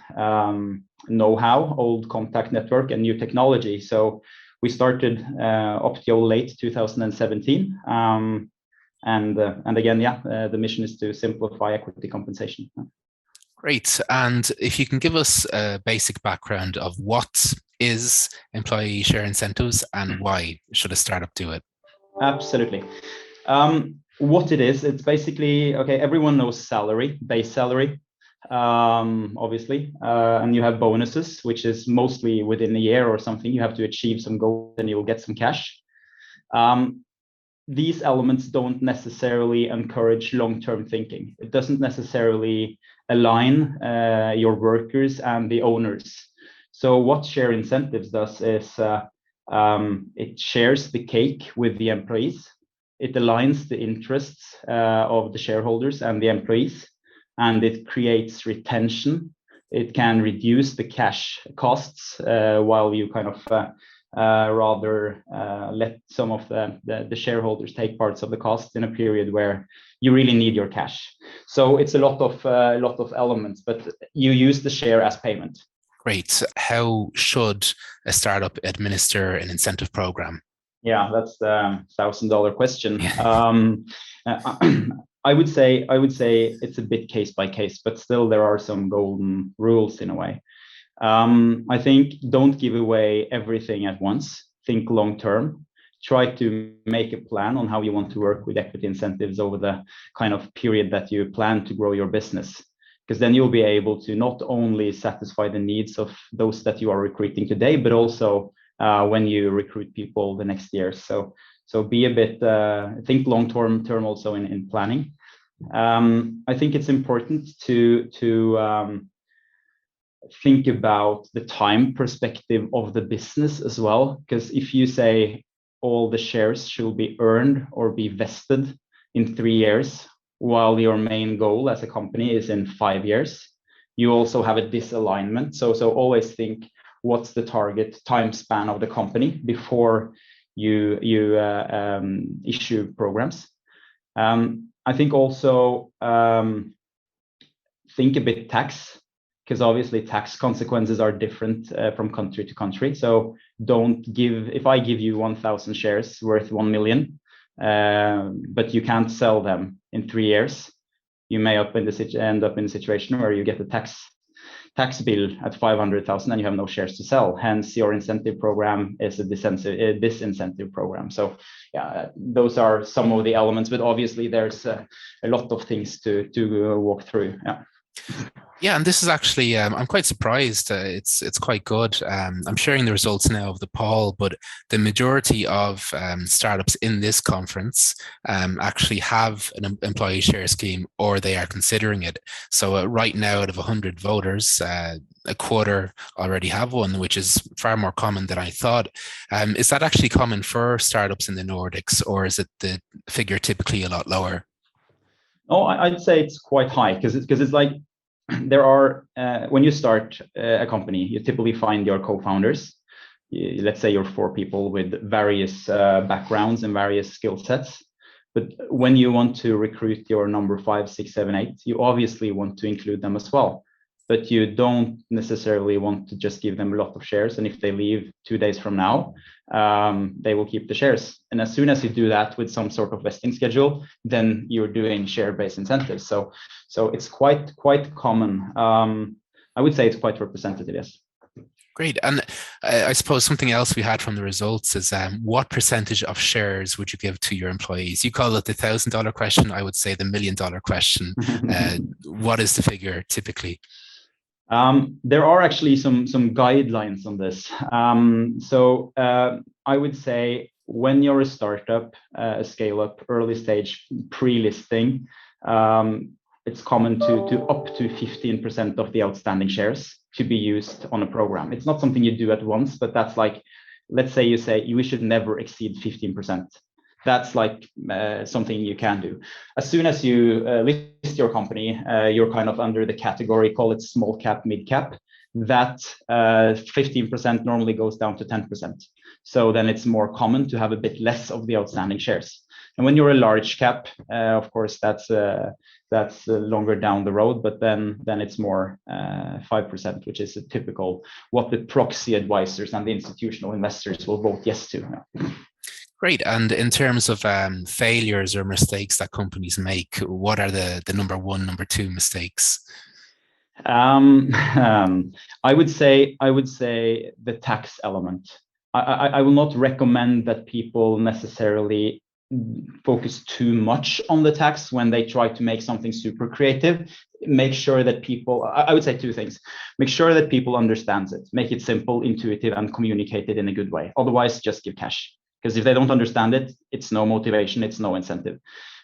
know-how, old contact network, and new technology. So we started Optio late 2017, and again, the mission is to simplify equity compensation. Great. And if you can give us a basic background of what is employee share incentives and why should a startup do it? Absolutely. What it is, it's basically, okay, everyone knows salary, base salary, obviously, and you have bonuses, which is mostly within a year or something. You have to achieve some goals and you'll get some cash. These elements don't necessarily encourage long-term thinking. It doesn't necessarily align your workers and the owners. So what share incentives does is it shares the cake with the employees. It aligns the interests of the shareholders and the employees, and it creates retention. It can reduce the cash costs while you kind of rather let some of the shareholders take parts of the cost in a period where you really need your cash. So it's a lot of elements, but you use the share as payment. Great. How should a startup administer an incentive program? Yeah, that's the $1,000 question. I would say it's a bit case by case, but still there are some golden rules in a way. I think don't give away everything at once. Think long term. Try to make a plan on how you want to work with equity incentives over the kind of period that you plan to grow your business, because then you'll be able to not only satisfy the needs of those that you are recruiting today, but also when you recruit people the next year. So be a bit, think long term also in planning. I think it's important to think about the time perspective of the business as well, because if you say all the shares should be earned or be vested in 3 years, while your main goal as a company is in 5 years, you also have a disalignment. So always think, what's the target time span of the company before you issue programs. I think also think a bit tax, because obviously tax consequences are different from country to country. So if I give you 1,000 shares worth 1 million, but you can't sell them in 3 years, you may end up in a situation where you get a tax bill at 500,000 and you have no shares to sell. Hence, your incentive program is a disincentive program. So yeah, those are some of the elements, but obviously there's a lot of things to walk through. Yeah. Yeah, and this is actually, I'm quite surprised. It's quite good. I'm sharing the results now of the poll, but the majority of startups in this conference actually have an employee share scheme, or they are considering it. So right now, out of 100 voters, a quarter already have one, which is far more common than I thought. Is that actually common for startups in the Nordics, or is it the figure typically a lot lower? Oh, I'd say it's quite high, because it's like, there are, when you start a company, you typically find your co-founders. Let's say you're 4 people with various backgrounds and various skill sets. But when you want to recruit your number 5, 6, 7, 8, you obviously want to include them as well. But you don't necessarily want to just give them a lot of shares. And if they leave 2 days from now, they will keep the shares. And as soon as you do that with some sort of vesting schedule, then you're doing share-based incentives. So it's quite common. I would say it's quite representative, yes. Great. And I suppose something else we had from the results is what percentage of shares would you give to your employees? You call it the $1,000 question. I would say the $1 million question. What is the figure typically? There are actually some guidelines on this. I would say when you're a startup, a scale-up, early stage, pre-listing, it's common to up to 15% of the outstanding shares to be used on a program. It's not something you do at once, but that's like, let's say you say we should never exceed 15%. That's like something you can do. As soon as you list your company, you're kind of under the category, call it small cap, mid cap. That 15% normally goes down to 10%. So then it's more common to have a bit less of the outstanding shares. And when you're a large cap, of course, that's longer down the road, but then it's more 5%, which is a typical what the proxy advisors and the institutional investors will vote yes to. Great. And in terms of failures or mistakes that companies make, what are the number 1, number 2 mistakes? I would say the tax element. I will not recommend that people necessarily focus too much on the tax when they try to make something super creative. Make sure that people, I would say 2 things. Make sure that people understand it. Make it simple, intuitive, and communicate it in a good way. Otherwise, just give cash. Because if they don't understand it, it's no motivation, it's no incentive.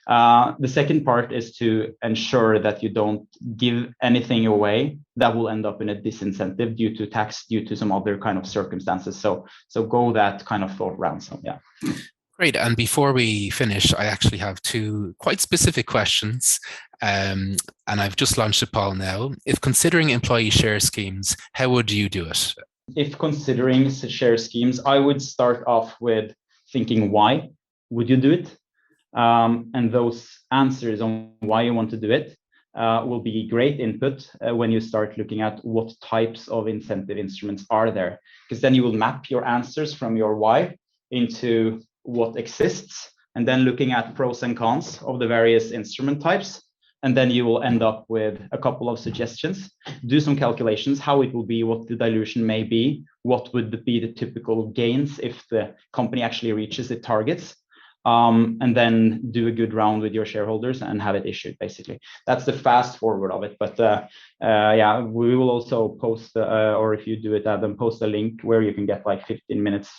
The second part is to ensure that you don't give anything away that will end up in a disincentive due to tax, due to some other kind of circumstances. So go that kind of thought round. So yeah. Great. And before we finish, I actually have 2 quite specific questions. And I've just launched a poll now. If considering employee share schemes, how would you do it? If considering share schemes, I would start off with thinking, why would you do it? And those answers on why you want to do it will be great input when you start looking at what types of incentive instruments are there. Because then you will map your answers from your why into what exists, and then looking at pros and cons of the various instrument types. And then you will end up with a couple of suggestions, do some calculations, how it will be, what the dilution may be, what would be the typical gains if the company actually reaches its targets, and then do a good round with your shareholders and have it issued, basically. That's the fast forward of it. But yeah, we will also post, or if you do it, Adam, post a link where you can get like 15 minutes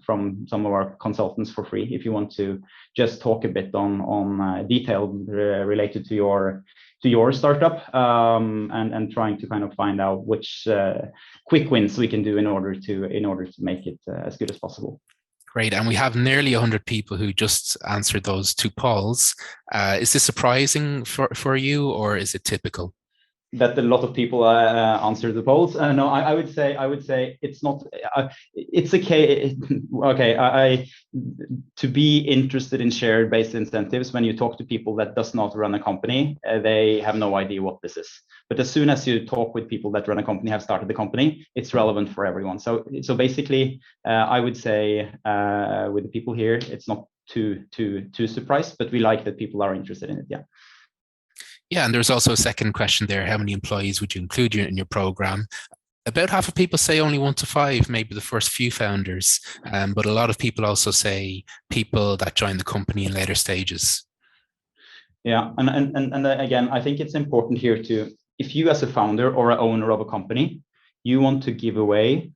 from some of our consultants for free if you want to just talk a bit on detail related to your startup, and trying to kind of find out which quick wins we can do in order to make it as good as possible. Great. And we have nearly 100 people who just answered those 2 polls. Is this surprising for you, or is it typical? that a lot of people answer the polls. No, I would say it's not. It's okay. Okay, to be interested in share-based incentives, when you talk to people that does not run a company, they have no idea what this is. But as soon as you talk with people that run a company, have started the company, it's relevant for everyone. So basically, I would say with the people here, it's not too surprised, but we like that people are interested in it. Yeah. Yeah, and there's also a second question there. How many employees would you include in your program? About half of people say only 1 to 5, maybe the first few founders. But a lot of people also say people that join the company in later stages. Yeah, and again, I think it's important here to, if you as a founder or an owner of a company, you want to give away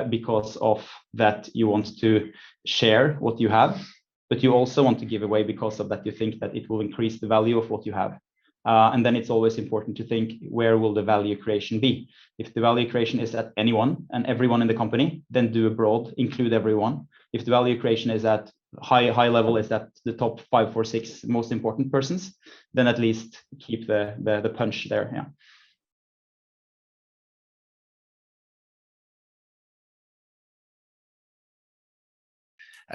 because of that you want to share what you have, but you also want to give away because of that you think that it will increase the value of what you have. And then it's always important to think, where will the value creation be? If the value creation is at anyone and everyone in the company, then do a broad, include everyone. If the value creation is at high level, is at the top 5 or 6 most important persons, then at least keep the punch there. Yeah.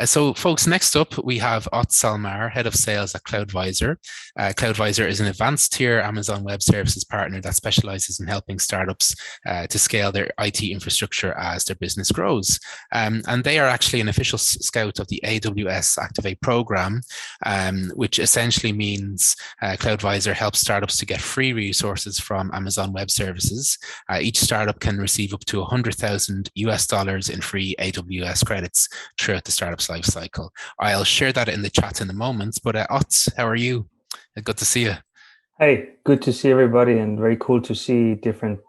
So folks, next up, we have Ott Salmar, Head of Sales at Cloudvisor. Cloudvisor is an advanced tier Amazon Web Services partner that specializes in helping startups to scale their IT infrastructure as their business grows. And they are actually an official scout of the AWS Activate program, which essentially means Cloudvisor helps startups to get free resources from Amazon Web Services. Each startup can receive up to $100,000 in free AWS credits throughout the startup's life cycle. I'll share that in the chat in a moment, but Ott, how are you? Good to see you. Hey, good to see everybody, and very cool to see different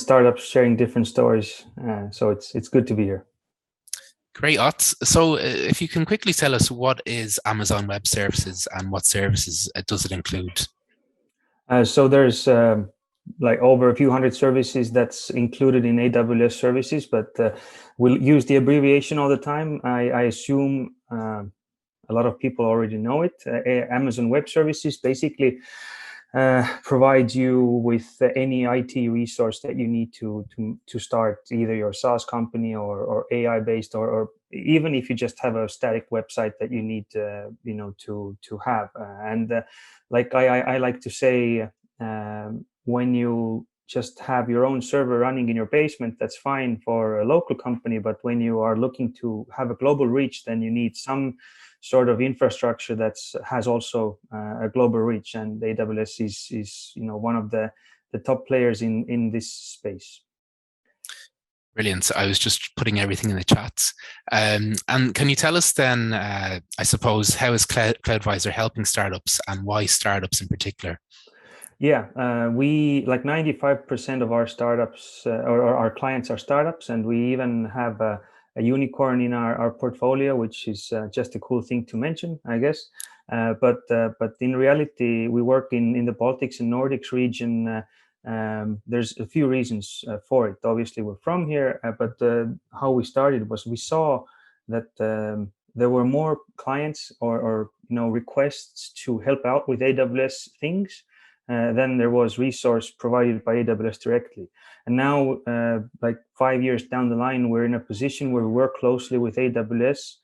startups sharing different stories. So it's good to be here. Great, Ott. So if you can quickly tell us, what is Amazon Web Services and what services does it include? So there's like over a few hundred services that's included in AWS services, but we'll use the abbreviation all the time. I assume a lot of people already know it. Amazon Web Services basically provides you with any IT resource that you need to start either your SaaS company or AI based, or even if you just have a static website that you need to have. Like I like to say, when you just have your own server running in your basement, that's fine for a local company. But when you are looking to have a global reach, then you need some sort of infrastructure that has also a global reach. And AWS is one of the top players in this space. Brilliant. I was just putting everything in the chat. And can you tell us then, I suppose, how is Cloudvisor helping startups, and why startups in particular? Yeah, we, like 95% of our startups or our clients are startups, and we even have a unicorn in our portfolio, which is just a cool thing to mention, I guess. But in reality, we work in the Baltics and Nordics region. There's a few reasons for it. Obviously, we're from here, but how we started was we saw that there were more clients or requests to help out with AWS things. Then there was resource provided by AWS directly. And now, like 5 years down the line, we're in a position where we work closely with AWS,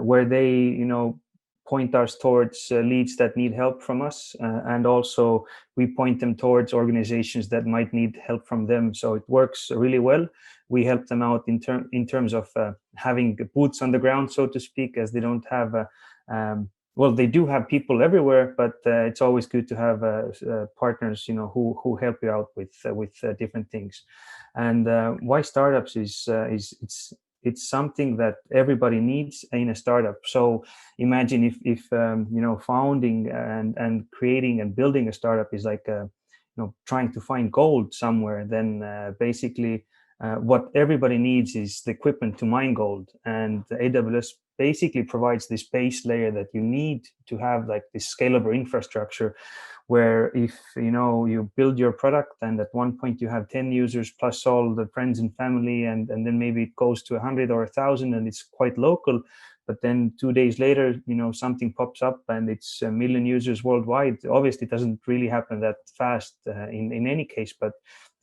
where they, point us towards leads that need help from us. And also we point them towards organizations that might need help from them. So it works really well. We help them out in terms of having boots on the ground, so to speak, as they don't have well, they do have people everywhere, but it's always good to have partners, who help you out with different things. And why startups is it's something that everybody needs in a startup. So imagine if founding and creating and building a startup is like trying to find gold somewhere. Then basically what everybody needs is the equipment to mine gold, and AWS basically provides this base layer that you need to have like this scalable infrastructure, where if you build your product and at one point you have 10 users plus all the friends and family, and then maybe it goes to 100 or 1,000 and it's quite local, but then 2 days later something pops up and it's 1 million users worldwide. Obviously it doesn't really happen that fast in any case, but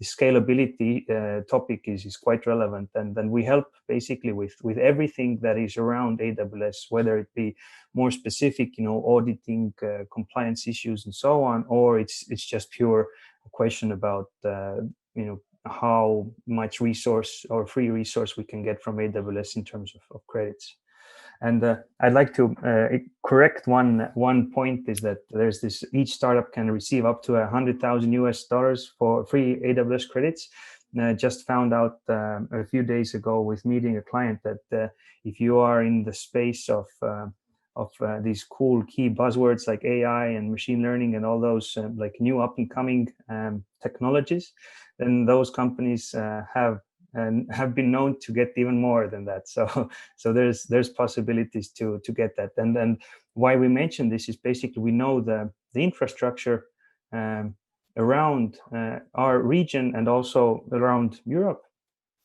the scalability topic is quite relevant, and then we help basically with everything that is around AWS, whether it be more specific auditing, compliance issues and so on, or it's just pure question about how much resource or free resource we can get from AWS in terms of credits. And I'd like to correct one point, is that there's this, each startup can receive up to $100,000 for free AWS credits. And I just found out a few days ago with meeting a client that if you are in the space of these cool key buzzwords like AI and machine learning and all those like new up and coming technologies, then those companies have been known to get even more than that. So there's possibilities to get that. And then why we mention this is basically we know the infrastructure around our region and also around Europe.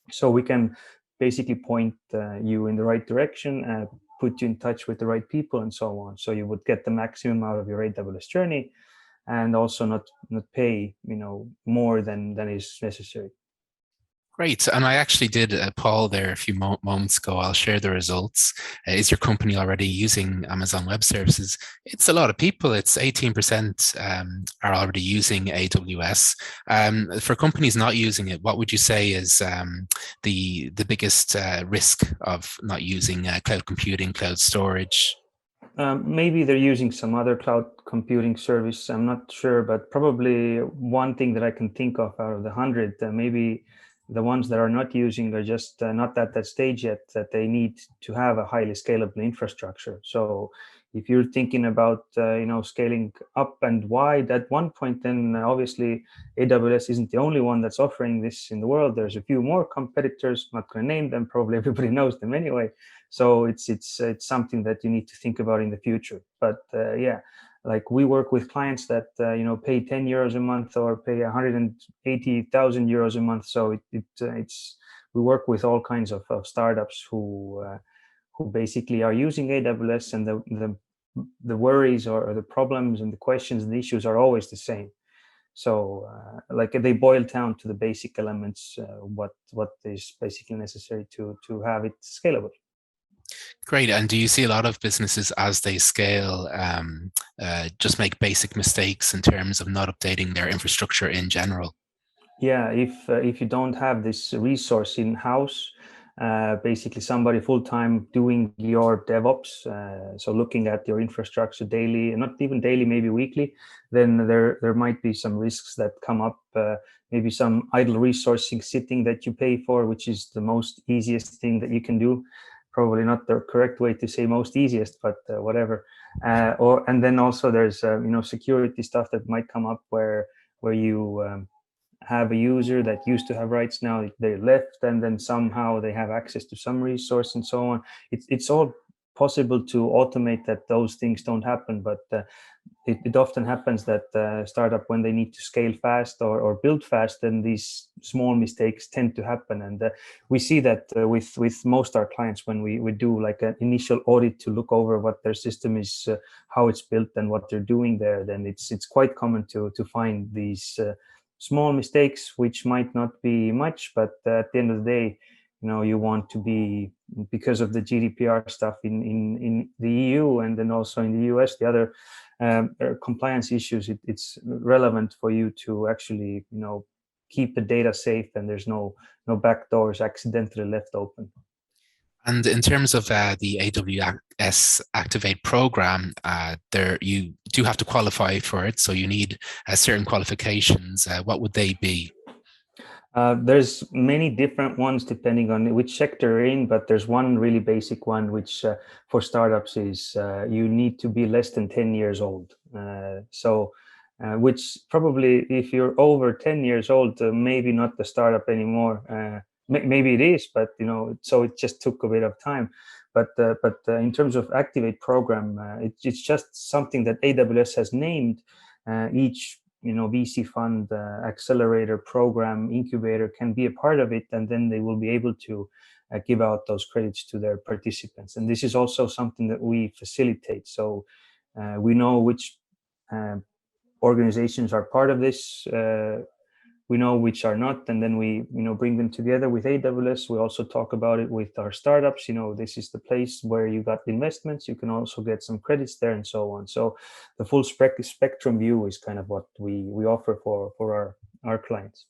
So we can basically point you in the right direction, put you in touch with the right people and so on. So you would get the maximum out of your AWS journey and also not pay more than is necessary. Great. And I actually did a poll there a few moments ago. I'll share the results. Is your company already using Amazon Web Services? It's a lot of people. It's 18% are already using AWS. For companies not using it, what would you say is the biggest risk of not using cloud computing, cloud storage? Maybe they're using some other cloud computing service. I'm not sure, but probably one thing that I can think of out of the 100, maybe the ones that are not using are just not at that stage yet that they need to have a highly scalable infrastructure. So if you're thinking about scaling up and wide at one point, then obviously AWS isn't the only one that's offering this in the world. There's a few more competitors, not going to name them, probably everybody knows them anyway. So it's something that you need to think about in the future. But yeah, like we work with clients that pay 10 euros a month or pay 180,000 euros a month. So we work with all kinds of startups who basically are using AWS, and the worries or the problems and the questions and the issues are always the same. So like they boil down to the basic elements, what is basically necessary to have it scalable. Great. And do you see a lot of businesses as they scale just make basic mistakes in terms of not updating their infrastructure in general? Yeah, if you don't have this resource in-house, basically somebody full-time doing your DevOps, so looking at your infrastructure daily, not even daily, maybe weekly, then there might be some risks that come up, maybe some idle resourcing sitting that you pay for, which is the most easiest thing that you can do. Probably not the correct way to say most easiest, but whatever. And then also there's security stuff that might come up where you have a user that used to have rights, now they left, and then somehow they have access to some resource and so on. It's all possible to automate that those things don't happen, but it often happens that startup, when they need to scale fast or build fast, then these small mistakes tend to happen. And we see that with most our clients when we do like an initial audit to look over what their system is, how it's built and what they're doing there, then it's quite common to find these small mistakes, which might not be much, but at the end of the day, you want to be, because of the GDPR stuff in the EU and then also in the US, the other compliance issues, it's relevant for you to actually, keep the data safe and there's no backdoors accidentally left open. And in terms of the AWS Activate program, you do have to qualify for it. So you need certain qualifications. What would they be? There's many different ones depending on which sector you're in, but there's one really basic one, which for startups is you need to be less than 10 years old. Which probably if you're over 10 years old, maybe not the startup anymore. Maybe it is, but so it just took a bit of time. But in terms of Activate program, it's just something that AWS has named. Each VC fund, accelerator program, incubator can be a part of it, and then they will be able to give out those credits to their participants. And this is also something that we facilitate. So we know which organizations are part of this. We know which are not, and then we bring them together with AWS. We also talk about it with our startups. This is the place where you got the investments. You can also get some credits there, and so on. So the full spectrum view is kind of what we offer for our clients.